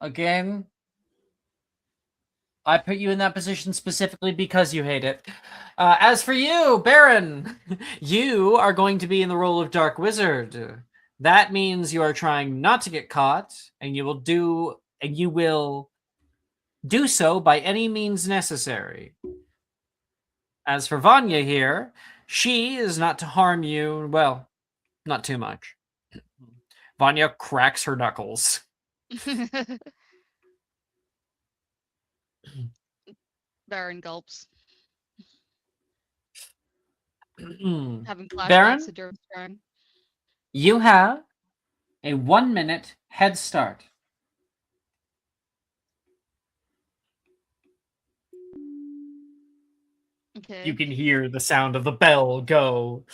Again, I put you in that position specifically because you hate it. As for you, Baron, you are going to be in the role of Dark Wizard. That means you are trying not to get caught, and you will do so by any means necessary. As for Vanya here, she is not to harm you, well, not too much. Vanya cracks her knuckles. Baron gulps. Having Baron, flashbacks to Durham's turn. you have a 1 minute head start. Okay. You can hear the sound of the bell go,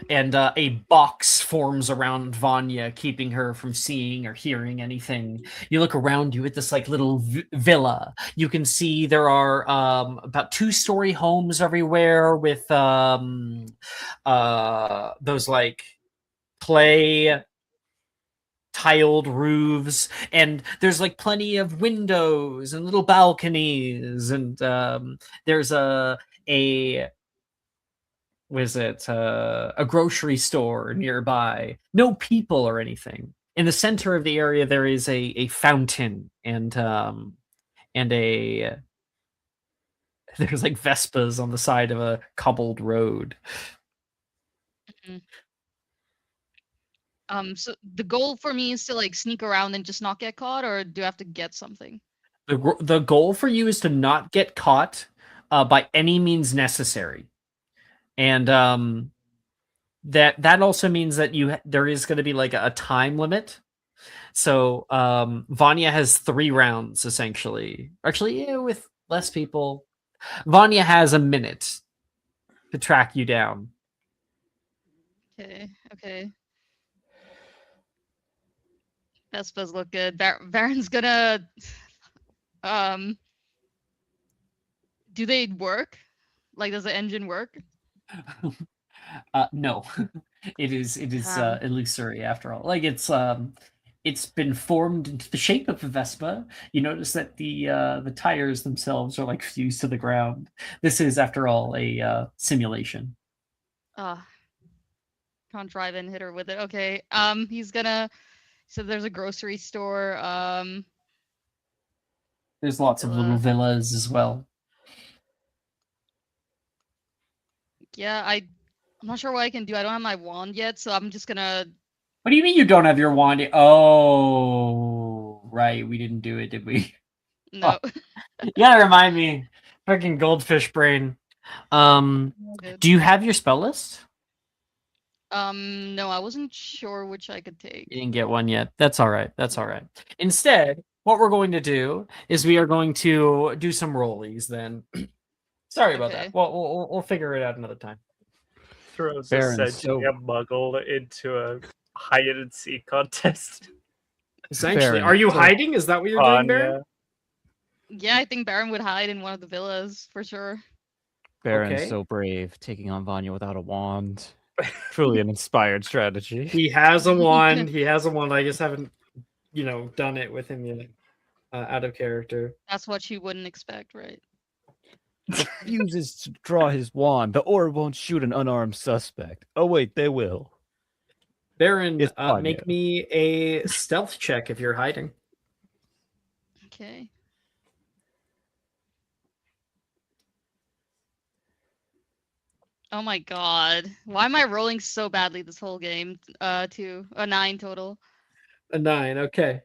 and a box forms around Vanya, keeping her from seeing or hearing anything. You look around you at this little villa. You can see there are about 2-story homes everywhere with those clay tiled roofs, and there's plenty of windows and little balconies, and there's a grocery store nearby. No people or anything. In the center of the area, there is a fountain and there's Vespas on the side of a cobbled road. So the goal for me is to sneak around and just not get caught, or do I have to get something? The goal for you is to not get caught by any means necessary. And that also means that there is going to be a time limit. So Vanya has 3 rounds essentially. Actually, with less people, Vanya has a minute to track you down. Okay. Vespas look good. Baron's gonna do they work? Does the engine work? No. it is illusory after all. It's been formed into the shape of a Vespa. You notice that the tires themselves are fused to the ground. This is, after all, a simulation. Can't drive and hit her with it. Okay. He's gonna. So there's a grocery store. There's lots of little villas as well. Yeah, I'm not sure what I can do. I don't have my wand yet, so I'm just gonna. What do you mean you don't have your wand? Oh, right. We didn't do it, did we? No. You gotta remind me. Freaking goldfish brain. Do you have your spell list? No, I wasn't sure which I could take. You didn't get one yet. That's all right. That's all right. Instead, what we're going to do is we are going to do some rollies then. Sorry about Okay. that. Well, we'll figure it out another time. Throws Baron's essentially so- a muggle into a hide and seek contest. Essentially, Baron, are you so- hiding? Is that what you're doing, Baron? Anya. Yeah, I think Baron would hide in one of the villas for sure. Baron's Okay. so brave, taking on Vanya without a wand. Truly an inspired strategy. He has a wand. He has a wand. I just haven't, done it with him yet. Out of character. That's what you wouldn't expect, right? Refuses to draw his wand. The orb won't shoot an unarmed suspect. Oh wait, they will. Baron, It's Vanya. make me a stealth check if you're hiding. Okay. Oh my god. Why am I rolling so badly this whole game? To a 9 total. A 9, okay.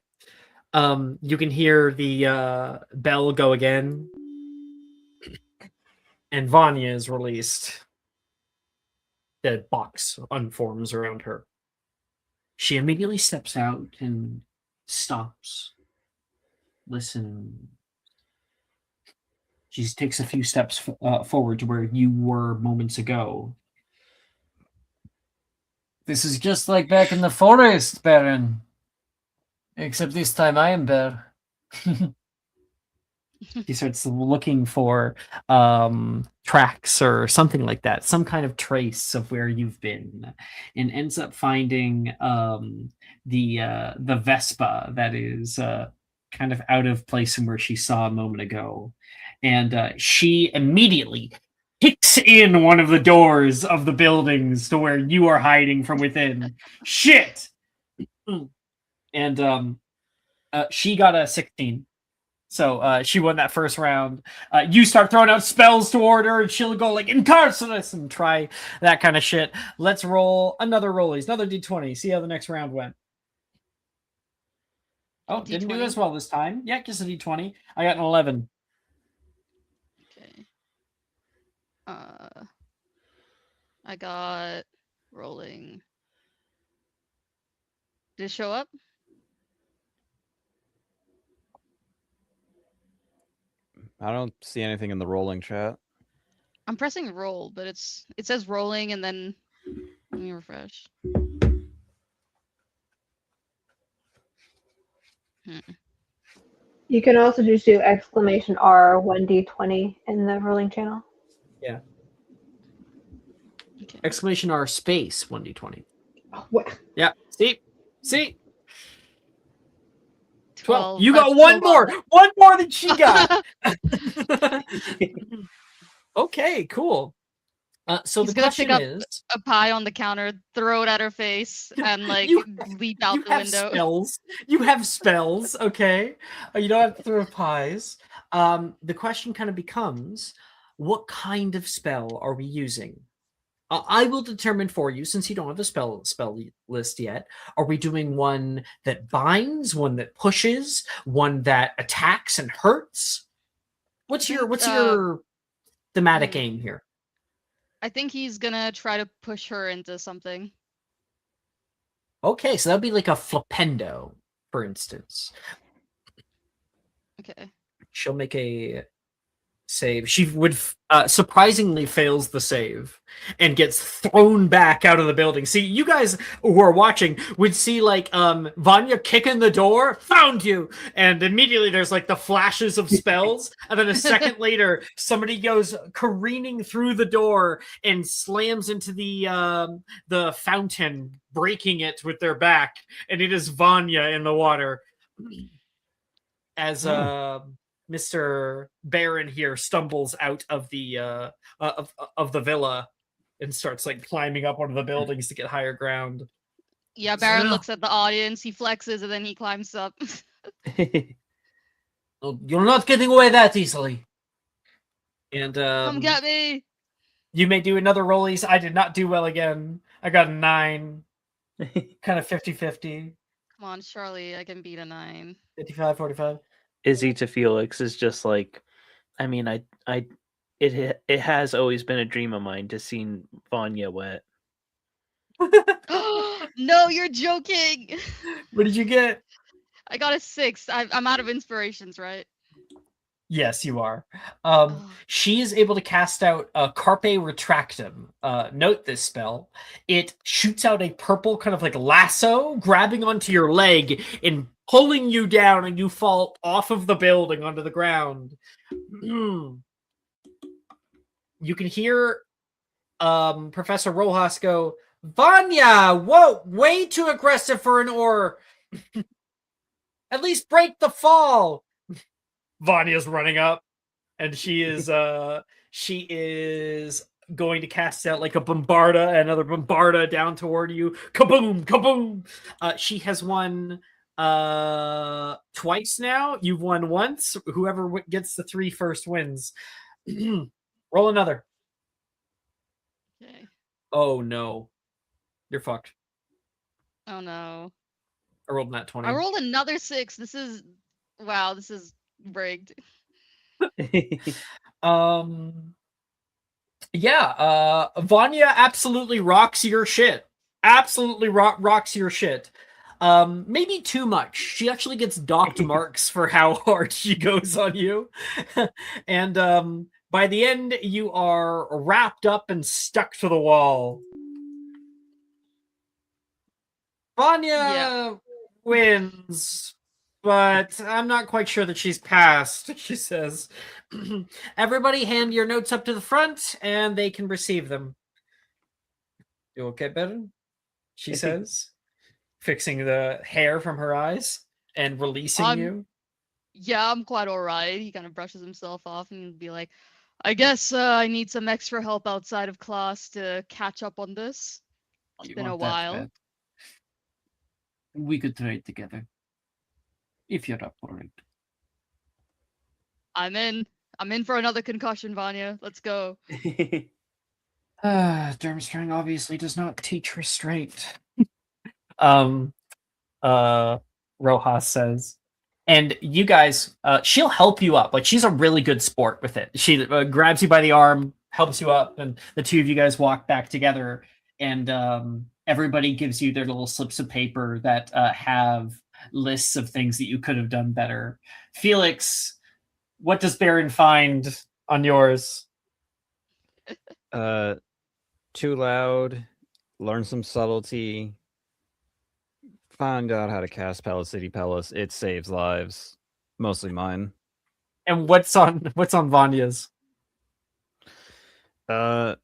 You can hear the bell go again. And Vanya is released. The box unforms around her. She immediately steps out and stops. Listen. She takes a few steps forward to where you were moments ago. This is just like back in the forest, Baron. Except this time I am Bear. He starts looking for tracks or something like that, some kind of trace of where you've been, and ends up finding the Vespa that is kind of out of place from where she saw a moment ago, and she immediately kicks in one of the doors of the buildings to where you are hiding from within. Shit! And she got a 16. So she won that first round. You start throwing out spells toward her, and she'll go like Incarcerus and try that kind of shit. Let's roll another rollies, another d20. See how the next round went. Oh, didn't do D20? as well this time. Yeah, just a d20. I got an 11. Okay. I got rolling. Did it show up? I don't see anything in the rolling chat. I'm pressing roll, but it says rolling and then let me refresh. You can also just do exclamation R 1d20 in the rolling channel. Yeah. Okay. Exclamation R space 1d20. Oh, what? Yeah. See? 12. You got one more. One more than she got. Okay, cool. So He's the gonna pick question up is, a pie on the counter, throw it at her face, and like You- leap out you the have window. spells. You have spells, okay? You don't have to throw pies. The question kind of becomes, what kind of spell are we using? I will determine for you, since you don't have a spell list yet. Are we doing one that binds, one that pushes, one that attacks and hurts? What's your thematic aim here? I think he's gonna try to push her into something. Okay, so that'd be like a flipendo, for instance. Okay. She'll make a save. She would surprisingly fails the save and gets thrown back out of the building. See, you guys who are watching would see like Vanya kicking the door, found you, and immediately there's like the flashes of spells, and then a second later somebody goes careening through the door and slams into the fountain, breaking it with their back, and it is Vanya in the water. As Mr. Baron here stumbles out of the of the villa and starts like climbing up one of the buildings to get higher ground. Yeah, Baron Yeah. looks at the audience, he flexes, and then he climbs up. Oh, you're not getting away that easily. And Come get me! you may do another rollies. I did not do well again. I got a 9. Kind of 50-50. Come on, Charlie, I can beat a 9. 55-45. Izzy to Felix is just like, I mean, it has always been a dream of mine to see Vanya wet. No, you're joking! What did you get? I got a 6. I'm out of inspirations, right? Yes, you are. Oh, She is able to cast out Carpe Retractum. Note this spell. It shoots out a purple kind of like lasso, grabbing onto your leg and pulling you down, and you fall off of the building onto the ground. You can hear Professor Rojas go, Vanya, whoa, way too aggressive for an oar. At least break the fall. Vanya's running up, and she is going to cast out like a bombarda, another bombarda down toward you. Kaboom, kaboom. She has won twice now. You've won once. Whoever gets the 3 first wins. Roll another. okay. Oh no, you're fucked. Oh no. I rolled that 20. I rolled another 6. This is wow. This is rigged. Yeah, Vanya absolutely rocks your shit. Absolutely rocks your shit. Maybe too much. She actually gets docked marks for how hard she goes on you. And by the end, you are wrapped up and stuck to the wall. Vanya wins, but I'm not quite sure that she's passed, she says. Everybody hand your notes up to the front, and they can receive them. You okay, better? She says, fixing the hair from her eyes and releasing you. Yeah, I'm quite alright. He kind of brushes himself off and be like, I guess I need some extra help outside of class to catch up on this. It's been a while. We could trade together. If you're up for it. I'm in. I'm in for another concussion, Vanya. Let's go. Durmstrang obviously does not teach restraint. Rojas says. And you guys, she'll help you up. Like, she's a really good sport with it. She grabs you by the arm, helps you up, and the two of you guys walk back together. And everybody gives you their little slips of paper that have lists of things that you could have done better. Felix, what does Baron find on yours? Too loud, learn some subtlety, find out how to cast City Palace. It saves lives, mostly mine. And what's on Vanya's? Learn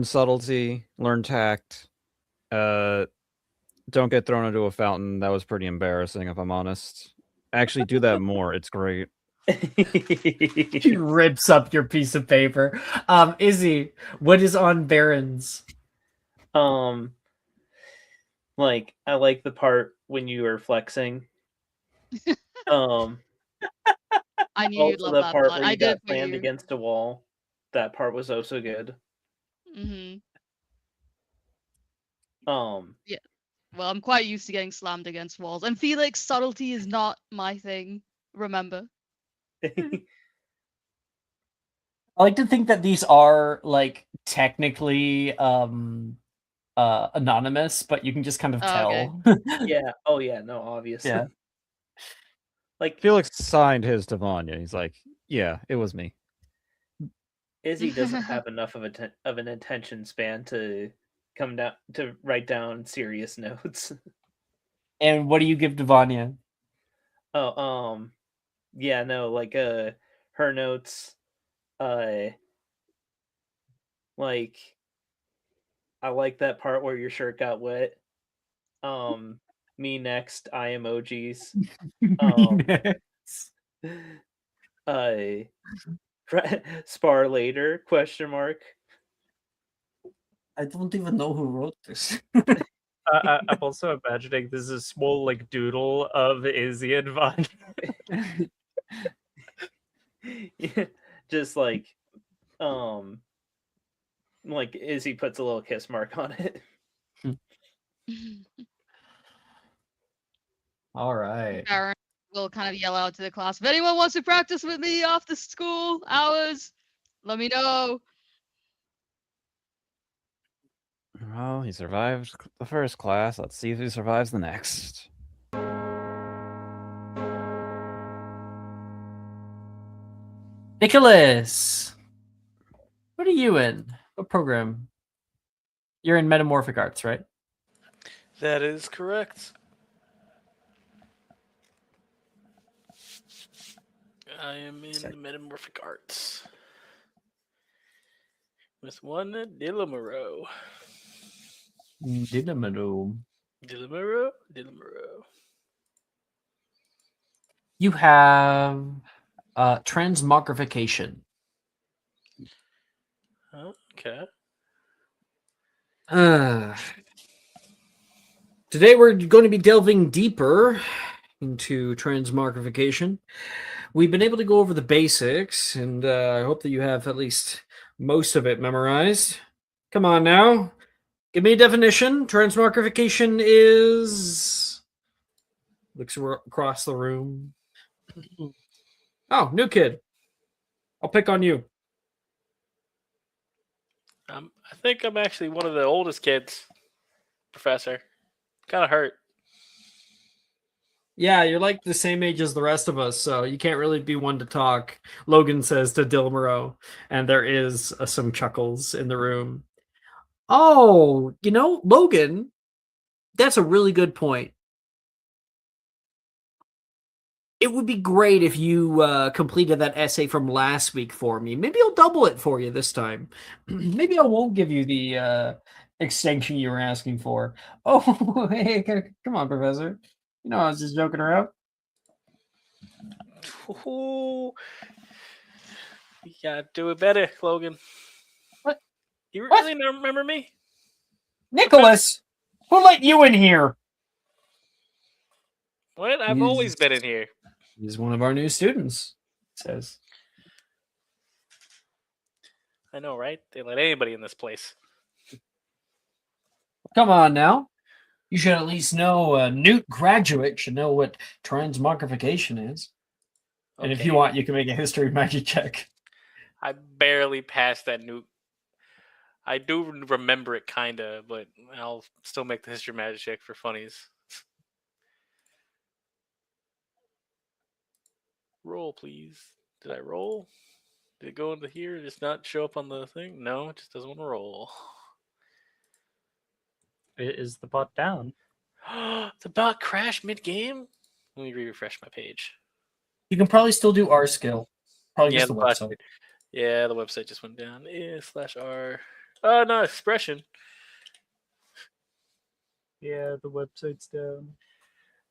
subtlety, learn tact. Don't get thrown into a fountain. That was pretty embarrassing, if I'm honest. Actually, do that more. It's great. He rips up your piece of paper. Izzy, what is on Baron's? Like, I like the part when you were flexing. I knew you'd Also love the that part part. where I you did got it for slammed you. against a wall. That part was oh so good. Mm-hmm. Yeah. Well, I'm quite used to getting slammed against walls. And Felix, subtlety is not my thing. Remember. I like to think that these are like technically anonymous, but you can just kind of tell. Okay. Yeah. Oh yeah. No, obviously. Yeah. Like, Felix signed his to Vanya. He's like, yeah, it was me. Izzy doesn't have enough of an attention span to come down to write down serious notes. And what do you give to Vanya? Oh, yeah, no, like her notes, like, I like that part where your shirt got wet. Me next, eye emojis. Spar later, question mark. I don't even know who wrote this. I'm also imagining this is a small like doodle of Izzy and Vanya. Yeah, just like Izzy puts a little kiss mark on it. All right. Baron will kind of yell out to the class, if anyone wants to practice with me after school hours, let me know. Well, he survived the first class. Let's see if he survives the next. Nicholas, what are you in? What program? You're in Metamorphic Arts, right? That is correct. I am in the Metamorphic Arts with one Dillamero. Dynamo. Dillamero. You have transmogrification. Okay. Today we're going to be delving deeper into transmogrification. We've been able to go over the basics, and I hope that you have at least most of it memorized. Come on now. Give me a definition. Transmogrification is... Looks across the room. Oh, new kid. I'll pick on you. I think I'm actually one of the oldest kids, Professor. Kind of hurt. Yeah, you're like the same age as the rest of us, so you can't really be one to talk, Logan says to Dilmero, and there is some chuckles in the room. Oh, Logan, that's a really good point. It would be great if you completed that essay from last week for me. Maybe I'll double it for you this time. Maybe I won't give you the extension you were asking for. Oh, hey, come on, Professor. I was just joking around. Ooh. You gotta do it better, Logan. What? You really don't remember me? Nicholas, who let you in here? What? I've always been in here. He's one of our new students, it says. I know, right? They let anybody in this place. Come on now. You should at least know a Newt graduate should know what transmogrification is. And if you Okay. want, you can make a history magic check. I barely passed that new. I do remember it, kinda, but I'll still make the history magic check for funnies. Roll, please. Did I roll? Did it go into here? Just not show up on the thing? No, it just doesn't want to roll. Is the bot down? The bot crashed mid-game? Let me refresh my page. You can probably still do R skill. Probably Yeah, just the bot- website. Yeah, the website just went down. /R. Oh, no, expression. Yeah, the website's down.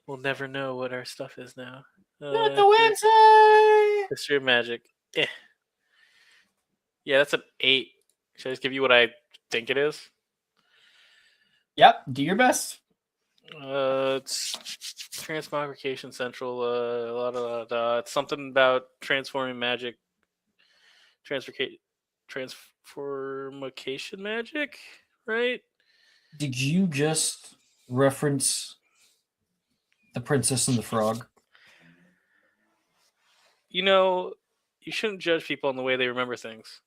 We'll never know what our stuff is now. Not the website! History of magic. Yeah, that's an 8. Should I just give you what I think it is? Yep, do your best. It's Transmogrification Central. It's something about transforming magic. Transformation magic, right? Did you just reference The Princess and the Frog? You shouldn't judge people on the way they remember things.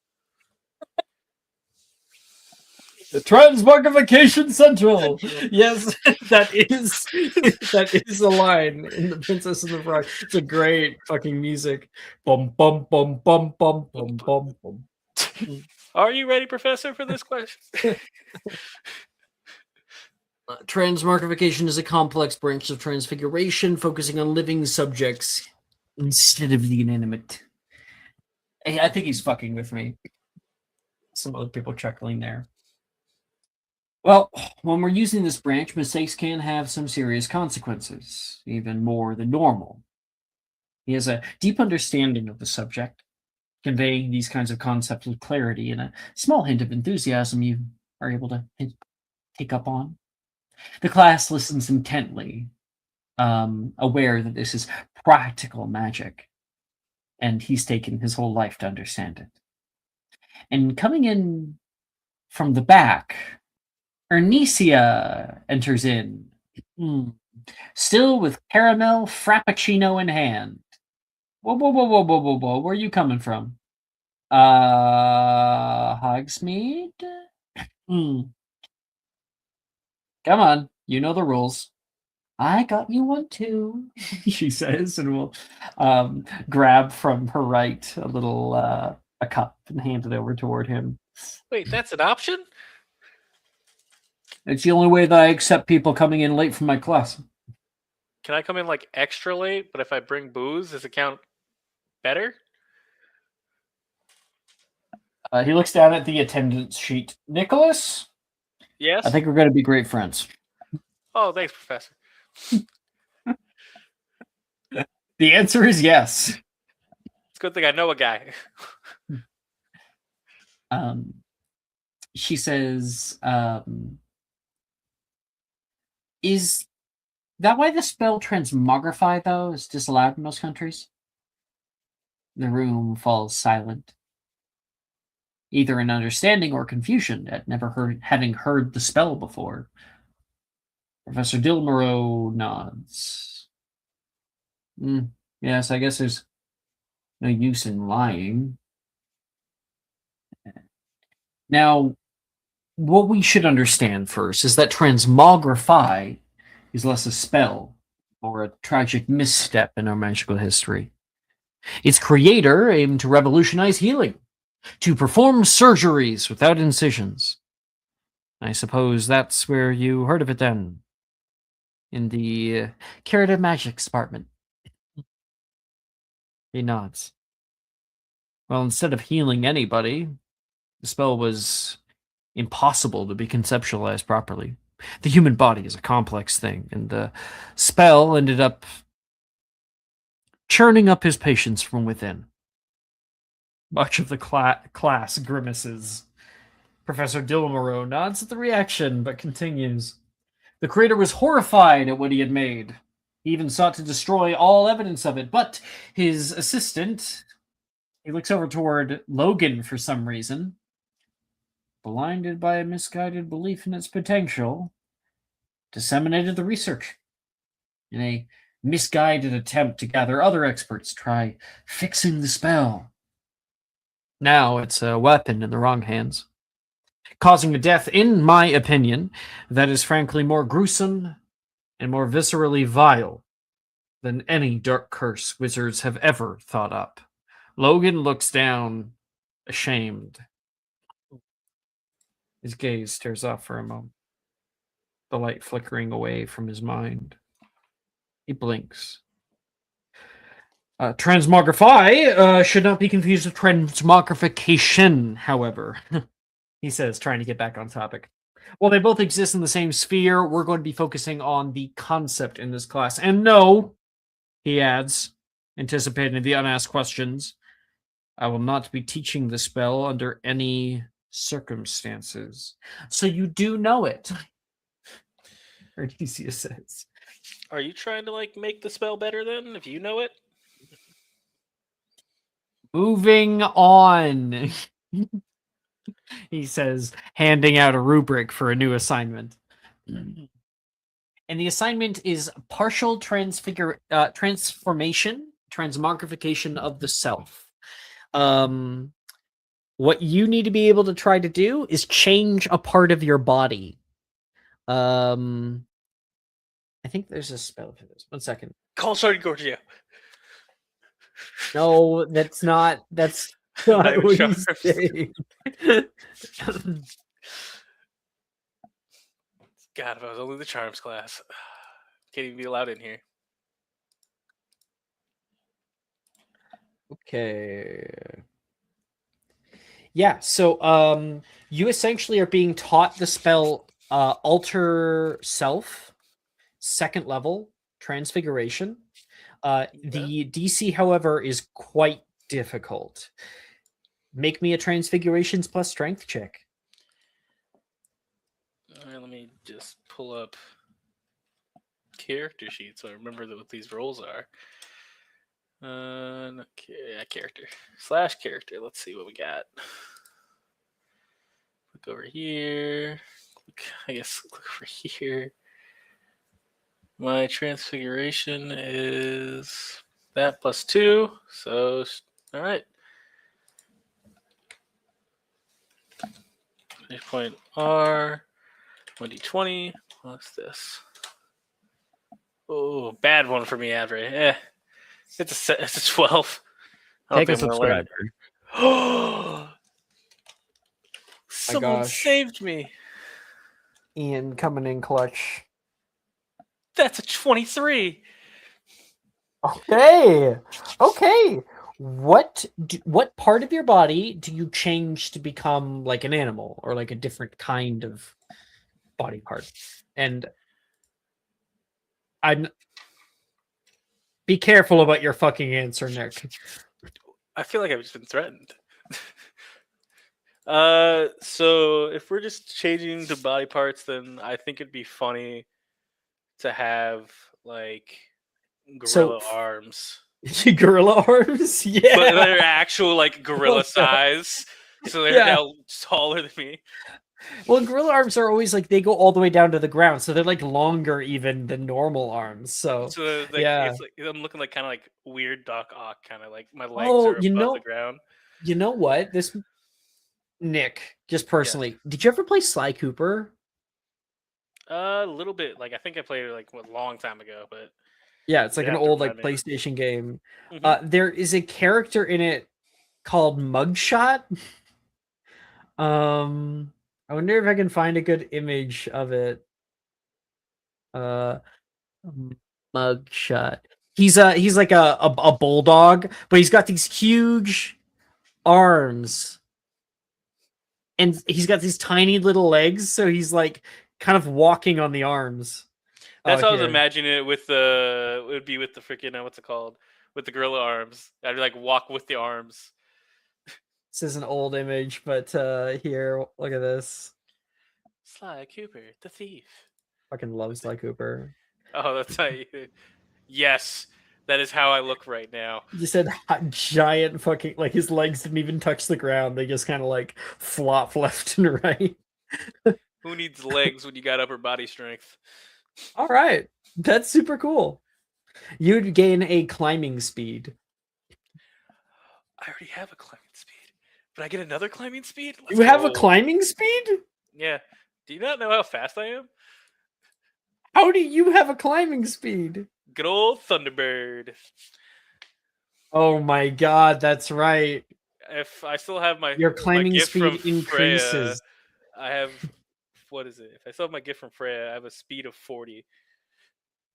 The Transmogrification Central. Yes, that is a line in The Princess and the Frog. It's a great fucking music. Bum bum bum bum bum bum bum bum. Are you ready, Professor, for this question? Transmogrification is a complex branch of transfiguration, focusing on living subjects instead of the inanimate. Hey, I think he's fucking with me. Some other people chuckling there. Well, when we're using this branch, mistakes can have some serious consequences, even more than normal. He has a deep understanding of the subject, conveying these kinds of concepts with clarity and a small hint of enthusiasm you are able to pick up on. The class listens intently, aware that this is practical magic, and he's taken his whole life to understand it. And coming in from the back, Ernesia enters in, still with caramel frappuccino in hand. Whoa, where are you coming from? Hogsmeade? Come on, you know the rules. I got you one too, she says, and will grab from her right a little a cup and hand it over toward him. Wait, that's an option? It's the only way that I accept people coming in late from my class. Can I come in like extra late, but if I bring booze, does it count better? He looks down at the attendance sheet. Nicholas, Yes? I think we're going to be great friends. Oh, thanks, Professor. The answer is yes. It's a good thing I know a guy. She says, is that why the spell transmogrify, though, is disallowed in most countries? The room falls silent, either in understanding or confusion at having heard the spell before. Professor Dilmero nods. Yes, I guess there's no use in lying. Now, what we should understand first is that transmogrify is less a spell or a tragic misstep in our magical history. Its creator aimed to revolutionize healing, to perform surgeries without incisions. I suppose that's where you heard of it then, in the curative magic department. He nods. Well, instead of healing anybody, the spell was impossible to be conceptualized properly. The human body is a complex thing, and the spell ended up churning up his patients from within. Much of the class grimaces. Professor Dilmero nods at the reaction, but continues. The creator was horrified at what he had made. He even sought to destroy all evidence of it, but his assistant, he looks over toward Logan for some reason, blinded by a misguided belief in its potential, disseminated the research in a misguided attempt to gather other experts, try fixing the spell. Now it's a weapon in the wrong hands, causing a death, in my opinion, that is frankly more gruesome and more viscerally vile than any dark curse wizards have ever thought up. Logan looks down, ashamed. His gaze stares off for a moment, the light flickering away from his mind. He blinks. Transmogrify should not be confused with transmogrification, however, he says, trying to get back on topic. While they both exist in the same sphere, we're going to be focusing on the concept in this class. And no, he adds, anticipating the unasked questions, I will not be teaching the spell under any circumstances. So you do know it. Odysseus says. Are you trying to like make the spell better then, if you know it? Moving on, he says, handing out a rubric for a new assignment. And the assignment is partial transformation, transmogrification of the self. What you need to be able to try to do is change a part of your body. I think there's a spell for this. 1 second. Call Sergeant Gorgio. No, that's not Not what even he's sure. saying. God, if I was only the charms class. Can't even be allowed in here. Okay. Yeah, so you essentially are being taught the spell Alter Self, 2nd level, Transfiguration. The DC, however, is quite difficult. Make me a Transfigurations plus Strength check. All right, let me just pull up character sheet so I remember what these roles are. Okay, character / character. Let's see what we got. Look over here. Look over here. My transfiguration is that +2. So, all right. Point R, 1d20 plus this. Oh, bad one for me, Avery. It's a 12. I don't Take a think I'm gonna learn subscriber. it. Someone gosh. saved me. Ian coming in clutch. That's a 23. Okay. Okay. What part of your body do you change to become like an animal or like a different kind of body part? And I'm be careful about your fucking answer, Nick. I feel like I've just been threatened. So if we're just changing the body parts, then I think it'd be funny to have like gorilla arms. Gorilla arms? Yeah. But they're actual like gorilla size. So they're now taller than me. Well, gorilla arms are always like they go all the way down to the ground, so they're like longer even than normal arms. So, So it's like I'm looking like kind of like weird Doc Ock, kind of like my legs are above the ground. You know what? This Nick, just personally, did you ever play Sly Cooper? A little bit. Like I think I played it like a long time ago, but Yeah, it's like you'd an have to old like remind me. PlayStation game. Mhm. There is a character in it called Mugshot. I wonder if I can find a good image of it. Mugshot. He's like a bulldog, but he's got these huge arms. And he's got these tiny little legs, so he's like kind of walking on the arms. That's how I was here. imagining it with the. It would be with the freaking what's it called? With the gorilla arms. I'd be like walk with the arms. This is an old image, but here, look at this. Sly Cooper, the thief. Fucking love Sly Cooper. Oh, that's how you. Yes, that is how I look right now. You said giant fucking like his legs didn't even touch the ground; they just kind of like flop left and right. Who needs legs when you got upper body strength? All right, that's super cool. You'd gain a climbing speed. I already have a climbing speed, but I get another climbing speed. You have a climbing speed? Yeah. Do you not know how fast I am? How do you have a climbing speed? Good old Thunderbird. Oh my god, that's right. If I still have Your my climbing gift speed from increases. Freya, I have what is it? If I still have my gift from Freya, I have a speed of 40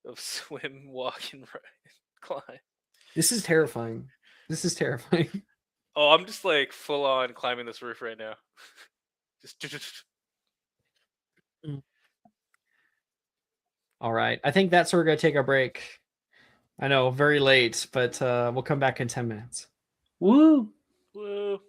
of swim, walk, and climb. This is terrifying. This is terrifying. Oh, I'm just like full on climbing this roof right now. Just All right. I think that's where we're going to take our break. I know, very late, but we'll come back in 10 minutes. Woo! woo.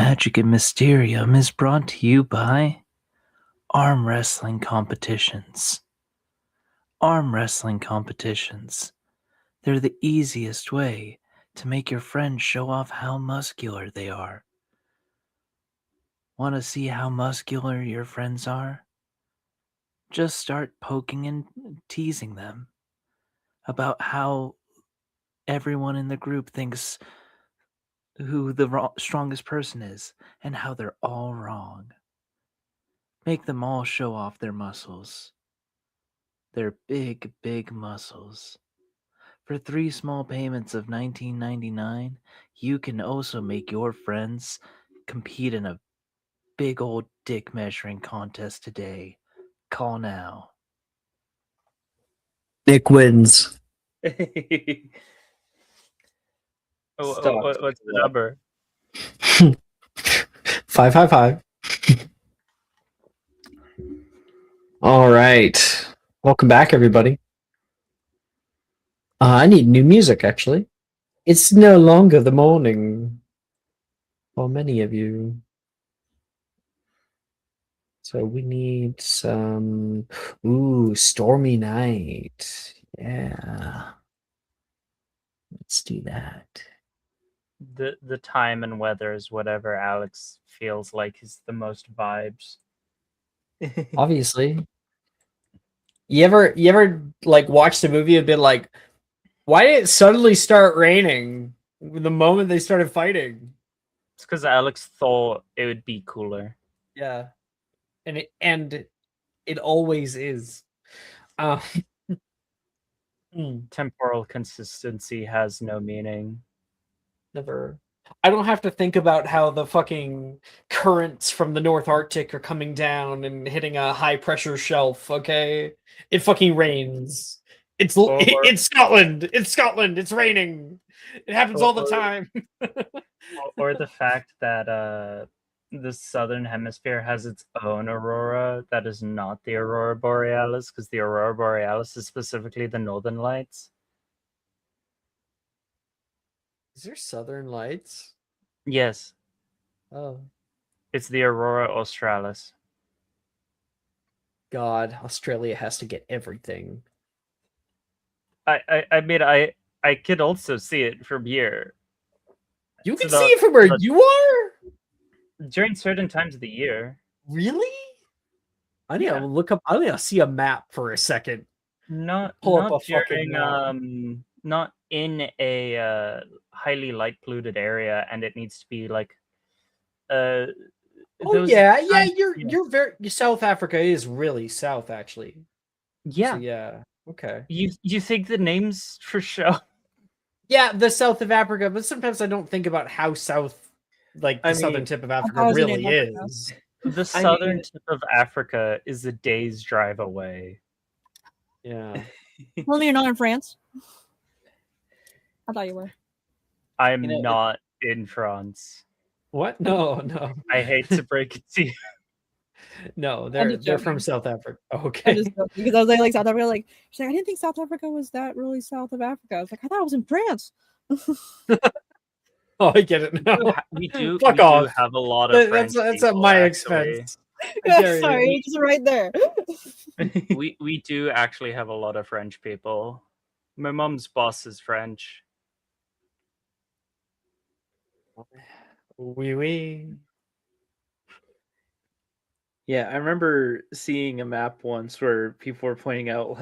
Magic and Mysterium is brought to you by arm wrestling competitions. Arm wrestling competitions. They're the easiest way to make your friends show off how muscular they are. Want to see how muscular your friends are? Just start poking and teasing them about how everyone in the group thinks who the strongest person is and how they're all wrong. Make them all show off their muscles. Their big, big muscles. For 3 small payments of $19.99, you can also make your friends compete in a big old dick measuring contest today. Call now. Nick wins. Stop. What's the number? 555. All right. Welcome back, everybody. I need new music, actually. It's no longer the morning for many of you. So we need some... Ooh, Stormy Night. Yeah. Let's do that. The time and weather is whatever Alex feels like is the most vibes. Obviously. You ever like watched a movie and been like, why did it suddenly start raining the moment they started fighting? It's because Alex thought it would be cooler. Yeah. And it always is. Temporal consistency has no meaning. Never. I don't have to think about how the fucking currents from the North Arctic are coming down and hitting a high pressure shelf, okay? It fucking rains. It's Scotland. It's Scotland. It's raining. It happens all the time. Or the fact that the southern hemisphere has its own aurora that is not the aurora borealis, because the aurora borealis is specifically the northern lights. Is there southern lights? Yes, Oh it's the aurora australis. God, Australia has to get everything. I mean, I could also see it from here. You can So see it from where you are? During certain times of the year. Really? I need to look up. I need to see a map for a second. Not Pull up a fucking during map. not in a highly light polluted area, and it needs to be like Oh those yeah, times- you're South Africa is really south actually. yeah. So, yeah. Okay. You think the names for show? Yeah, the south of Africa, but sometimes I don't think about how south like the southern tip of Africa was in really Africa. is. The southern tip of Africa is a day's drive away. Yeah. Well, you're not in France. I thought you were. I'm not in France. What? No. I hate to break it to you. No, I'm they're just from joking. South Africa. I Okay. just because I was like South Africa, like she's like, I didn't think South Africa was that really south of Africa. I was like, I thought it was in France. Oh, I get it now. We do Fuck do off. have a lot of French That's at people, my actually. expense. I dare Sorry, you. it's right there. We do actually have a lot of French people. My mom's boss is French. Oui. Yeah, I remember seeing a map once where people were pointing out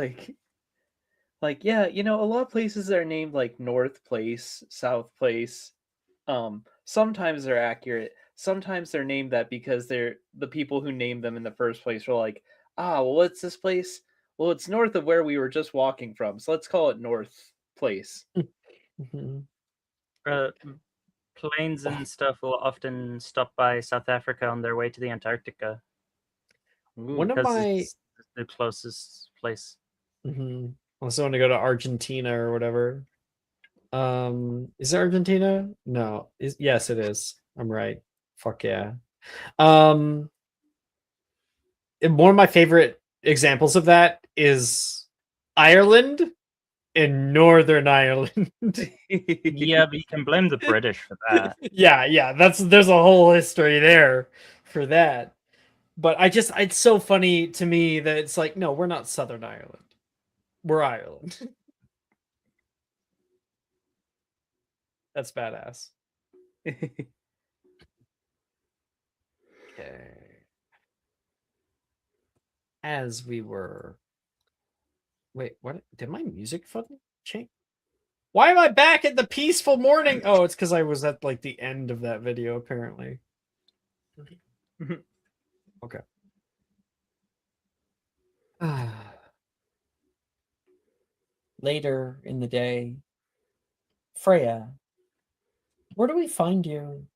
yeah, a lot of places are named like North Place, South Place. Sometimes they're accurate. Sometimes they're named that because they're the people who named them in the first place were like, well, what's this place? Well, it's north of where we were just walking from, so let's call it North Place. Planes and stuff will often stop by South Africa on their way to the Antarctica. One of because my it's the closest place. Also want to go to Argentina or whatever. Is it Argentina? No. Yes, it is. I'm right. Fuck yeah. And one of my favorite examples of that is Ireland in Northern Ireland. Yeah, but you can blame the British for that. yeah. There's a whole history there for that. But it's so funny to me that it's like, no, we're not Southern Ireland. We're Ireland. That's badass. Okay. As we were. Wait, what? Did my music fucking change? Why am I back at the peaceful morning? Oh, it's because I was at like the end of that video, apparently. Okay. Later in the day, Freya, where do we find you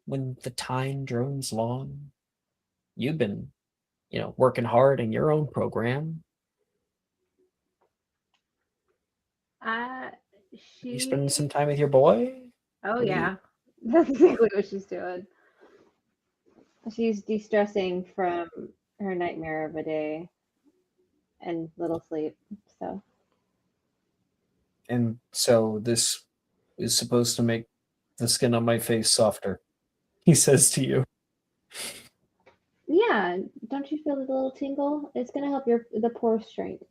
when the time drones long? You've been, working hard in your own program. You spending some time with your boy? Oh What do you- yeah, that's exactly what she's doing. She's de-stressing from her nightmare of a day and little sleep. So And so this is supposed to make the skin on my face softer, he says to you. yeah, don't you feel the little tingle? It's gonna help the pores shrink.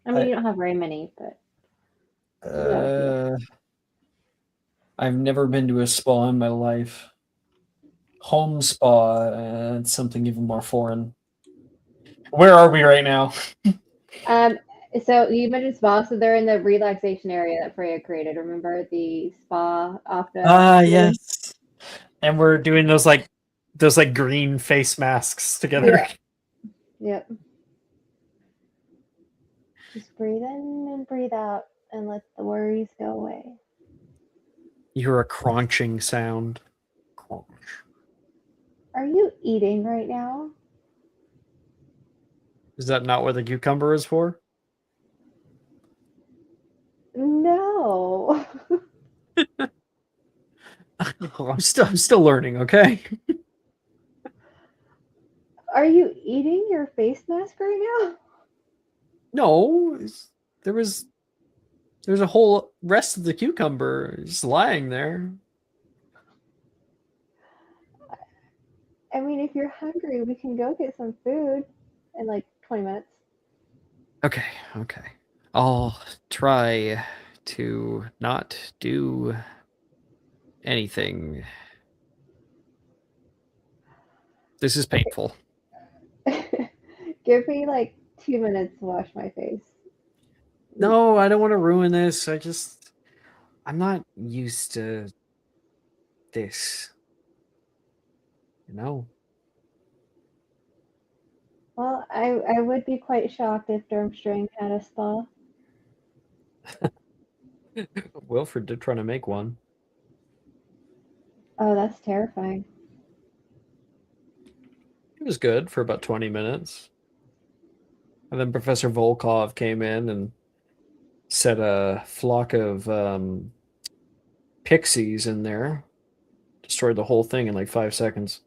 I mean, I- you don't have very many, but you got a few. I've never been to a spa in my life. Home spa, it's something even more foreign. Where are we right now? So you mentioned spa, so they're in the relaxation area that Freya created. Remember the spa off the room? Yes. And we're doing those green face masks together. Yeah. Yep. Just breathe in and breathe out and let the worries go away. You hear a crunching sound. Crunch. Are you eating right now? Is that not what the cucumber is for? No. I'm still learning, okay? Are you eating your face mask right now? No, there's a whole rest of the cucumber just lying there. I mean, if you're hungry, we can go get some food in like 20 minutes. Okay. I'll try to not do anything. This is painful. Give me like 2 minutes to wash my face. No, I don't want to ruin this. I'm not used to this. Well, I would be quite shocked if Durmstrang had a spa. Wilfred did try to make one. Oh, that's terrifying. It was good for about 20 minutes. And then Professor Volkov came in and set a flock of pixies in there. Destroyed the whole thing in like 5 seconds.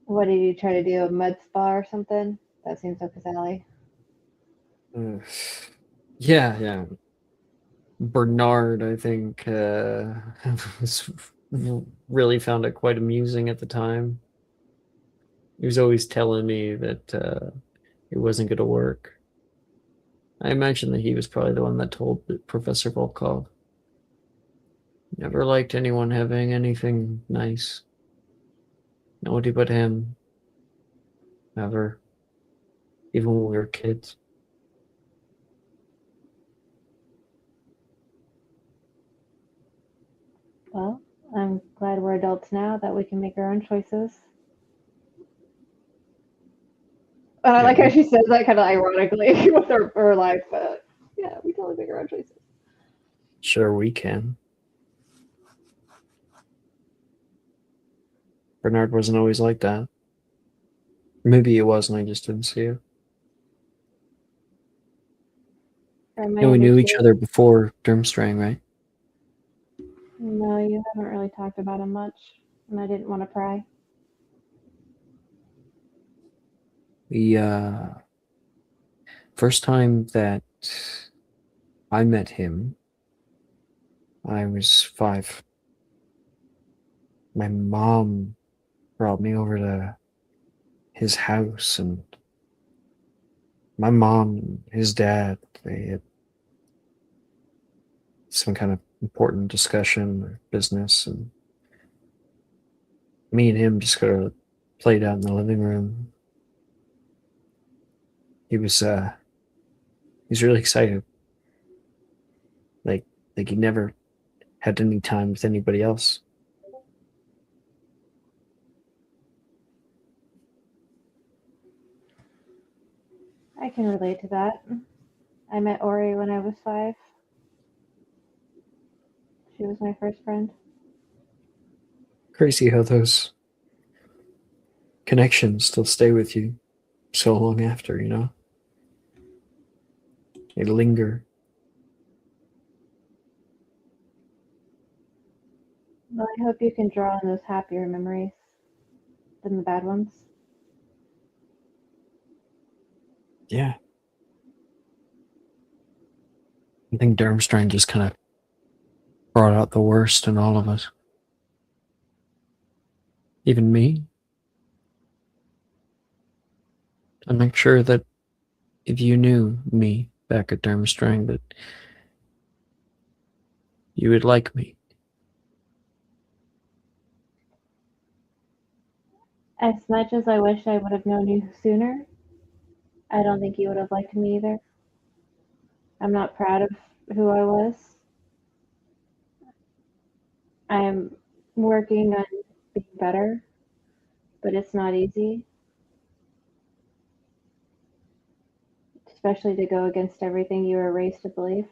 What did you try to do? A mud spa or something? That seems up his alley. Yeah. Bernard, I think, really found it quite amusing at the time. He was always telling me that it wasn't going to work. I imagine that he was probably the one that told Professor Volkov. Never liked anyone having anything nice. Nobody but him. Ever. Even when we were kids. Well, I'm glad we're adults now that we can make our own choices. And I like how she says that kind of ironically with her life, but yeah, we totally make our own choices. Sure we can. Bernard wasn't always like that. Maybe he was and I just didn't see it. And we knew each other before Durmstrang, right? No, you haven't really talked about him much, and I didn't want to pry. First time that I met him, I was 5. My mom brought me over to his house, and my mom and his dad, they had some kind of important discussion or business, and me and him just got to played out in the living room. He's really excited. Like he never had any time with anybody else. I can relate to that. I met Ori when I was 5. She was my first friend. Crazy how those connections still stay with you so long after, you know? They linger. Well, I hope you can draw on those happier memories than the bad ones. Yeah. I think Durmstrang just kind of brought out the worst in all of us. Even me. I make sure that if you knew me back at Durmstrang, that you would like me. As much as I wish I would have known you sooner, I don't think you would have liked me either. I'm not proud of who I was. I'm working on being better, but it's not easy, especially to go against everything you were raised to believe.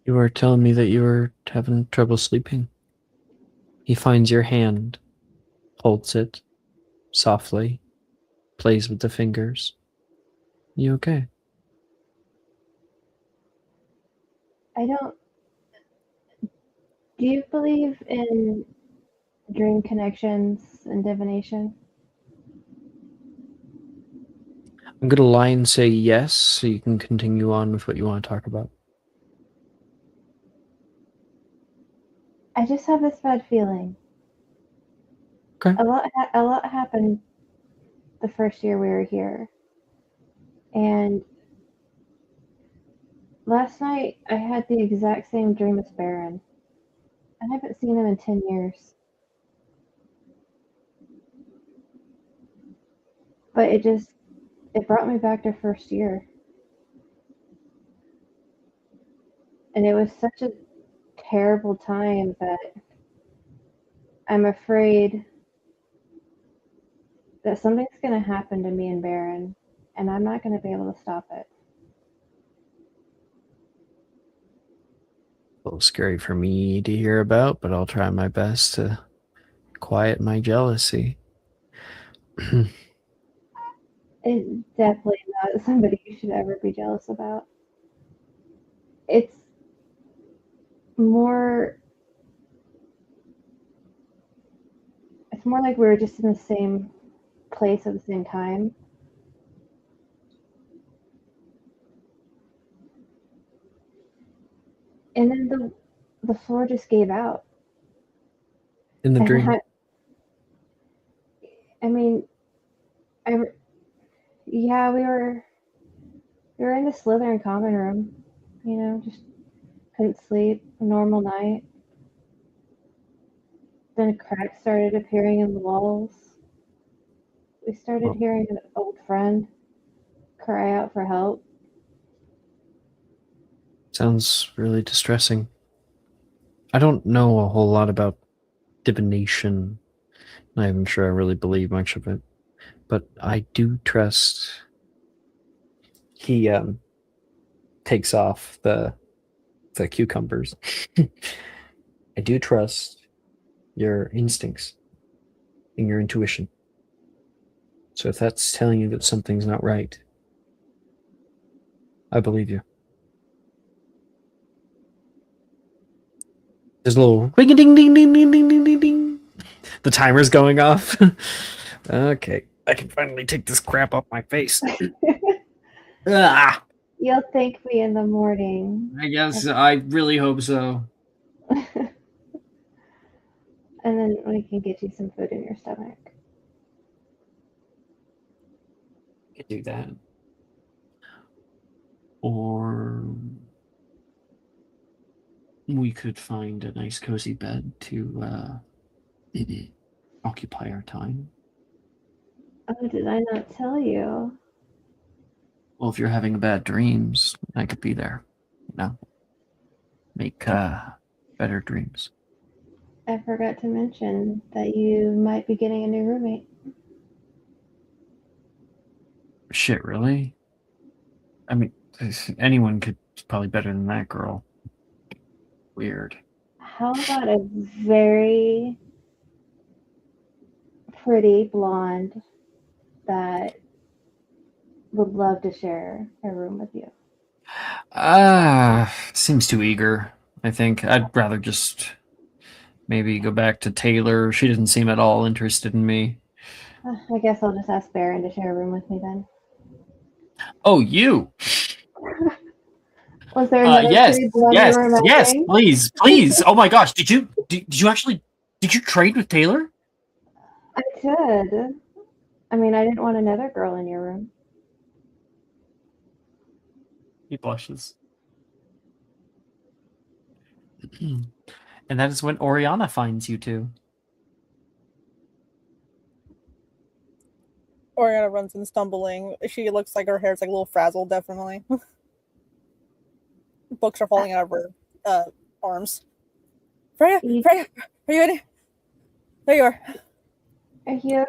You were telling me that you were having trouble sleeping. He finds your hand, holds it softly, plays with the fingers. You okay? I don't. Do you believe in dream connections and divination? I'm gonna lie and say yes, so you can continue on with what you want to talk about. I just have this bad feeling. Okay. A lot happened the first year we were here, and last night I had the exact same dream as Baron. I haven't seen him in 10 years. But it brought me back to first year. And it was such a terrible time that I'm afraid that something's going to happen to me and Baron, and I'm not going to be able to stop it. A little scary for me to hear about, but I'll try my best to quiet my jealousy. It's definitely not somebody you should ever be jealous about. It's more it's more like we were just in the same place at the same time. And then the floor just gave out. In the And dream. I mean, yeah, we were in the Slytherin common room, you know, just couldn't sleep, a normal night. Then cracks started appearing in the walls. We started Oh. hearing an old friend cry out for help. Sounds really distressing. I don't know a whole lot about divination. Not even sure I really believe much of it. But I do trust. He takes off the cucumbers. I do trust your instincts and your intuition. So if that's telling you that something's not right, I believe you. There's a little ring a ding ding ding ding ding ding ding ding. The timer's going off. Okay, I can finally take this crap off my face. Ah, You'll thank me in the morning. I guess I really hope so. And then we can get you some food in your stomach. Could do that. Or we could find a nice cozy bed to occupy our time. Oh, did I not tell you? Well, if you're having bad dreams, I could be there. You know, make better dreams. I forgot to mention that you might be getting a new roommate. Shit, really? I mean, anyone could probably better than that girl. Weird. How about a very pretty blonde that would love to share a room with you? Seems too eager. I think I'd rather just maybe go back to Taylor. She doesn't seem at all interested in me. I guess I'll just ask Baron to share a room with me then. Oh, you? Was there another Yes, pretty blonde yes, you were yes, imagining? please. Oh my gosh, did you trade with Taylor? I could. I mean, I didn't want another girl in your room. He blushes. And that is when Oriana finds you two. Oriana runs in stumbling. She looks like her hair's like a little frazzled, definitely. Books are falling out of her arms. Freya, are you ready? There you are. Are you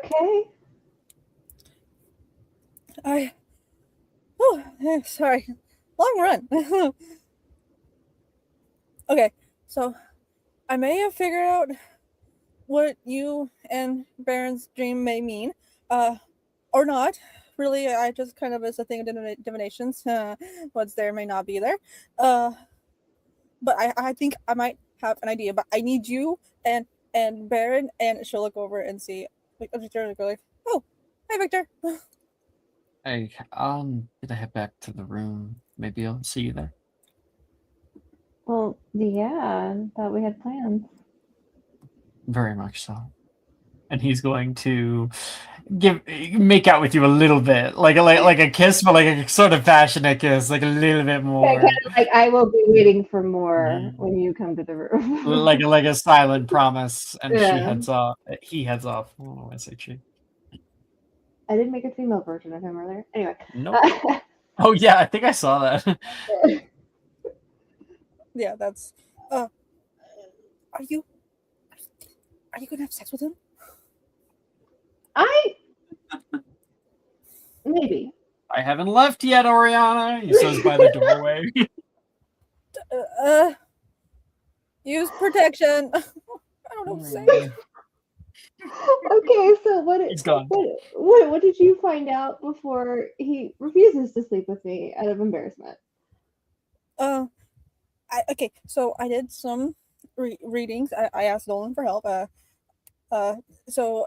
okay? Sorry. Long run. Okay, so I may have figured out what you and Baron's dream may mean, or not. Really, I just kind of, as a thing of divinations, what's there may not be there. But I think I might have an idea. But I need you and Baron, and she'll look over and see. Like, Victor, go like, oh, hi, Victor. Hey, did I head back to the room? Maybe I'll see you there. Well, yeah, I thought we had plans. Very much so. And he's going to make out with you a little bit, like a kiss, but like a sort of passionate kiss, like a little bit more. Kind of like I will be waiting for more when you come to the room. like a silent promise, and Yeah. she heads off. He heads off. Oh, I say she. I did make a female version of him earlier. Anyway. Nope. Oh yeah, I think I saw that. Yeah, that's. Are you gonna have sex with him? Maybe. I haven't left yet, Oriana. He says by the doorway. Use protection. I don't know what to say. Okay, so He's gone. What did you find out before he refuses to sleep with me out of embarrassment? Okay, so I did some readings. I asked Nolan for help. So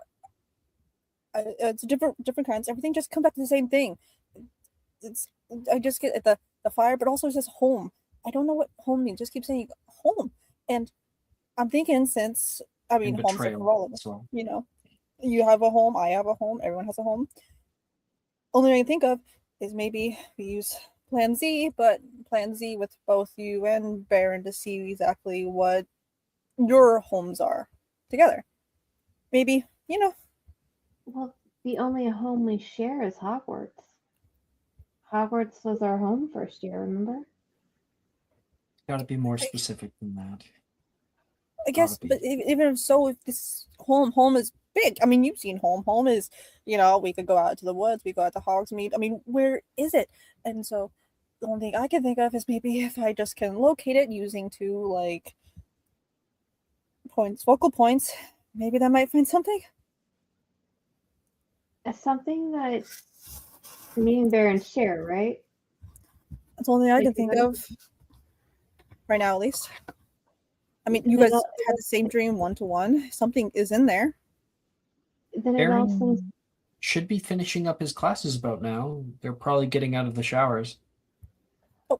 it's different kinds. Everything just comes back to the same thing. I just get the fire, but also just home. I don't know what home means. Just keep saying home, and I'm thinking since home's different for all of us. Well. You know, you have a home, I have a home, everyone has a home. Only thing I can think of is maybe we use Plan Z, but Plan Z with both you and Baron to see exactly what your homes are together. Maybe, Well, the only home we share is Hogwarts. Hogwarts was our home first year, remember? Gotta be more specific than that. I guess, but even if so, if this home is big. I mean, you've seen home. Home is, we could go out to the woods, we go out to Hogsmeade. I mean, where is it? And so the only thing I can think of is maybe if I just can locate it using two, focal points, maybe that might find something. Something that me and Baron share, right? That's the only thing I can think of right now, at least. I mean, you guys had the same dream 1-to-1. Something is in there. then it all seems. Baron should be finishing up his classes about now. They're probably getting out of the showers. Oh,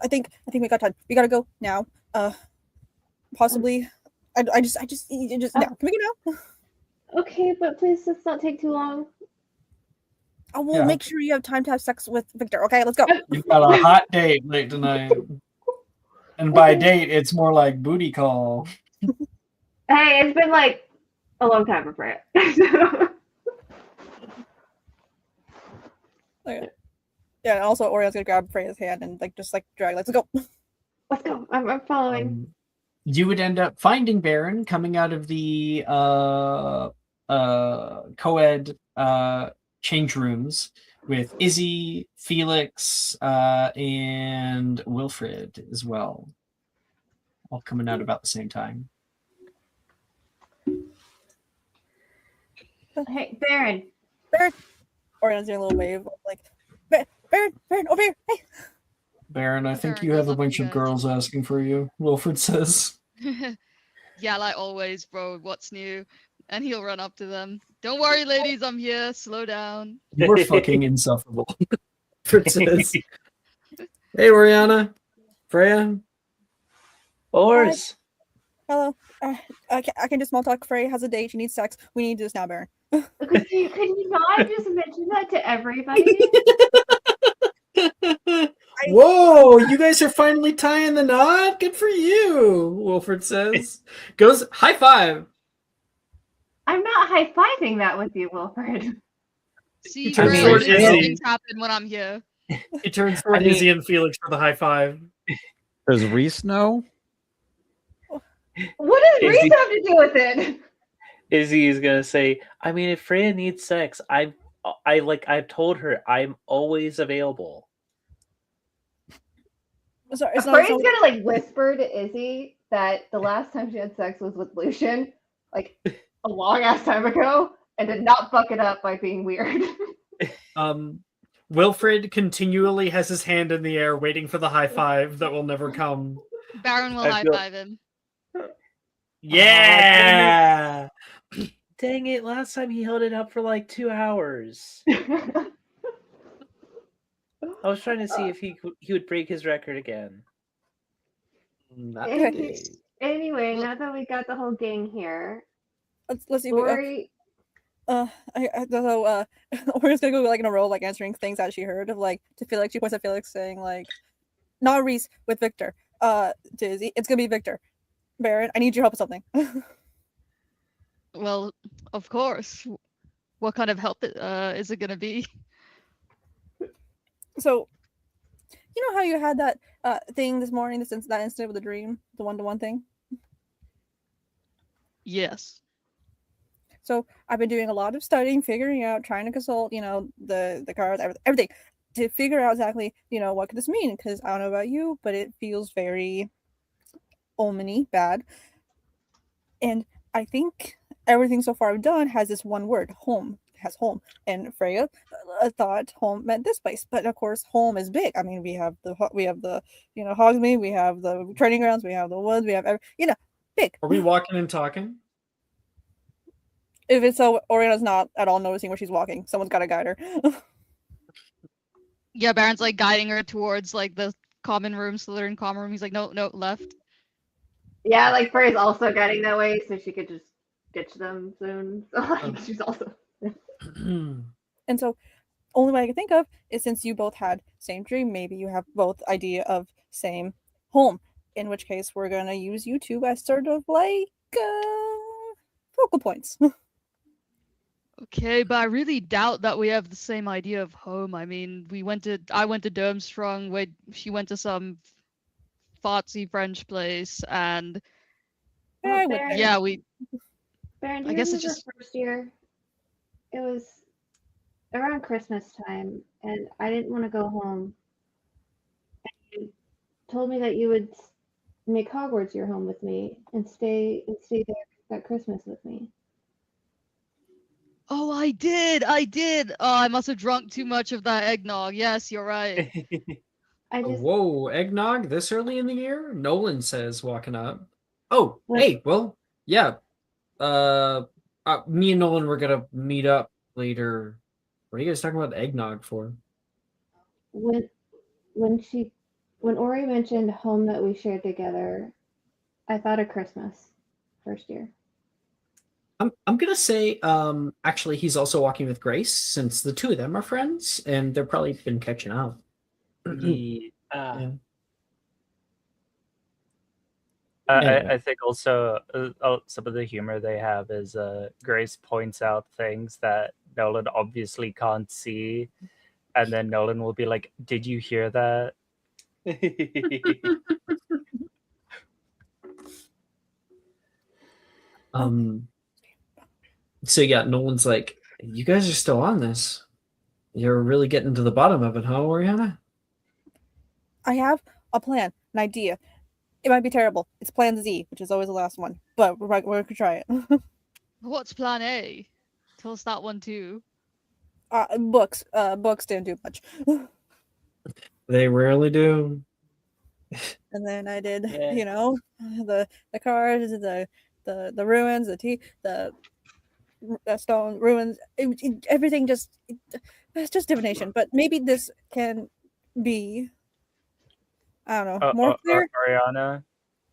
I think we got time. We gotta go now. Possibly. I just now. Can we go now? Okay, but please let's not take too long. I will Yeah. make sure you have time to have sex with Victor. Okay, let's go. You've got a hot date late tonight. And by date, it's more like booty call. Hey, it's been like a long time for Freya. Okay. Yeah, and also Orion's gonna grab Freya's hand and just drag. Let's go. Let's go. I'm following. You would end up finding Baron coming out of the co-ed change rooms with Izzy, Felix, and Wilfred as well. All coming out about the same time. Hey, Baron. Orion's doing a little wave, like Baron, over here. Hey. Baron, I think Baron you have goes a up to bunch you of guys. girls asking for you, Wilfred says. Yeah, like always, bro. What's new? And he'll run up to them. Don't worry, ladies, I'm here. Slow down. You were fucking insufferable. Wilfred says. Hey, Oriana. Freya. Ors. Hello. I can just small talk. Freya has a date. She needs sex. We need to do this now, Baron. Could you not just mention that to everybody? Whoa, you guys are finally tying the knot? Good for you, Wilfred says. Goes, high five. I'm not high-fiving that with you, Wilfred. See, turns bro, toward good Izzy. things happen when I'm here. He turns toward Izzy and Felix for the high five. Does Reese know? What does Is Reese he- have to do with it? Izzy is gonna say, I mean, if Freya needs sex, I've told her I'm always available. Sorry, it's Freya's not gonna like whisper to Izzy that the last time she had sex was with Lucian, like a long ass time ago, and did not fuck it up by being weird. Wilfred continually has his hand in the air waiting for the high five that will never come. Baron will I high feel- five him. Yeah! Dang it, last time he held it up for like 2 hours. I was trying to see if he would break his record again. Not Okay. today. Anyway, now that we got the whole gang here, Let's see. Lori, Orion's gonna go in a row, answering things that she heard of to Felix. She points at Felix, saying not Reese with Victor. To Izzy, it's gonna be Victor. Baron, I need your help with something. Well, of course. What kind of help is it gonna be? So, you know how you had that thing this morning, that incident with the dream, the one-to-one thing. Yes. So I've been doing a lot of studying, figuring out, trying to consult, the cards, everything, to figure out exactly, what could this mean? Because I don't know about you, but it feels very omeny, bad. And I think everything so far I've done has this one word, home. It has home. And Freya thought home meant this place, but of course home is big. I mean, we have the Hogsmeade, we have the training grounds, we have the woods, we have big. Are we walking and talking? If it's so, Oriana's not at all noticing where she's walking. Someone's got to guide her. Yeah, Baron's guiding her towards the common room, so they're in common room. He's like, no, left. yeah, like Freya's also guiding that way, so she could just ditch them soon. So she's also. And so, only way I can think of is, since you both had same dream, maybe you have both idea of same home. In which case, we're gonna use you two as sort of focal points. Okay, but I really doubt that we have the same idea of home. I mean, I went to Durmstrang, she went to some fartsy French place, and Yeah, I went Baron, there. yeah, Baron, do I you guess remember it's just- the first year? It was around Christmas time, and I didn't want to go home. And you told me that you would make Hogwarts your home with me and stay there that Christmas with me. Oh, I did. Oh, I must have drunk too much of that eggnog. Yes, you're right. I just Whoa, eggnog this early in the year? Nolan says, walking up. Oh, What? hey, well, yeah. Me and Nolan were gonna meet up later. What are you guys talking about eggnog for? When when Ori mentioned home that we shared together, I thought of Christmas first year. I'm gonna say actually he's also walking with Grace since the two of them are friends and they're probably been catching up. Yeah. Yeah. I think also some of the humor they have is Grace points out things that Nolan obviously can't see, and then Nolan will be like, "Did you hear that?" So yeah, Nolan's like, you guys are still on this. You're really getting to the bottom of it, huh, Oriana? I have a plan, an idea. It might be terrible. It's Plan Z, which is always the last one, but we're gonna try it. What's plan A? Tell us that one too. Books. Books didn't do much. They rarely do. And then I did, Yeah. you know, the cars, the ruins, the stone ruins. Everything it's just divination. But maybe this can be, I don't know, more clear. Ariana,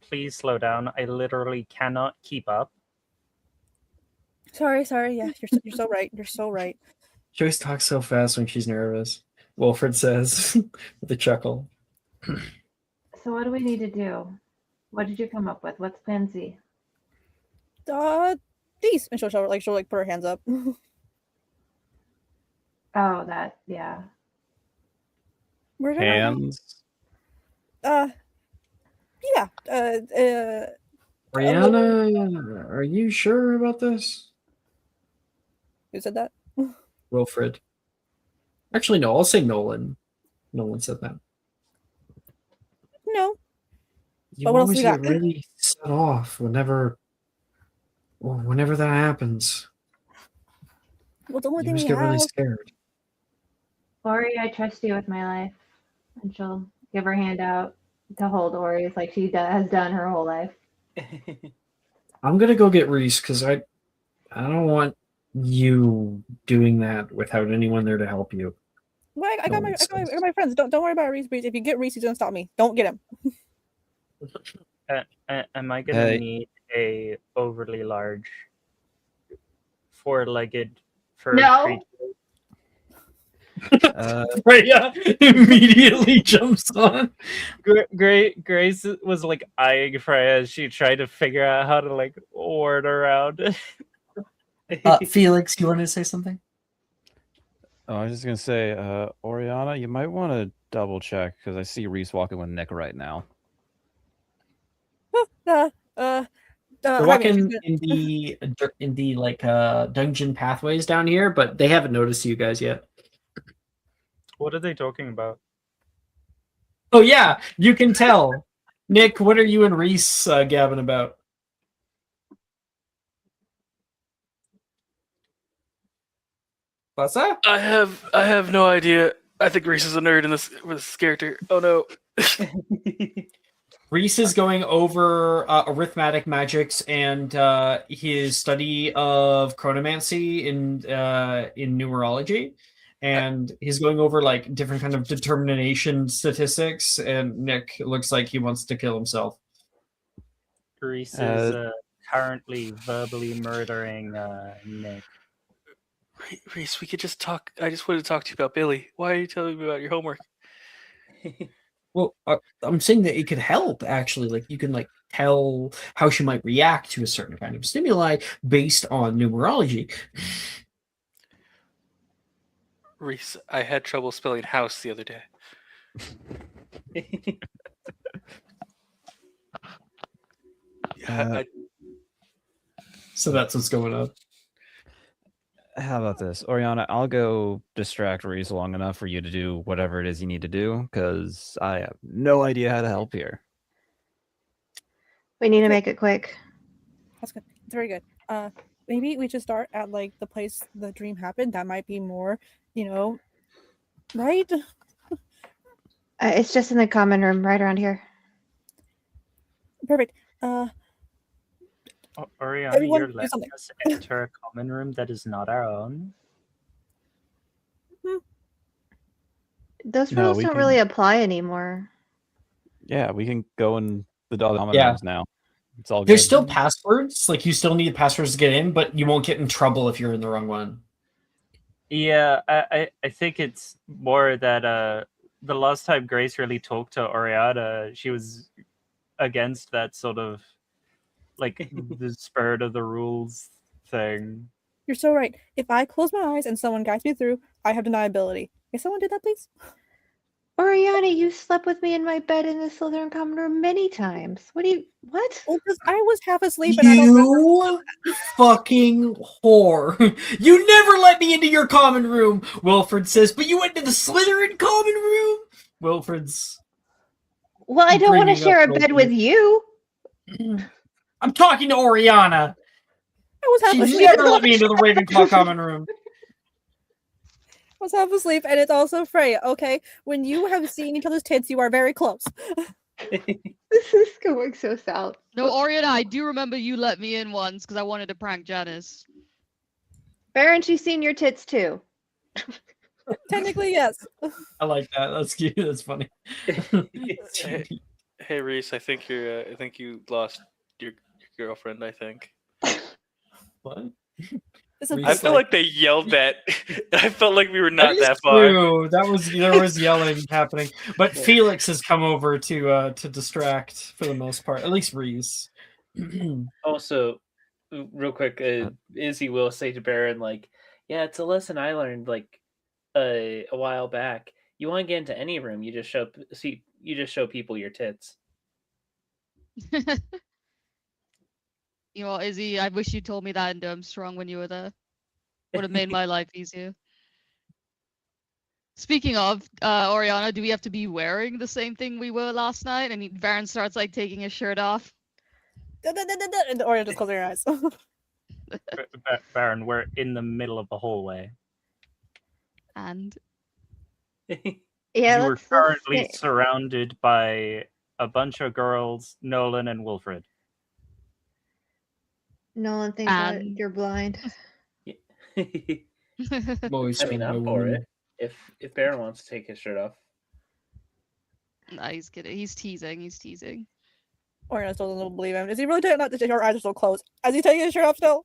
please slow down. I literally cannot keep up. Sorry. Yeah, you're so right. You're so right. She always talks so fast when she's nervous. Wilfred says with a chuckle. So what do we need to do? What did you come up with? What's Plan Z? These, and she'll like put her hands up. Oh, that, yeah. We're gonna Hands. yeah. Brianna, are you sure about this? Who said that? Wilfred. Actually, no, I'll say Nolan. Nolan said that. No. You But what else always we get got? really set off whenever that happens. Well, the only You thing just we get really have. scared. Ori, I trust you with my life. And she'll give her hand out to hold Ori's like she has done her whole life. I'm gonna go get Reese because I don't want you doing that without anyone there to help you. Well, I got No, my friends. Don't worry about Reese. If you get Reese, he's gonna stop me. Don't get him. Am I gonna need a overly large, four-legged fur No. creature? Freya immediately jumps on. Grace was like eyeing Freya as she tried to figure out how to like ward around. Felix, you wanted to say something? Oh, I was just gonna say, Oriana, you might want to double check because I see Reese walking with Nick right now. They're Jaime, walking in the like dungeon pathways down here, but they haven't noticed you guys yet. What are they talking about? Oh yeah, you can tell. Nick, what are you and Reese gabbing about? What's that? I have no idea. I think Reese is a nerd in this with this character. Oh no. Reese is going over arithmetic magics and his study of chronomancy in numerology, and he's going over like different kind of determination statistics. And Nick looks like he wants to kill himself. Reese is currently verbally murdering Nick. Reese, we could just talk. I just wanted to talk to you about Billy. Why are you telling me about your homework? Well, I'm saying that it could help actually. Like you can like tell how she might react to a certain kind of stimuli based on numerology. Reese, I had trouble spelling house the other day. So that's what's going on. How about this, Oriana? I'll go distract Reese long enough for you to do whatever it is you need to do, because I have no idea how to help here. We need to make it quick. That's good. It's very good. Maybe we should start at like the place the dream happened. That might be more, right? It's just in the common room right around here. Perfect. Oriana, Everyone you're do letting something. us enter a common room that is not our own. Those No, rules we don't can- really apply anymore. Yeah, we can go in the dog common Yeah. rooms now. It's all good. There's still passwords. Like you still need passwords to get in, but you won't get in trouble if you're in the wrong one. Yeah, I think it's more that the last time Grace really talked to Oriana, she was against that sort of like the spirit of the rules thing. You're so right. If I close my eyes and someone guides me through, I have deniability. Can someone do that, please? Oriana, you slept with me in my bed in the Slytherin common room many times. What? Well, because I was half asleep and I don't remember. You fucking whore. You never let me into your common room, Wilfred says, but you went to the Slytherin common room? Wilfred's... Well, I don't want to Bringing share a up bed Wilfred. with you. I'm talking to Oriana. I was half She's asleep. never let me into the Ravenclaw common room. I was half asleep, and it's also Freya. Okay, when you have seen each other's tits, you are very close. This is going so south. No, Oriana, I do remember you let me in once because I wanted to prank Janice. Baron, she's seen your tits too. Technically, yes. I like that. That's cute. That's funny. Hey Reese, I think you lost your girlfriend. I think. What? I feel like they yelled that. I felt like we were not that far. True. There was yelling happening, but Felix has come over to distract for the most part. At least Reese. Also, real quick, Izzy will say to Baron, like, yeah, it's a lesson I learned like a while back. You want to get into any room, you just show people your tits. You know, Izzy, I wish you told me that in Durmstrong when you were there. Would have made my life easier. Speaking of, Oriana, do we have to be wearing the same thing we were last night? And Baron starts like taking his shirt off. And Oriana just closing her eyes. Baron, we're in the middle of the hallway. And Yeah, you are let's currently say- surrounded by a bunch of girls, Nolan and Wilfred. Nolan thinks that And- you're blind. Always I mean, my I'm for woman. it. If Baron wants to take his shirt off. Nah, he's kidding. He's teasing. He's teasing. Oriana still doesn't believe him. Is he really taking not her eyes are still closed? Is he taking his shirt off still?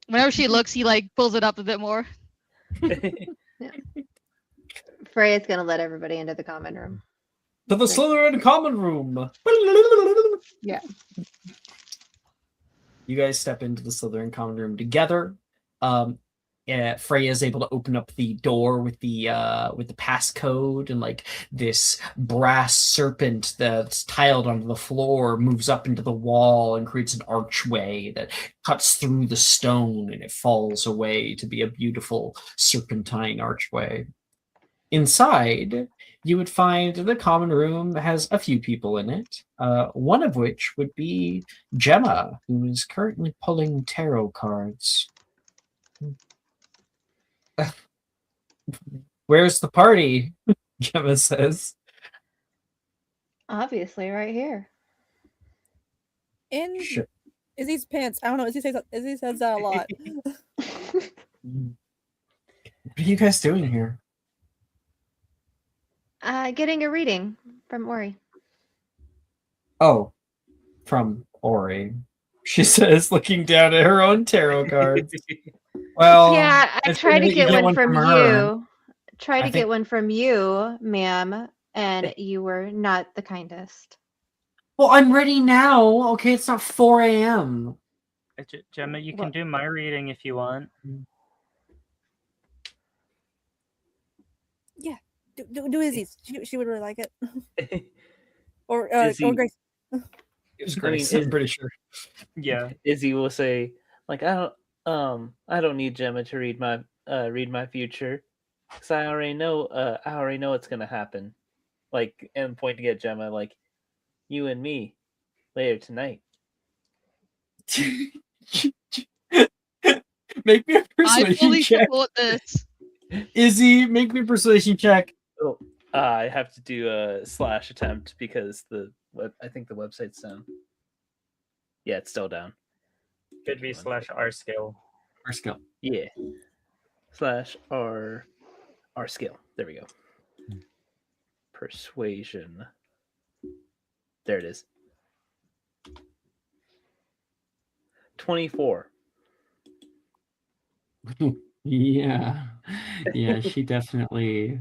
Whenever she looks, he like pulls it up a bit more. Freya's gonna let everybody into the common room. To the Slytherin common room. Yeah. You guys step into the Slytherin common room together. Freya is able to open up the door with the passcode, and like this brass serpent that's tiled onto the floor moves up into the wall and creates an archway that cuts through the stone, and it falls away to be a beautiful serpentine archway. Inside, you would find the common room has a few people in it, one of which would be Gemma, who is currently pulling tarot cards. Where's the party? Gemma says. Obviously, right here. In Sure. Izzy's pants. I don't know. Izzy says that a lot. What are you guys doing here? Getting a reading from Ori. Oh, from Ori. She says, looking down at her own tarot cards. Well, Yeah, I it's tried good to that you get one from her. you. Tried I to think- get one from you, ma'am, and you were not the kindest. Well, I'm ready now. Okay, it's not 4 a.m. Gemma, you can What? do my reading if you want. Do Izzy's. She would really like it. Or Izzy- Grace. It was I Grace, mean, I'm pretty sure. Yeah. Izzy will say, like, I don't need Gemma to read my future, because I already know what's gonna happen. Like, and pointing at Gemma, like, you and me later tonight. Make me a I persuasion fully check. support this. Izzy, make me a persuasion check. Oh, I have to do a slash attempt because I think the website's down. Yeah, it's still down. Could be /R skill. Or skill. Yeah. /R skill. There we go. Persuasion. There it is. 24. Yeah. Yeah, she definitely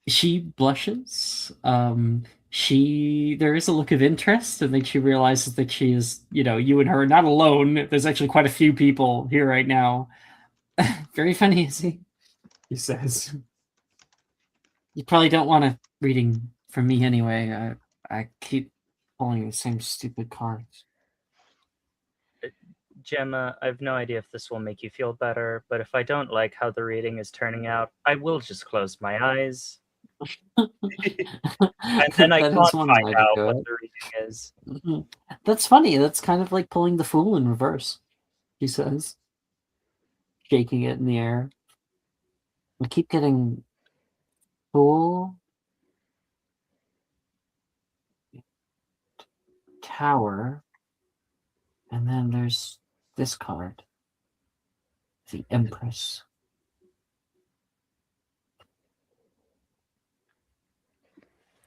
she blushes. There is a look of interest, and then she realizes that she is, you and her are not alone. There's actually quite a few people here right now. Very funny, Izzy, he says. You probably don't want a reading from me anyway. I keep pulling the same stupid cards. Gemma, I have no idea if this will make you feel better, but if I don't like how the reading is turning out, I will just close my eyes. And then I That can't is one find way to out do what it. the reading is. Mhm. That's funny. That's kind of like pulling the fool in reverse, he says, shaking it in the air. We keep getting fool, tower, and then there's this card, the Empress.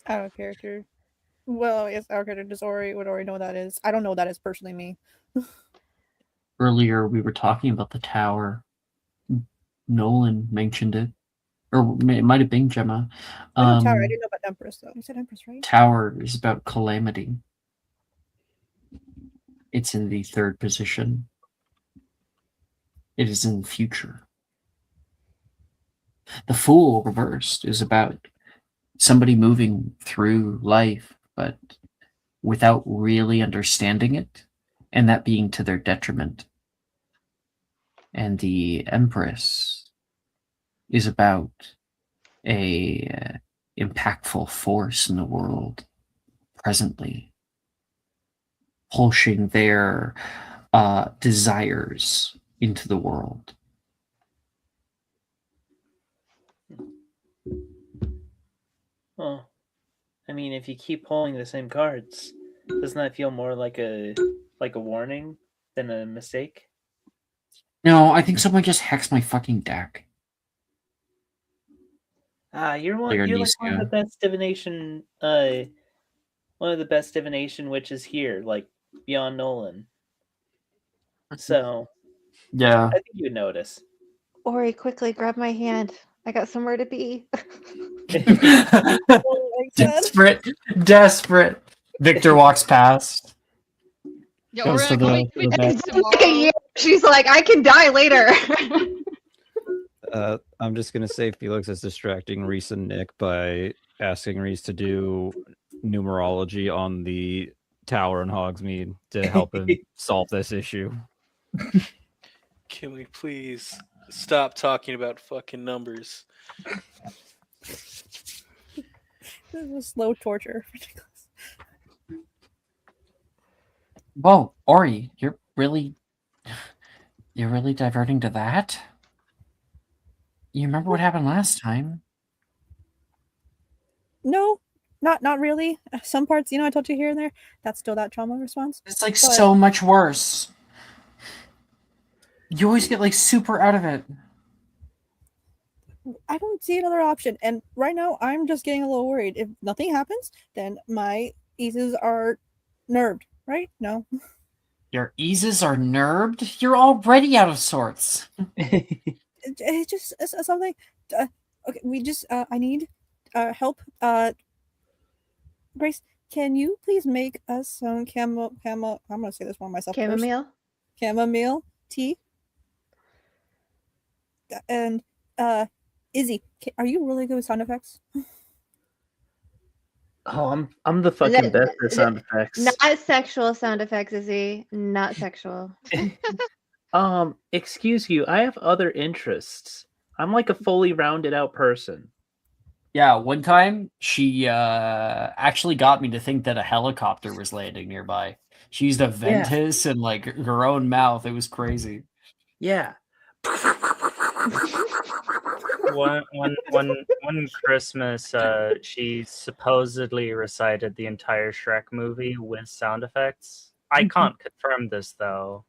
Out of character. Well, yes, our character does Ori would already know what that is. I don't know what that is personally me. Earlier, we were talking about the tower. Nolan mentioned it, or it might have been Gemma. I know Tower. I didn't know about Empress though. You said Empress, right? Tower is about calamity. It's in the third position. It is in the future. The Fool reversed is about somebody moving through life, but without really understanding it, and that being to their detriment. And the Empress is about a impactful force in the world presently, pushing their desires into the world. Well, I mean, if you keep pulling the same cards, doesn't that feel more like a warning than a mistake? No, I think someone just hexed my fucking deck. You're Player like one of the Nisio. best divination witches here, like beyond Nolan. So Yeah. I think you would notice. Ori, quickly grab my hand. I got somewhere to be. Desperate. Victor walks past. Yo, Goes to Orion, the bed. tomorrow. She's like, I can die later. I'm just gonna say Felix is distracting Reese and Nick by asking Reese to do numerology on the tower in Hogsmeade to help him solve this issue. Can we please stop talking about fucking numbers? This is slow torture. Whoa, Ori, you're really diverting to that? You remember what happened last time? No, not really. Some parts, I told you here and there. That's still that trauma response. It's like But- so much worse. You always get like super out of it. I don't see another option. And right now, I'm just getting a little worried. If nothing happens, then my eases are nerved, right? No. Your eases are nerved? You're already out of sorts. It's just something. Okay, we just. I need help. Grace, can you please make us some I'm gonna say this one myself. Chamomile? First. Chamomile tea. And Izzy, are you really good with sound effects? Oh, I'm the fucking best at sound effects. Not sexual sound effects, Izzy. Not sexual. Excuse you, I have other interests. I'm like a fully rounded out person. Yeah, one time she actually got me to think that a helicopter was landing nearby. She used a ventus and like her own mouth. It was crazy. Yeah. One Christmas, she supposedly recited the entire Shrek movie with sound effects. I can't confirm this though.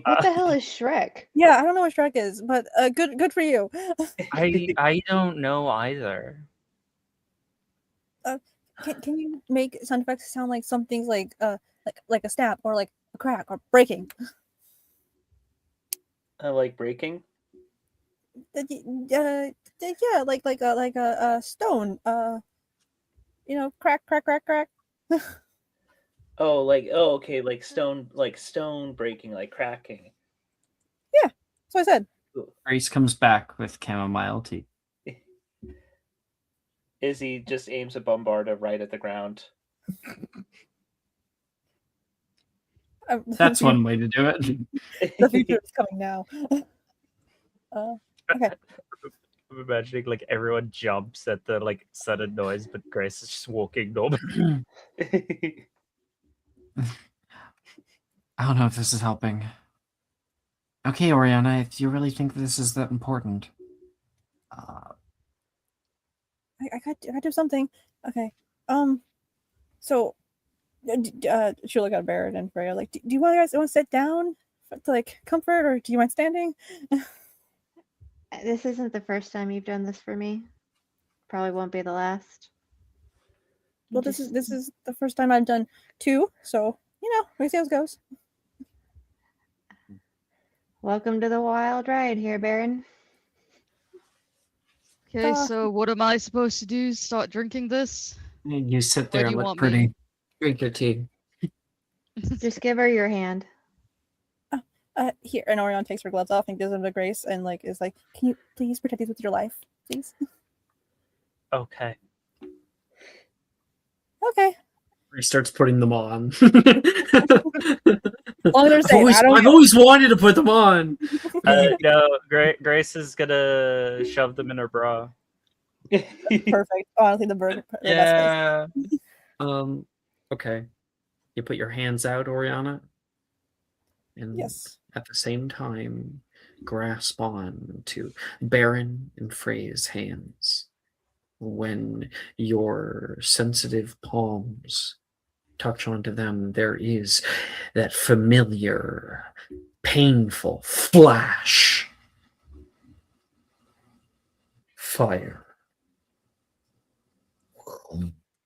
What the hell is Shrek? Yeah, I don't know what Shrek is, but good for you. I don't know either. Can you make sound effects sound like something's like a snap or like a crack or breaking? I like breaking. Yeah, like a stone. Crack, crack, crack, crack. Oh, okay, like stone breaking, like cracking. Yeah, that's what I said. Grace comes back with chamomile tea. Izzy just aims a bombarda right at the ground. That's one way to do it. The future is coming now. Okay. I'm imagining like everyone jumps at the like sudden noise, but Grace is just walking normally. I don't know if this is helping. Okay, Oriana, if you really think this is that important. I got do something. Okay. So, she'll look at Barrett and Freya. Like, do you guys want to sit down to like comfort, or do you mind standing? This isn't the first time you've done this for me. Probably won't be the last. Well, this is the first time I've done 2, so we'll see how it goes. Welcome to the wild ride here, Baron. Okay, so what am I supposed to do? Start drinking this? You sit Where there do and you look want pretty. me? Drink your tea. Just give her your hand. Here, and Orion takes her gloves off and gives them to Grace, and like is like, "Can you please protect these with your life, please?" Okay. Okay. He starts putting them on. Long as they're safe. I've always wanted to put them on. No, Grace is gonna shove them in her bra. Perfect. Honestly, the best place. Yeah. Okay. You put your hands out, Oriana, and Yes. at the same time grasp on to Baron and Frey's hands. When your sensitive palms touch onto them, there is that familiar, painful flash. Fire.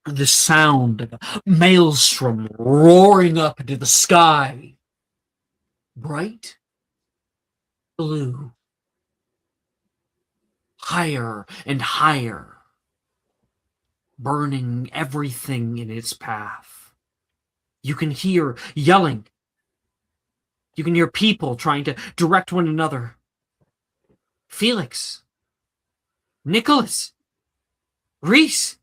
The sound of a maelstrom roaring up into the sky. Bright blue. Higher and higher. Burning everything in its path. You can hear yelling. You can hear people trying to direct one another. Felix. Nicholas. Reese.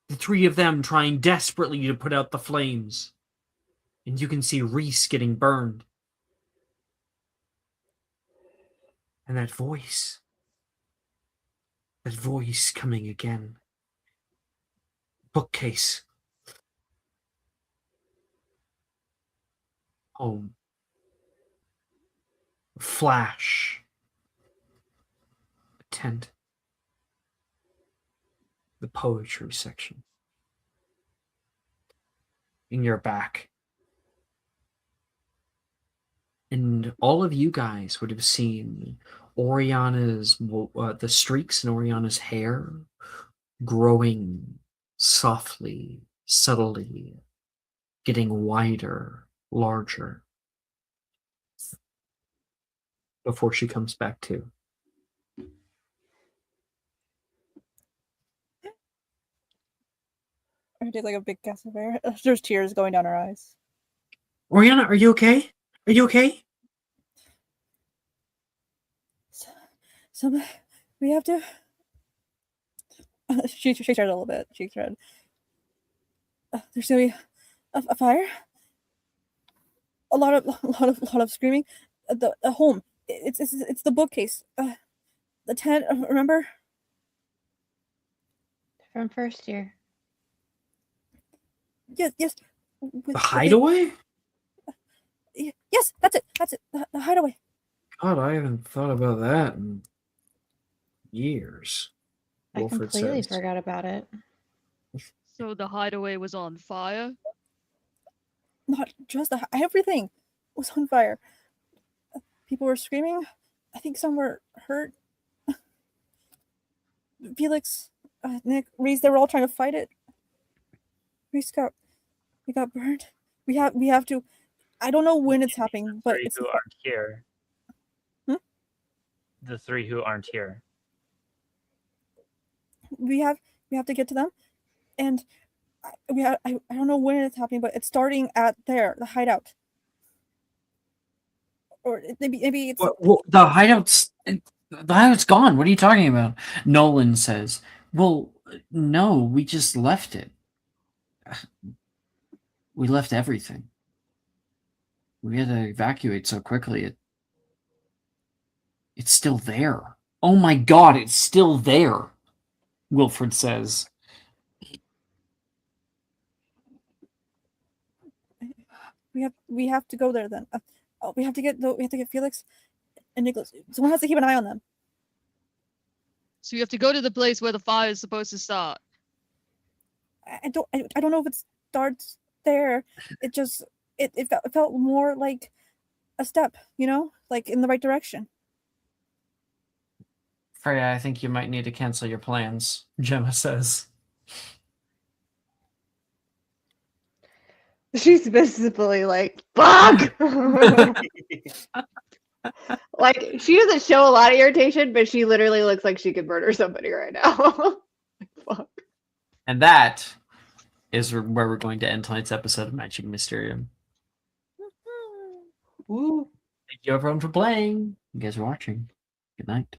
The 3 of them trying desperately to put out the flames. And you can see Reese getting burned. And that voice coming again. Bookcase. Home. Flash. A tent. The poetry section. In your back. And all of you guys would have seen Oriana's, the streaks in Oriana's hair growing softly, subtly, getting wider, larger, before she comes back to. I take like a big gasp of air. There's tears going down her eyes. Oriana, are you okay? Are you okay? So we have to. She shakes her head a little bit. Shakes her head. There's gonna be a fire. A lot of screaming. The home. It's the bookcase. The tent. Remember? From first year. Yes. The hideaway? Yes, that's it. The hideaway. God, I haven't thought about that in years. I completely forgot about it. So the hideaway was on fire? Not just everything. was on fire. People were screaming. I think some were hurt. Felix, Nick, Reese, they were all trying to fight it. We got burned. We have to. I don't know when it's happening, but Three it's who aren't here. Hmm? The three who aren't here. we have to get to them, and I don't know when it's happening, but it's starting at the hideout, or maybe it's Well, the hideout's gone. What are you talking about? Nolan says. Well, no, we just left it. We left everything. We had to evacuate so quickly. It's still there. Oh my god, it's still there, Wilfred says. we have to go there then. We have to get Felix and Nicholas. Someone has to keep an eye on them. So you have to go to the place where the fire is supposed to start. I don't know if it starts there. It just it felt more like a step, like in the right direction. Freya, I think you might need to cancel your plans, Gemma says. She's visibly like, fuck! Like, she doesn't show a lot of irritation, but she literally looks like she could murder somebody right now. Fuck. And that is where we're going to end tonight's episode of Matching Mysterium. Woo! Thank you everyone for playing. You guys are watching. Good night.